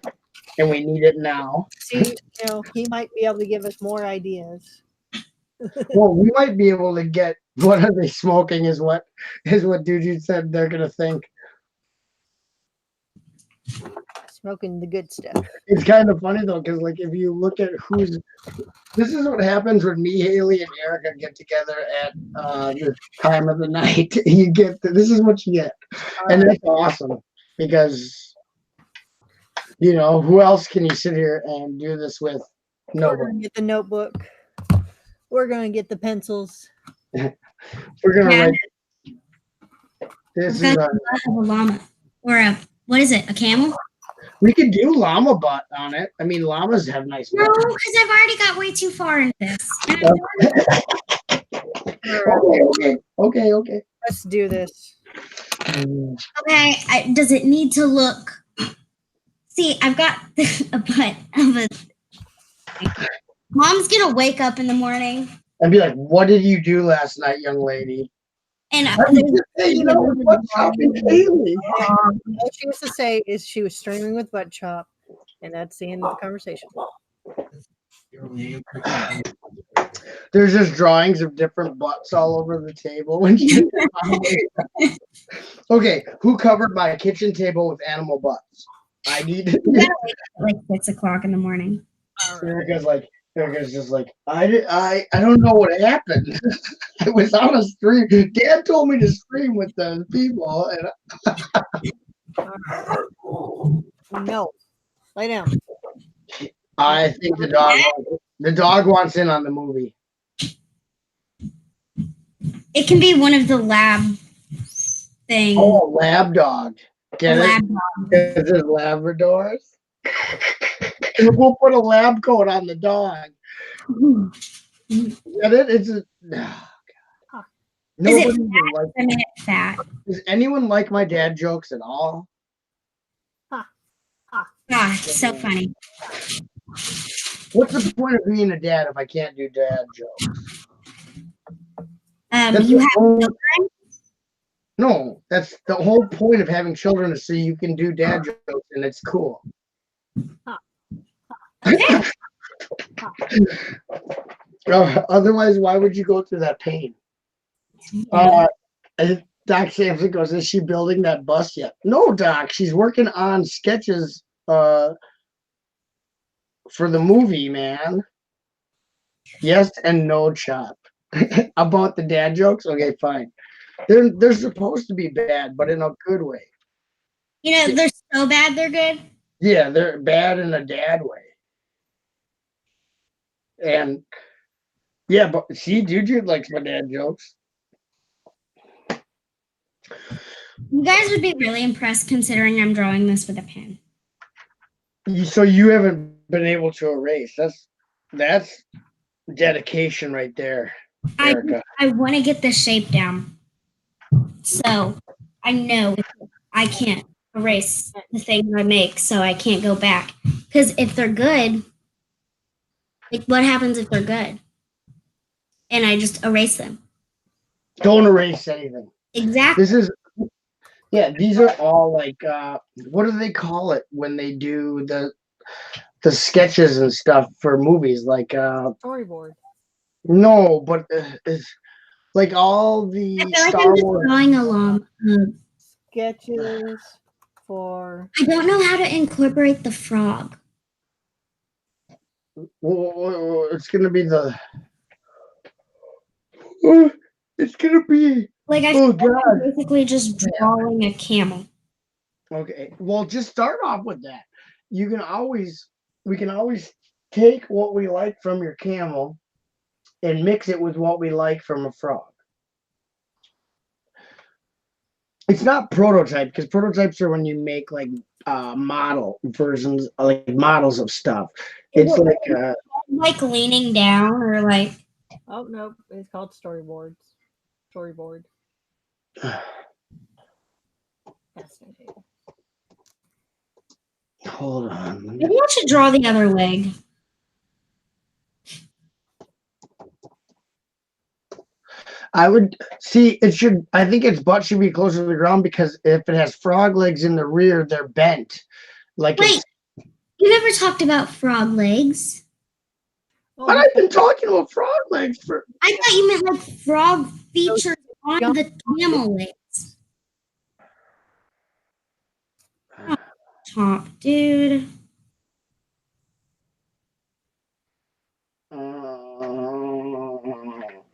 and we need it now. See, he might be able to give us more ideas. Well, we might be able to get what are they smoking is what Dude said they're gonna think. Smoking the good stuff. It's kind of funny though, because like if you look at this is what happens when me, Haley, and Erica get together at the time of the night. This is what you get, and that's awesome because who else can you sit here and do this with? We're Nobody. going to get the notebook. We're going to get the pencils. We're gonna write. This is a llama. or what is it? A camel? We could do llama butt on it. I mean, llamas have nice No, butts. because I've already got way too far into this. Okay. Let's do this. Okay, does it need to look? See, I've got a butt of a. Mom's gonna wake up in the morning And be like, what did you do last night, young lady? and Hey, you know, butt chopping Kaylee. All she has to say is she was streaming with butt chop, and that's the end of the conversation. There's just drawings of different butts all over the table. Okay, who covered my kitchen table with animal butts? I need You gotta wake up at like 6 o'clock in the morning. Erica's just like, I don't know what happened. I was on a stream. Dad told me to stream with those people, and No, lay down. I think the dog wants in on the movie. It can be one of the lab things. Oh, lab dog. Get it? Lab dog. Because there's Labradors. We'll put a lab coat on the dog. Get it? It's a. Oh, Is it nobody fat? like. I mean, it's fat. Does anyone like my dad jokes at all? Gosh, so funny. What's the point of being a dad if I can't do dad jokes? You have children? No, that's the whole point of having children is so you can do dad jokes and it's cool. Otherwise, why would you go through that pain? Doc Sampson goes, is she building that bus yet? No, Doc, she's working on sketches for the movie, man. Yes and no, Chop. About the dad jokes? Okay, fine. They're supposed to be bad, but in a good way. You know, they're so bad they're good. Yeah, they're bad in a dad way. And yeah, but see, Jude likes my dad jokes. You guys would be really impressed considering I'm drawing this with a pen. So you haven't been able to erase. That's dedication right there, Erica. I want to get the shape down. So I know I can't erase the things I make, so I can't go back. Because if they're good, like what happens if they're good? And I just erase them. Don't erase anything. Exactly. These are all like what do they call it when they do the sketches and stuff for movies? Like Storyboard. no, but it's like all the I feel like Star I'm just Wars drawing along. Sketches for. I don't know how to incorporate the frog. Well, it's gonna be the. It's gonna be. Like Oh God! I'm basically just drawing a camel. Okay, well, just start off with that. We can always take what we like from your camel and mix it with what we like from a frog. It's not prototype because prototypes are when you make like model versions, like models of stuff. It's like leaning down or like. Oh no, it's called storyboards. Storyboard. Hold on. Maybe I should draw the other leg. I would see it should. I think its butt should be closer to the ground because if it has frog legs in the rear, they're bent. Like wait, you never talked about frog legs. But I've been talking about frog legs for. I thought you meant like frog features on the camel legs. Oh, top, dude.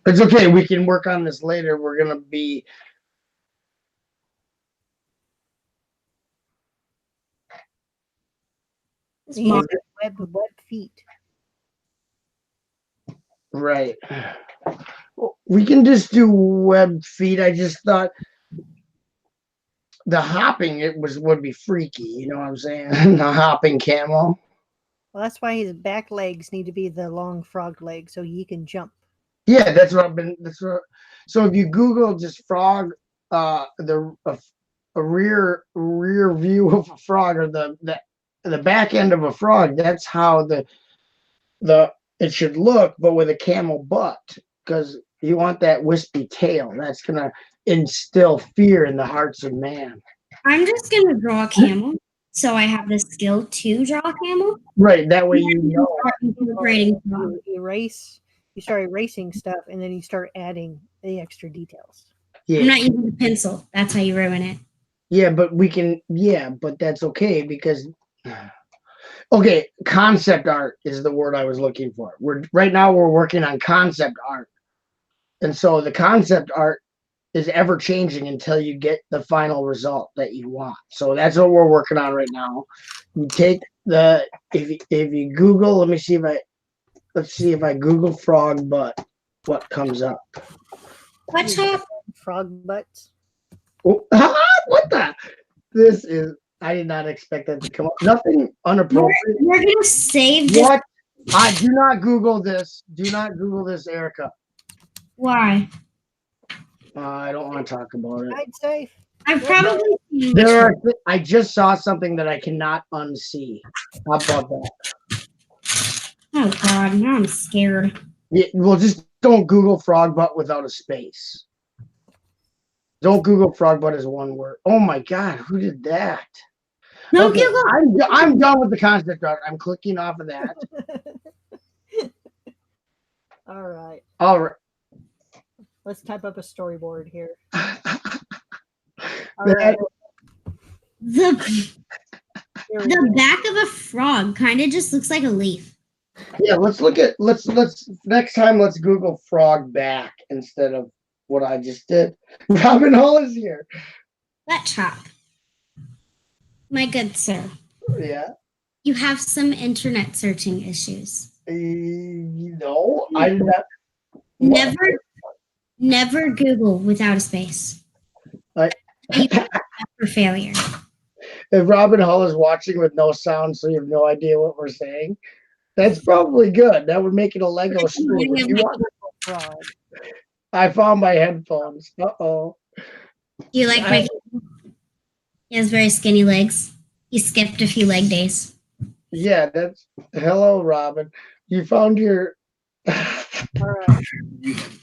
It's okay. We can work on this later. We're gonna be. Web feet. Right. We can just do web feet. I just thought the hopping would be freaky. You know what I'm saying? The hopping camel. Well, that's why his back legs need to be the long frog legs so he can jump. Yeah, that's what I've been. So if you Google just frog, a rear view of a frog or the back end of a frog, that's how the it should look, but with a camel butt, because you want that wispy tail. That's gonna instill fear in the hearts of man. I'm just gonna draw a camel, so I have the skill to draw a camel. Right. That way you know. Start incorporating frog. You start erasing stuff, and then you start adding the extra details. Yeah. I'm not using a pencil. That's how you ruin it. Yeah, but we can. Yeah, but that's okay because. Okay, concept art is the word I was looking for. Right now we're working on concept art, and so the concept art is ever changing until you get the final result that you want. So that's what we're working on right now. You take if you Google, let's see if I Google frog butt, what comes up? What's up? Frog butts. Oh, what the? This is. I did not expect that to come up. Nothing inappropriate. We're gonna save this. What? I do not Google this. Do not Google this, Erica. Why? I don't want to talk about it. I'd say I probably seen I just saw something that I cannot unsee. How about that? Oh God, now I'm scared. Yeah, well, just don't Google frog butt without a space. Don't Google frog butt as one word. Oh my God, who did that? No, Okay, Google. I'm done with the concept art. I'm clicking off of that. All right. All right. Let's type up a storyboard here. That- All right. The Here we go. back of a frog kind of just looks like a leaf. Yeah, let's next time let's Google frog back instead of what I just did. Robin Hall is here. Let chop. My good sir, Yeah. you have some internet searching issues. No, I did not. Never Google without a space. I- For failure. If Robin Hall is watching with no sound, so you have no idea what we're saying, that's probably good. That would make it a Lego story. If you want- Frog. I found my headphones. Uh-oh. You like my? He has very skinny legs. He skipped a few leg days. Yeah, that's hello, Robin. You found your All right.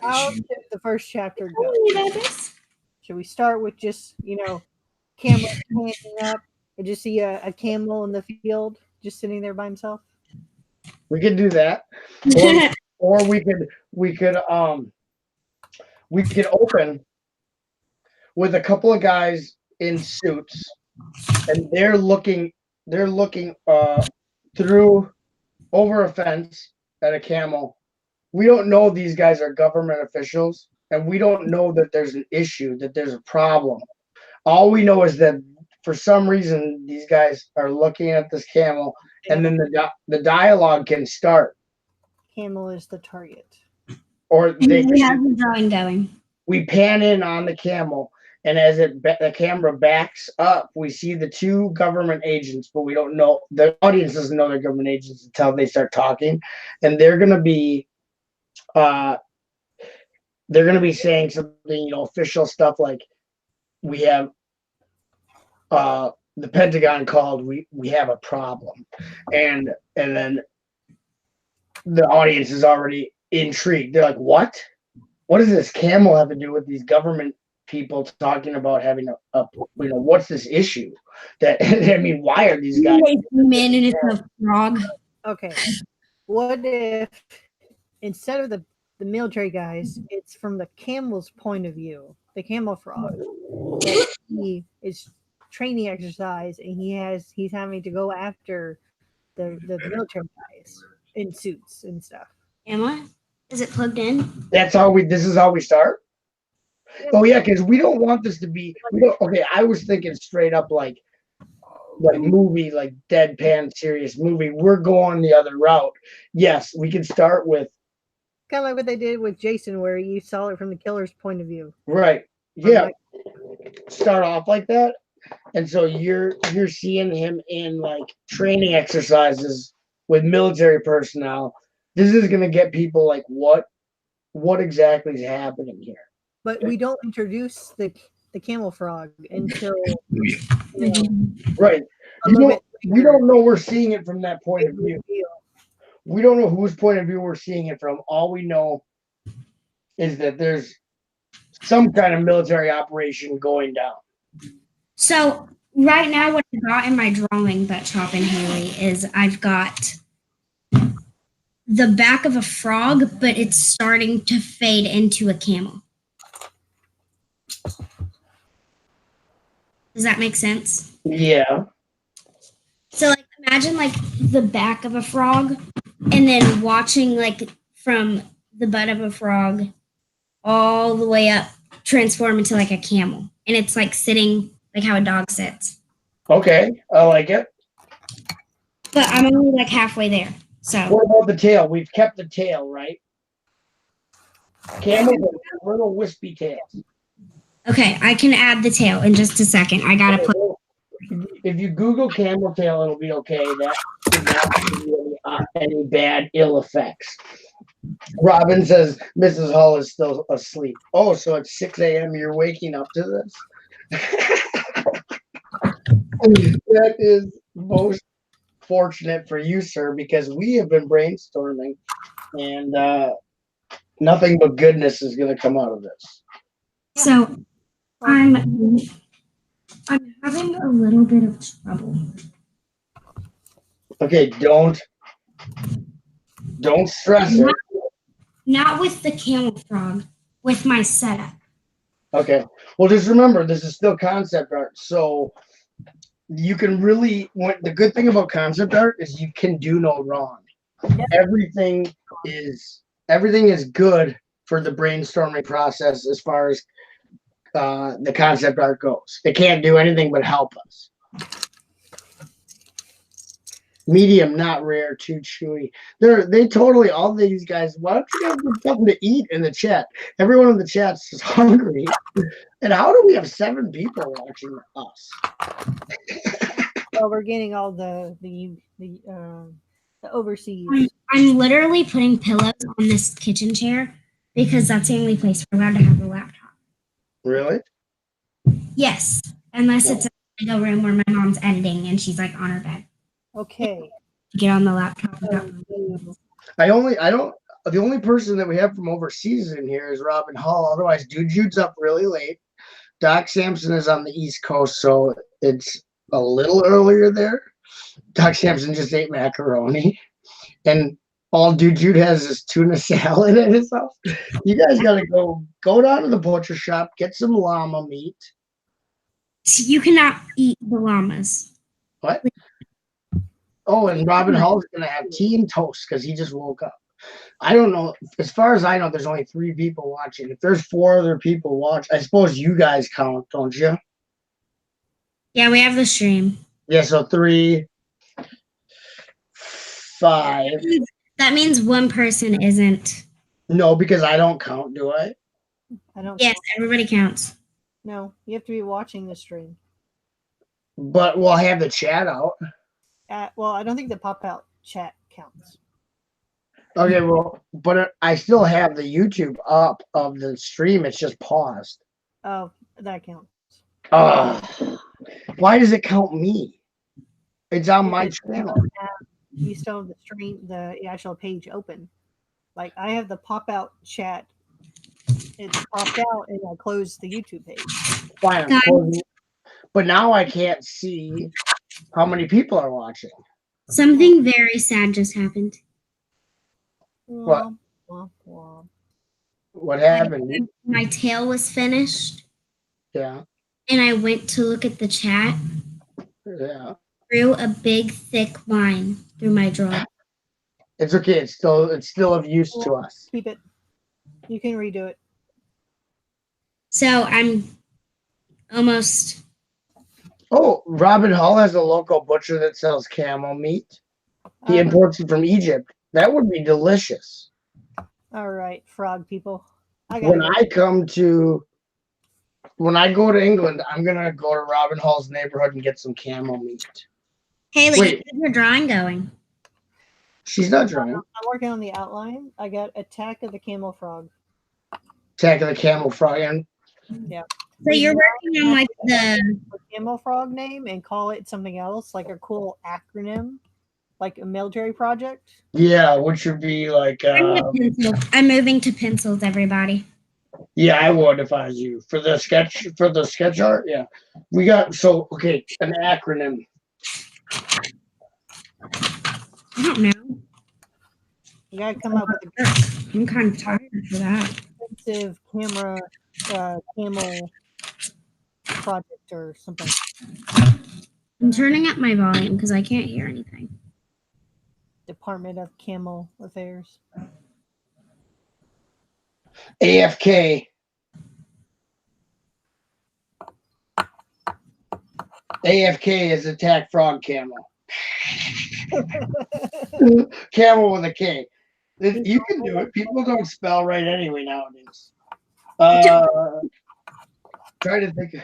How should the first chapter go? Should we start with just, camel standing up and just see a camel in the field just sitting there by himself? we could do that. Or we could open with a couple of guys in suits and they're looking through over a fence at a camel. We don't know these guys are government officials and we don't know that there's an issue, that there's a problem. All we know is that for some reason these guys are looking at this camel and then the dialogue can start. Camel is the target. Or We have the drawing going. we pan in on the camel, and as the camera backs up, we see the two government agents, but we don't know, the audience doesn't know they're government agents until they start talking, and they're gonna be saying something, official stuff like, we have the Pentagon called, we have a problem, and then the audience is already intrigued. They're like, what does this camel have to do with these government people talking about having what's this issue? That I mean, why are these guys? Man, and it's a frog. Okay. What if instead of the military guys, it's from the camel's point of view, the camel frog, that he is training exercise and he's having to go after the military guys in suits and stuff. Am I? Is it plugged in? This is how we start. Oh yeah, because we don't want this to be. Okay, I was thinking straight up like movie, like deadpan serious movie. We're going the other route. Yes, we can start with kind of like what they did with Jason, where you saw it from the killer's point of view. right. Yeah, start off like that. And so you're seeing him in like training exercises with military personnel. This is gonna get people like, what exactly is happening here? But we don't introduce the camel frog until you know, Right. a little bit We later. don't know we're seeing it from that point of view. Reveal. We don't know whose point of view we're seeing it from. All we know is that there's some kind of military operation going down. So right now, what I've got in my drawing that Chop and Haley is I've got the back of a frog, but it's starting to fade into a camel. Does that make sense? Yeah. So like imagine like the back of a frog and then watching like from the butt of a frog all the way up transform into like a camel. And it's like sitting like how a dog sits. Okay. I like it. But I'm only like halfway there. So What about the tail? We've kept the tail, right? Camels have little wispy tails. okay, I can add the tail in just a second. I gotta put If you Google camel tail, it'll be okay. That should not give you any bad ill effects. Robin says Mrs. Hull is still asleep. Oh, so it's 6 a.m. You're waking up to this? That is most fortunate for you, sir, because we have been brainstorming and nothing but goodness is going to come out of this. so I'm having a little bit of trouble. Okay, don't stress it. Not with the camel frog, with my setup. Okay. Well, just remember, this is still concept art. So you can really, the good thing about concept art is you can do no wrong. Everything is good for the brainstorming process as far as the concept art goes. It can't do anything but help us. Medium, not rare, too chewy. They totally, all these guys, why don't you guys get something to eat in the chat? Everyone in the chat's just hungry. And how do we have 7 people watching us? Well, we're getting all the overseas. I'm literally putting pillows on this kitchen chair because that's the only place we're allowed to have a laptop. Really? Yes, unless it's a room where my mom's editing and she's like on her bed. Okay. Get on the laptop. The only person that we have from overseas in here is Robin Hall. Otherwise, Jude's up really late. Doc Sampson is on the East Coast, so it's a little earlier there. Doc Sampson just ate macaroni. And all Jude has is tuna salad at his house. You guys got to go down to the butcher shop, get some llama meat. You cannot eat the llamas. What? Oh, and Robin Hall's going to have tea and toast because he just woke up. I don't know. As far as I know, there's only 3 people watching. If there's 4 other people watch, I suppose you guys count, don't you? Yeah, we have the stream. Yeah, so 3, 5. That means one person isn't. No, because I don't count, do I? I don't. Yes, everybody counts. No, you have to be watching the stream. But we'll have the chat out. Well, I don't think the pop out chat counts. Okay, well, but I still have the YouTube up of the stream. It's just paused. Oh, that counts. Why does it count me? It's on my channel. You still have the stream, the actual page open. Like I have the pop out chat. It's popped out and I closed the YouTube page. Fine, I'm closing it. But now I can't see how many people are watching. Something very sad just happened. What? Womp, womp. What happened? My tail was finished, Yeah, and I went to look at the chat. yeah. Drew a big, thick line through my drawing. It's okay. It's still of use to us. Keep it. You can redo it. So I'm almost. Oh, Robin Hall has a local butcher that sells camel meat. He imports it from Egypt. That would be delicious. All right, frog people. When I come to when I go to England, I'm gonna go to Robin Hall's neighborhood and get some camel meat. Haley, Wait. how's your drawing going? She's not drawing. I'm working on the outline. I got Attack of the Camel Frog. Attack of the Camel Frog. And So you're working on like the Camel Frog name and call it something else, like a cool acronym, like a military project. yeah, which would be like I'm moving to pencils, everybody. yeah, I would if I was you. For the sketch art, yeah. We got okay, an acronym. I don't know. You gotta come up with a I'm kind of tired for that. expensive camera camel project or something. I'm turning up my volume because I can't hear anything. Department of Camel Affairs. AFK. AFK is attack frog camel. Camel with a K. You can do it. People don't spell right anyway nowadays. Try to think.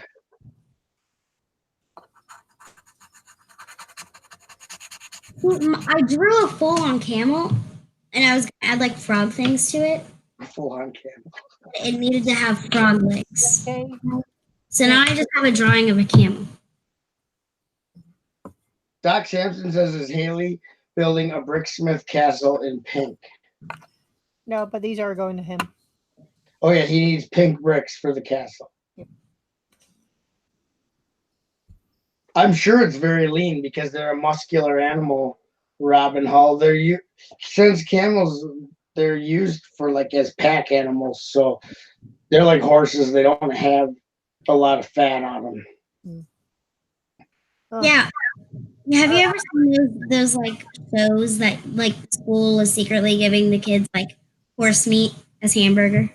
I drew a full-on camel, and I was gonna add like frog things to it. Full on camel. It needed to have frog legs. Okay. So now I just have a drawing of a camel. Doc Sampson says, is Haley building a bricksmith castle in pink? No, but these are going to him. Oh, yeah, he needs pink bricks for the castle. Yep. I'm sure it's very lean because they're a muscular animal, Robin Hall. Since camels, they're used for like as pack animals. So they're like horses. They don't have a lot of fat on them. Oh. Yeah. Have you ever seen those like shows that like school is secretly giving the kids like horse meat as hamburger?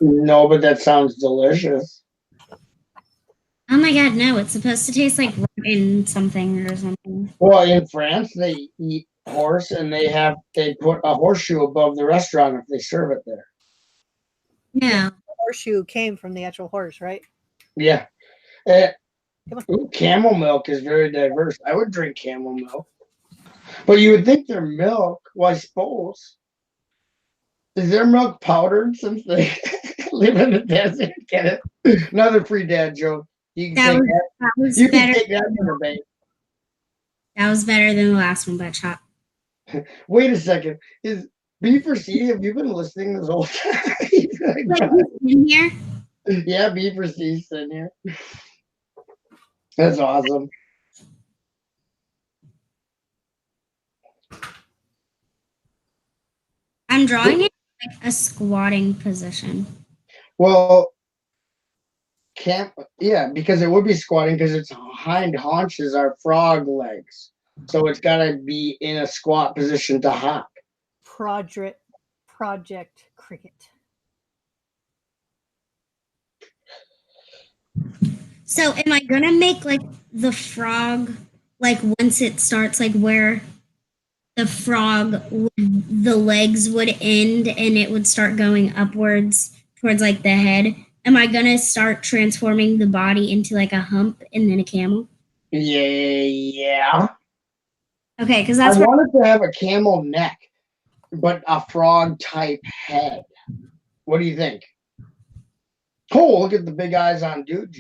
No, but that sounds delicious. Oh my god, no! It's supposed to taste like rotten something or something. Well, in France, they eat horse and they put a horseshoe above the restaurant if they serve it there. No. The horseshoe came from the actual horse, right? Yeah. Camel milk is very diverse. I would drink camel milk. But you would think their milk, well, I suppose. Is their milk powdered since they live in the desert? Get it? Another free dad joke. You can take that. That was You can better. take that to the bank. That was better than the last one, but chop. Wait a second. Is B4C, have you been listening this whole time? Like in here. Yeah, B4C's in here. That's awesome. I'm drawing it like a squatting position. Well, yeah, because it would be squatting because its hind haunches are frog legs. So it's got to be in a squat position to hop. Project Cricket. So am I gonna make like the frog like once it starts like where the frog the legs would end and it would start going upwards towards like the head? Am I gonna start transforming the body into like a hump and then a camel? Yeah. Okay, because I that's what wanted to have a camel neck, but a frog type head. What do you think? Oh, look at the big eyes on Dude.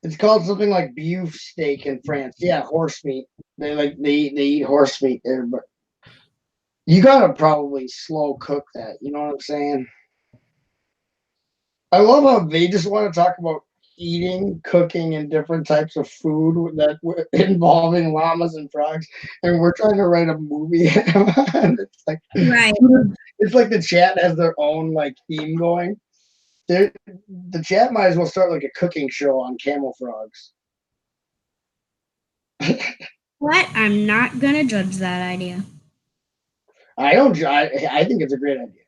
It's called something like beef steak in France. Yeah, horse meat. They eat horse meat there, but you gotta probably slow cook that. You know what I'm saying? I love how they just want to talk about eating, cooking, and different types of food that involving llamas and frogs, and we're trying to write a movie. And it's like right. It's like the chat has their own like theme going. The chat might as well start like a cooking show on camel frogs. What? I'm not gonna judge that idea. I don't. I think it's a great idea.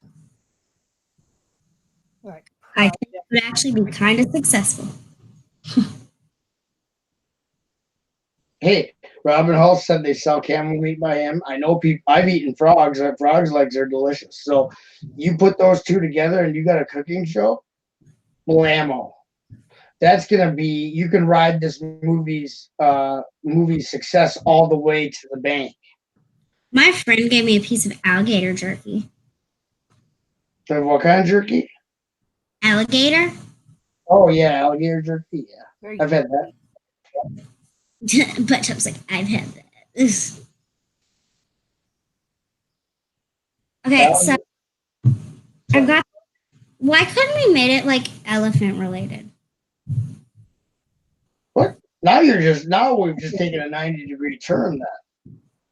All right. I think it would actually be kind of successful. Hey, Robin Hall said they sell camel meat by him. I know people. I've eaten frogs. Frogs' legs are delicious. So you put those two together, and you got a cooking show. blammo. That's gonna be, you can ride this movie's success all the way to the bank. My friend gave me a piece of alligator jerky. So what kind of jerky? Alligator? Oh yeah, alligator jerky. Yeah, Very I've had that. But I was like, I've had that. Okay, so I've got. Why couldn't we made it like elephant related? What? Now we've just taken a 90-degree turn. That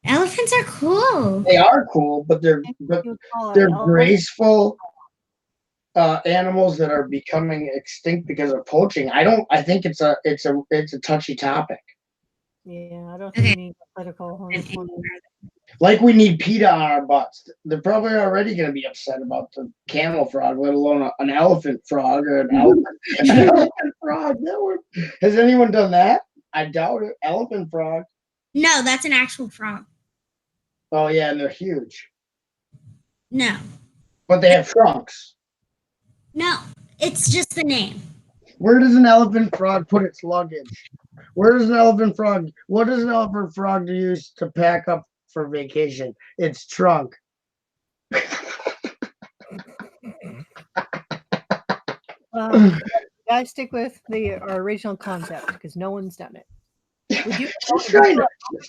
Elephants are cool. they are cool, but they're graceful animals that are becoming extinct because of poaching. I think it's a touchy topic. Yeah, I don't think we need political. Like we need PETA on our butts. They're probably already going to be upset about the camel frog, let alone an elephant frog or an elephant frog. Has anyone done that? I doubt it. Elephant frog. No, that's an actual frog. Oh yeah, and they're huge. No. But they have trunks. No, it's just the name. Where does an elephant frog put its luggage? Where does an elephant frog? What does an elephant frog use to pack up for vacation? Its trunk. Guys, stick with our original concept because no one's done it.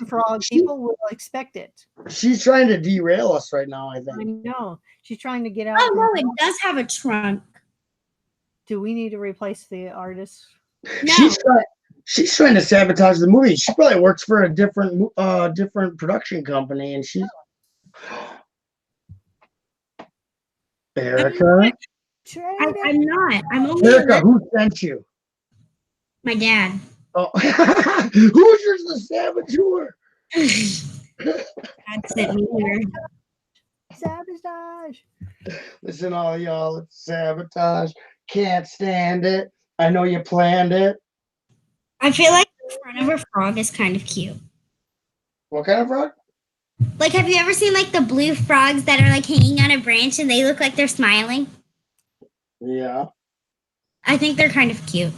Frog, people will expect it. She's trying to derail us right now, I think. I know. She's trying to get out. Oh, no, it does have a trunk. Do we need to replace the artist? No. She's trying to sabotage the movie. She probably works for a different production company, and she's Erica. I'm not. I'm only Erica. Who sent you? My dad. Oh, who's your the saboteur? Dad sent me here. Sabotage. Listen, all y'all, it's sabotage. Can't stand it. I know you planned it. I feel like the front of a frog is kind of cute. What kind of frog? Like, have you ever seen like the blue frogs that are like hanging on a branch and they look like they're smiling? Yeah. I think they're kind of cute.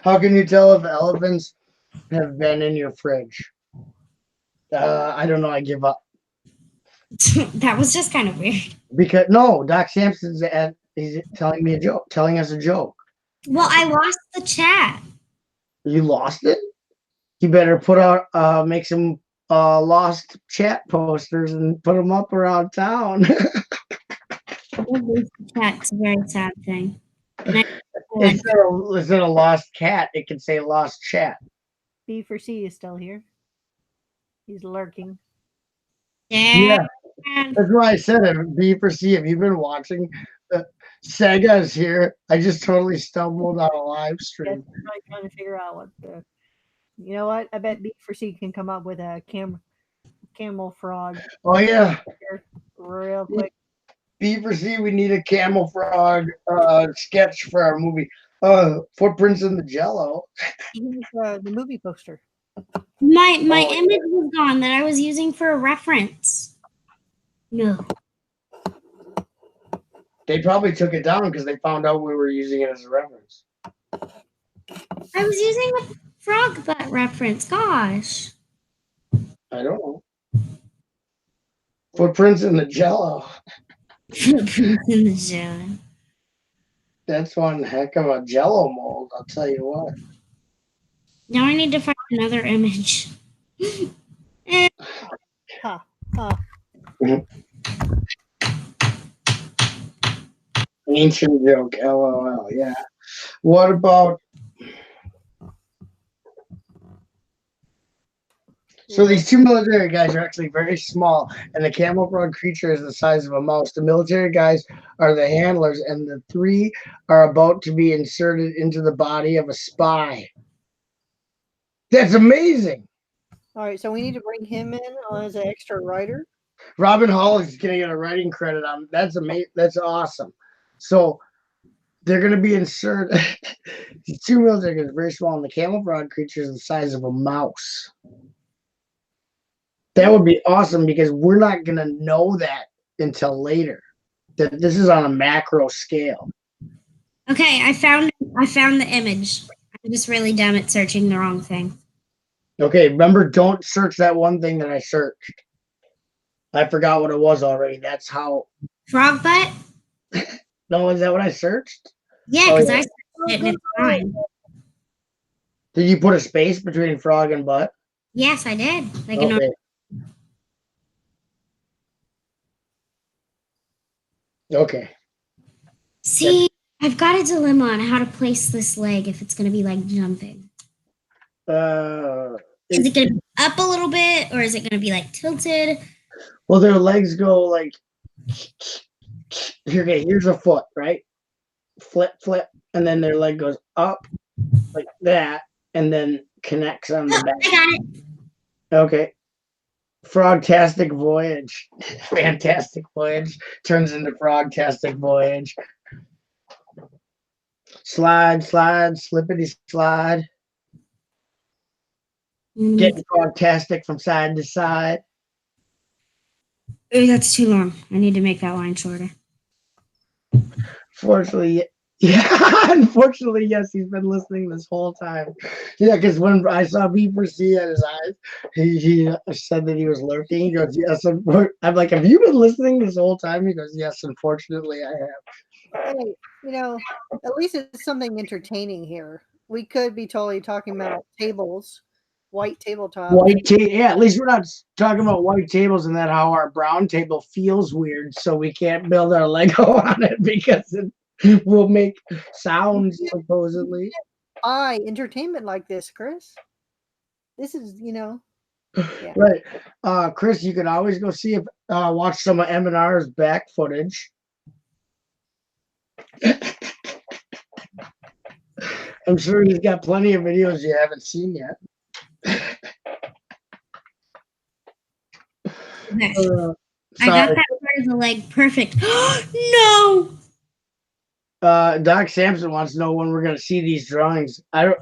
How can you tell if elephants have been in your fridge? I don't know. I give up. That was just kind of weird. Because no, Doc Sampson's he's telling me a joke, telling us a joke. Well, I lost the chat. You lost it? You better put out make some lost chat posters and put them up around town. That's a very sad thing. Instead of lost cat, it can say lost chat. B for C is still here. He's lurking. Yeah. That's why I said it. B for C. Have you been watching? Sega is here. I just totally stumbled on a live stream. I'm trying to figure out what the. You know what? I bet B for C can come up with a camel frog. Oh yeah. Real quick. B for C. We need a camel frog sketch for our movie. Footprints in the Jello. The movie poster. My image was gone that I was using for a reference. No. They probably took it down because they found out we were using it as a reference. I was using a frog butt reference. Gosh. I don't know. Footprints in the Jello. Footprints in the Jello. That's one heck of a Jello mold. I'll tell you what. Now I need to find another image. Ancient joke, LOL. Yeah. What about? So these two military guys are actually very small, and the camel frog creature is the size of a mouse. The military guys are the handlers, and the three are about to be inserted into the body of a spy. That's amazing. All right, so we need to bring him in as an extra writer. Robin Hall is going to get a writing credit on. That's amazing. That's awesome. So they're going to be inserted. These two military guys are very small, and the camel frog creature is the size of a mouse. That would be awesome because we're not going to know that until later. that this is on a macro scale. Okay, I found the image. I'm just really dumb at searching the wrong thing. Okay, remember, don't search that one thing that I searched. I forgot what it was already. That's how. Frog butt? No, is that what I searched? Yeah, Oh, because yeah. I searched it and it's fine. Did you put a space between frog and butt? Yes, I did. Like an Okay. Okay. See, I've got a dilemma on how to place this leg if it's gonna be like jumping. Is it gonna be up a little bit or is it gonna be like tilted? Well, their legs go like. Okay, here's a foot, right? Flip, flip, and then their leg goes up like that, and then connects on the Oh, back. I got it. Okay. Frogtastic Voyage. Fantastic Voyage turns into Frogtastic Voyage. Slide, slide, slippity slide. Getting Frogtastic from side to side. Ooh, that's too long. I need to make that line shorter. Fortunately, yeah, unfortunately, yes, he's been listening this whole time. Yeah, because when I saw B4C at his eyes, he said that he was lurking. He goes, yes. I'm like, have you been listening this whole time? He goes, yes, unfortunately, I have. Hey, you know, at least it's something entertaining here. We could be totally talking about tables, white tabletops. Yeah, at least we're not talking about white tables and that how our brown table feels weird, so we can't build our Lego on it because it will make sounds supposedly. Entertainment like this, Chris. This is, yeah. Right. Chris, you could always go see if watch some of M&R's back footage. I'm sure he's got plenty of videos you haven't seen yet. Okay. I Sorry. got that part of the leg perfect. No. Doc Sampson wants to know when we're going to see these drawings. I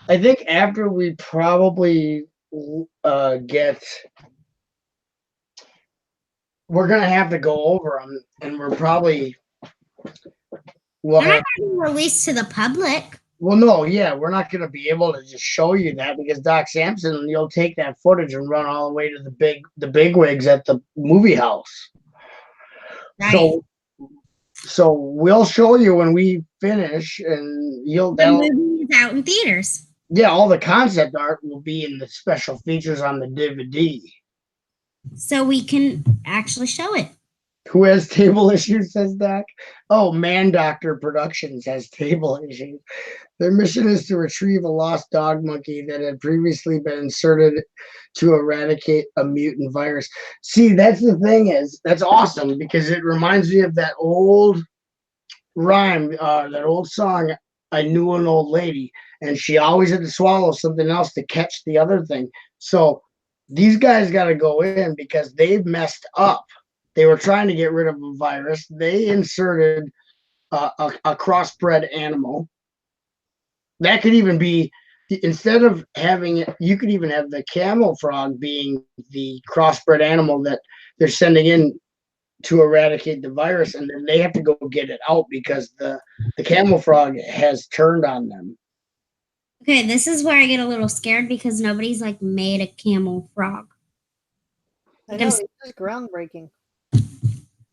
think after we probably get, we're going to have to go over them, and we're probably They're not going to be released to the public. Well, no, yeah, we're not going to be able to just show you that because Doc Sampson, you'll take that footage and run all the way to the big wigs at the movie house. Right. So we'll show you when we finish, and The movie is out in theaters. Yeah, all the concept art will be in the special features on the DVD. So we can actually show it. Who has table issues, says Doc? Oh, Man Doctor Productions has table issues. Their mission is to retrieve a lost dog monkey that had previously been inserted to eradicate a mutant virus. See, that's the thing that's awesome because it reminds me of that old rhyme, that old song, I Knew an Old Lady, and she always had to swallow something else to catch the other thing. So these guys got to go in because they've messed up. They were trying to get rid of a virus. They inserted a crossbred animal. That could even be, instead of having it, you could even have the camel frog being the crossbred animal that they're sending in to eradicate the virus, and then they have to go get it out because the camel frog has turned on them. Okay, this is where I get a little scared because nobody's like made a camel frog. I know, this is groundbreaking.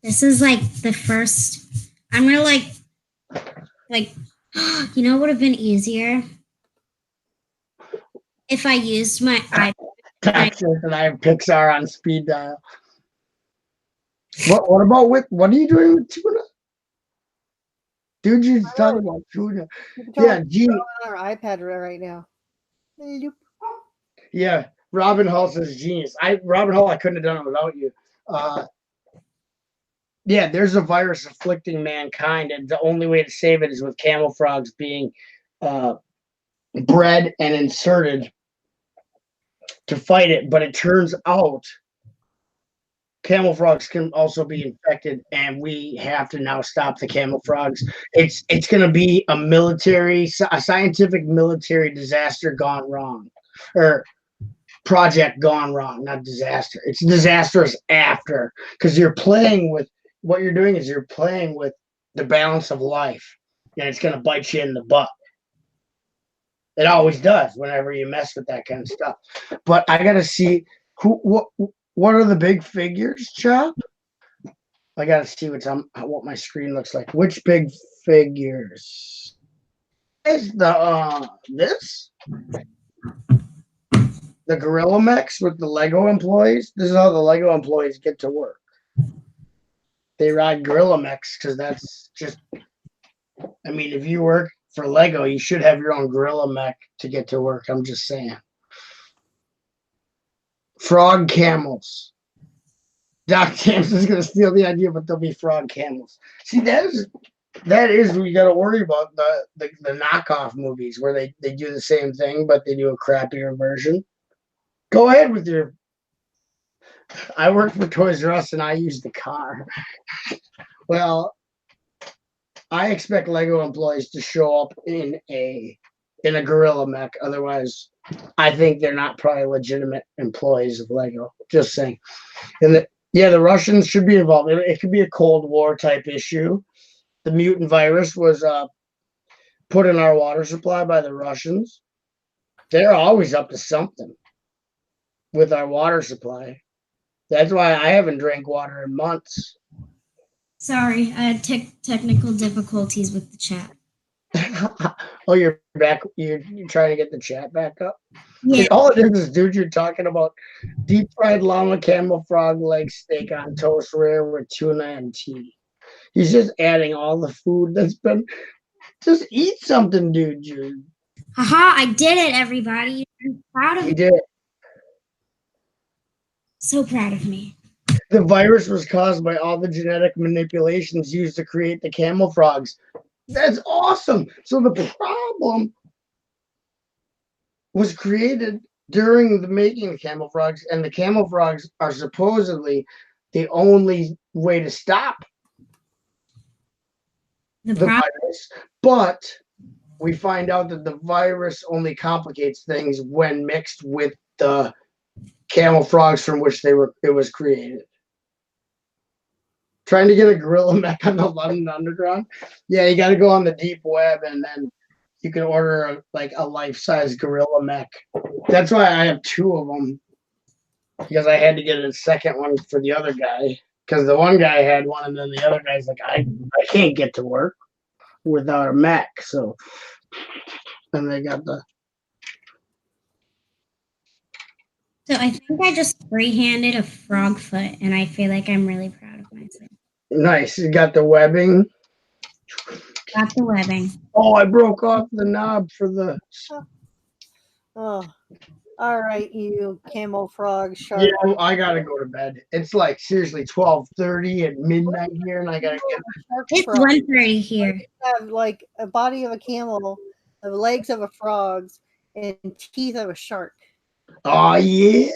This is like the first. I'm gonna like, you know, what would have been easier if I used my iPad. And I have Pixar on speed dial. What about what are you doing with tuna? Dude, you're talking about tuna. Yeah, Gene. On our iPad right now. Yeah, Robin Hull says genius. Robin Hull, I couldn't have done it without you. Yeah, there's a virus afflicting mankind, and the only way to save it is with camel frogs being bred and inserted to fight it. But it turns out camel frogs can also be infected, and we have to now stop the camel frogs. It's going to be a scientific military disaster gone wrong, or project gone wrong, not disaster. It's disastrous after, because you're playing with what you're doing is you're playing with the balance of life, and it's going to bite you in the butt. It always does whenever you mess with that kind of stuff. But I got to see what are the big figures, Chop? I got to see what my screen looks like. Which big figures? Is the this? The Gorilla Mechs with the Lego employees? This is how the Lego employees get to work. They ride Gorilla Mechs because that's just, I mean, if you work for Lego, you should have your own Gorilla Mech to get to work. I'm just saying. Frog camels. Doc Tamson's going to steal the idea, but there'll be frog camels. See, that is we got to worry about the knockoff movies where they do the same thing, but they do a crappier version. Go ahead with your. I work for Toys R Us and I use the car. Well, I expect Lego employees to show up in a Gorilla Mech. Otherwise, I think they're not probably legitimate employees of Lego. Just saying. And the Russians should be involved. It could be a Cold War type issue. The mutant virus was put in our water supply by the Russians. They're always up to something with our water supply. That's why I haven't drank water in months. Sorry, I had technical difficulties with the chat. Oh, you're back. You're trying to get the chat back up? Yeah. All it is, dude, you're talking about deep fried llama camel frog leg steak on toast rare with tuna and tea. He's just adding all the food that's been. Just eat something, dude. Haha, I did it, everybody. I'm proud of He you. did it. So proud of me. The virus was caused by all the genetic manipulations used to create the camel frogs. That's awesome. So the problem was created during the making of camel frogs, and the camel frogs are supposedly the only way to stop The the problem. virus. But we find out that the virus only complicates things when mixed with the camel frogs from which it was created. Trying to get a Gorilla Mech on the London Underground. Yeah, you got to go on the deep web, and then you can order a life-size Gorilla Mech. That's why I have two of them, because I had to get a second one for the other guy, because the one guy had one, and then the other guy's like, I can't get to work without a mech. So, and they got the. So I think I just free-handed a frog foot, and I feel like I'm really proud of myself. Nice. You got the webbing. Got the webbing. Oh, I broke off the knob for the. Oh, all right, you camel frog shark. Yeah, I gotta go to bed. It's like seriously 12:30 at midnight here, and I gotta get. Shark It's frog. 1:30 here. Have like a body of a camel, the legs of a frog, and teeth of a shark. Oh yeah.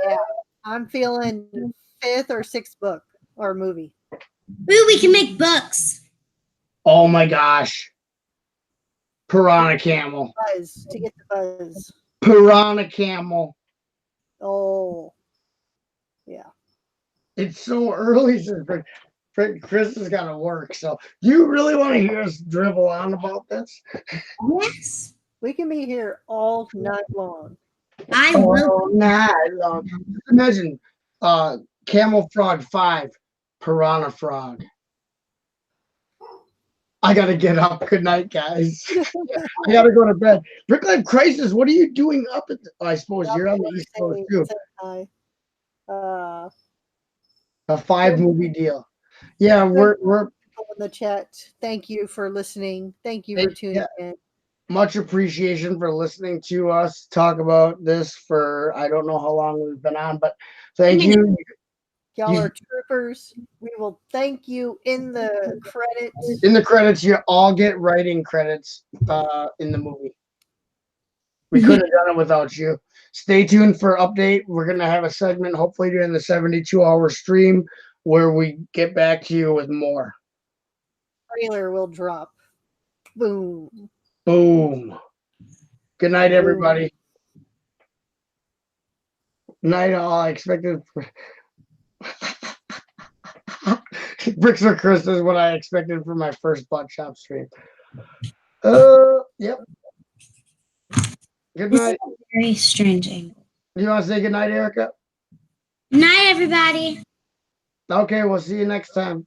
Yeah, I'm feeling 5th or 6th book or movie. Ooh, we can make books. Oh my gosh. Piranha camel. Buzz to get the buzz. Piranha camel. Oh, yeah. It's so early. Chris has got to work. So, do you really want to hear us dribble on about this? Yes. We can be here all night long. I will. Oh, nah. Imagine Camel Frog 5, Piranha Frog. I got to get up. Good night, guys. I got to go to bed. Bricklife Crisis, what are you doing up at I suppose you're on the East Coast, too. A 5-movie deal. Yeah, we're in the chat. Thank you for listening. Thank you for tuning in. Much appreciation for listening to us talk about this for I don't know how long we've been on, but thank you. Y'all are troopers. We will thank you in the credits. In the credits, you all get writing credits in the movie. We couldn't have done it without you. Stay tuned for update. We're going to have a segment hopefully during the 72-hour stream where we get back to you with more. Trailer will drop. Boom. Boom. Good night, everybody. Night all. I expected. Bricks or Chris is what I expected for my first butt chop stream. Yep. Good This is night. a very strange angle. You want to say good night, Erica? Night, everybody. Okay, we'll see you next time.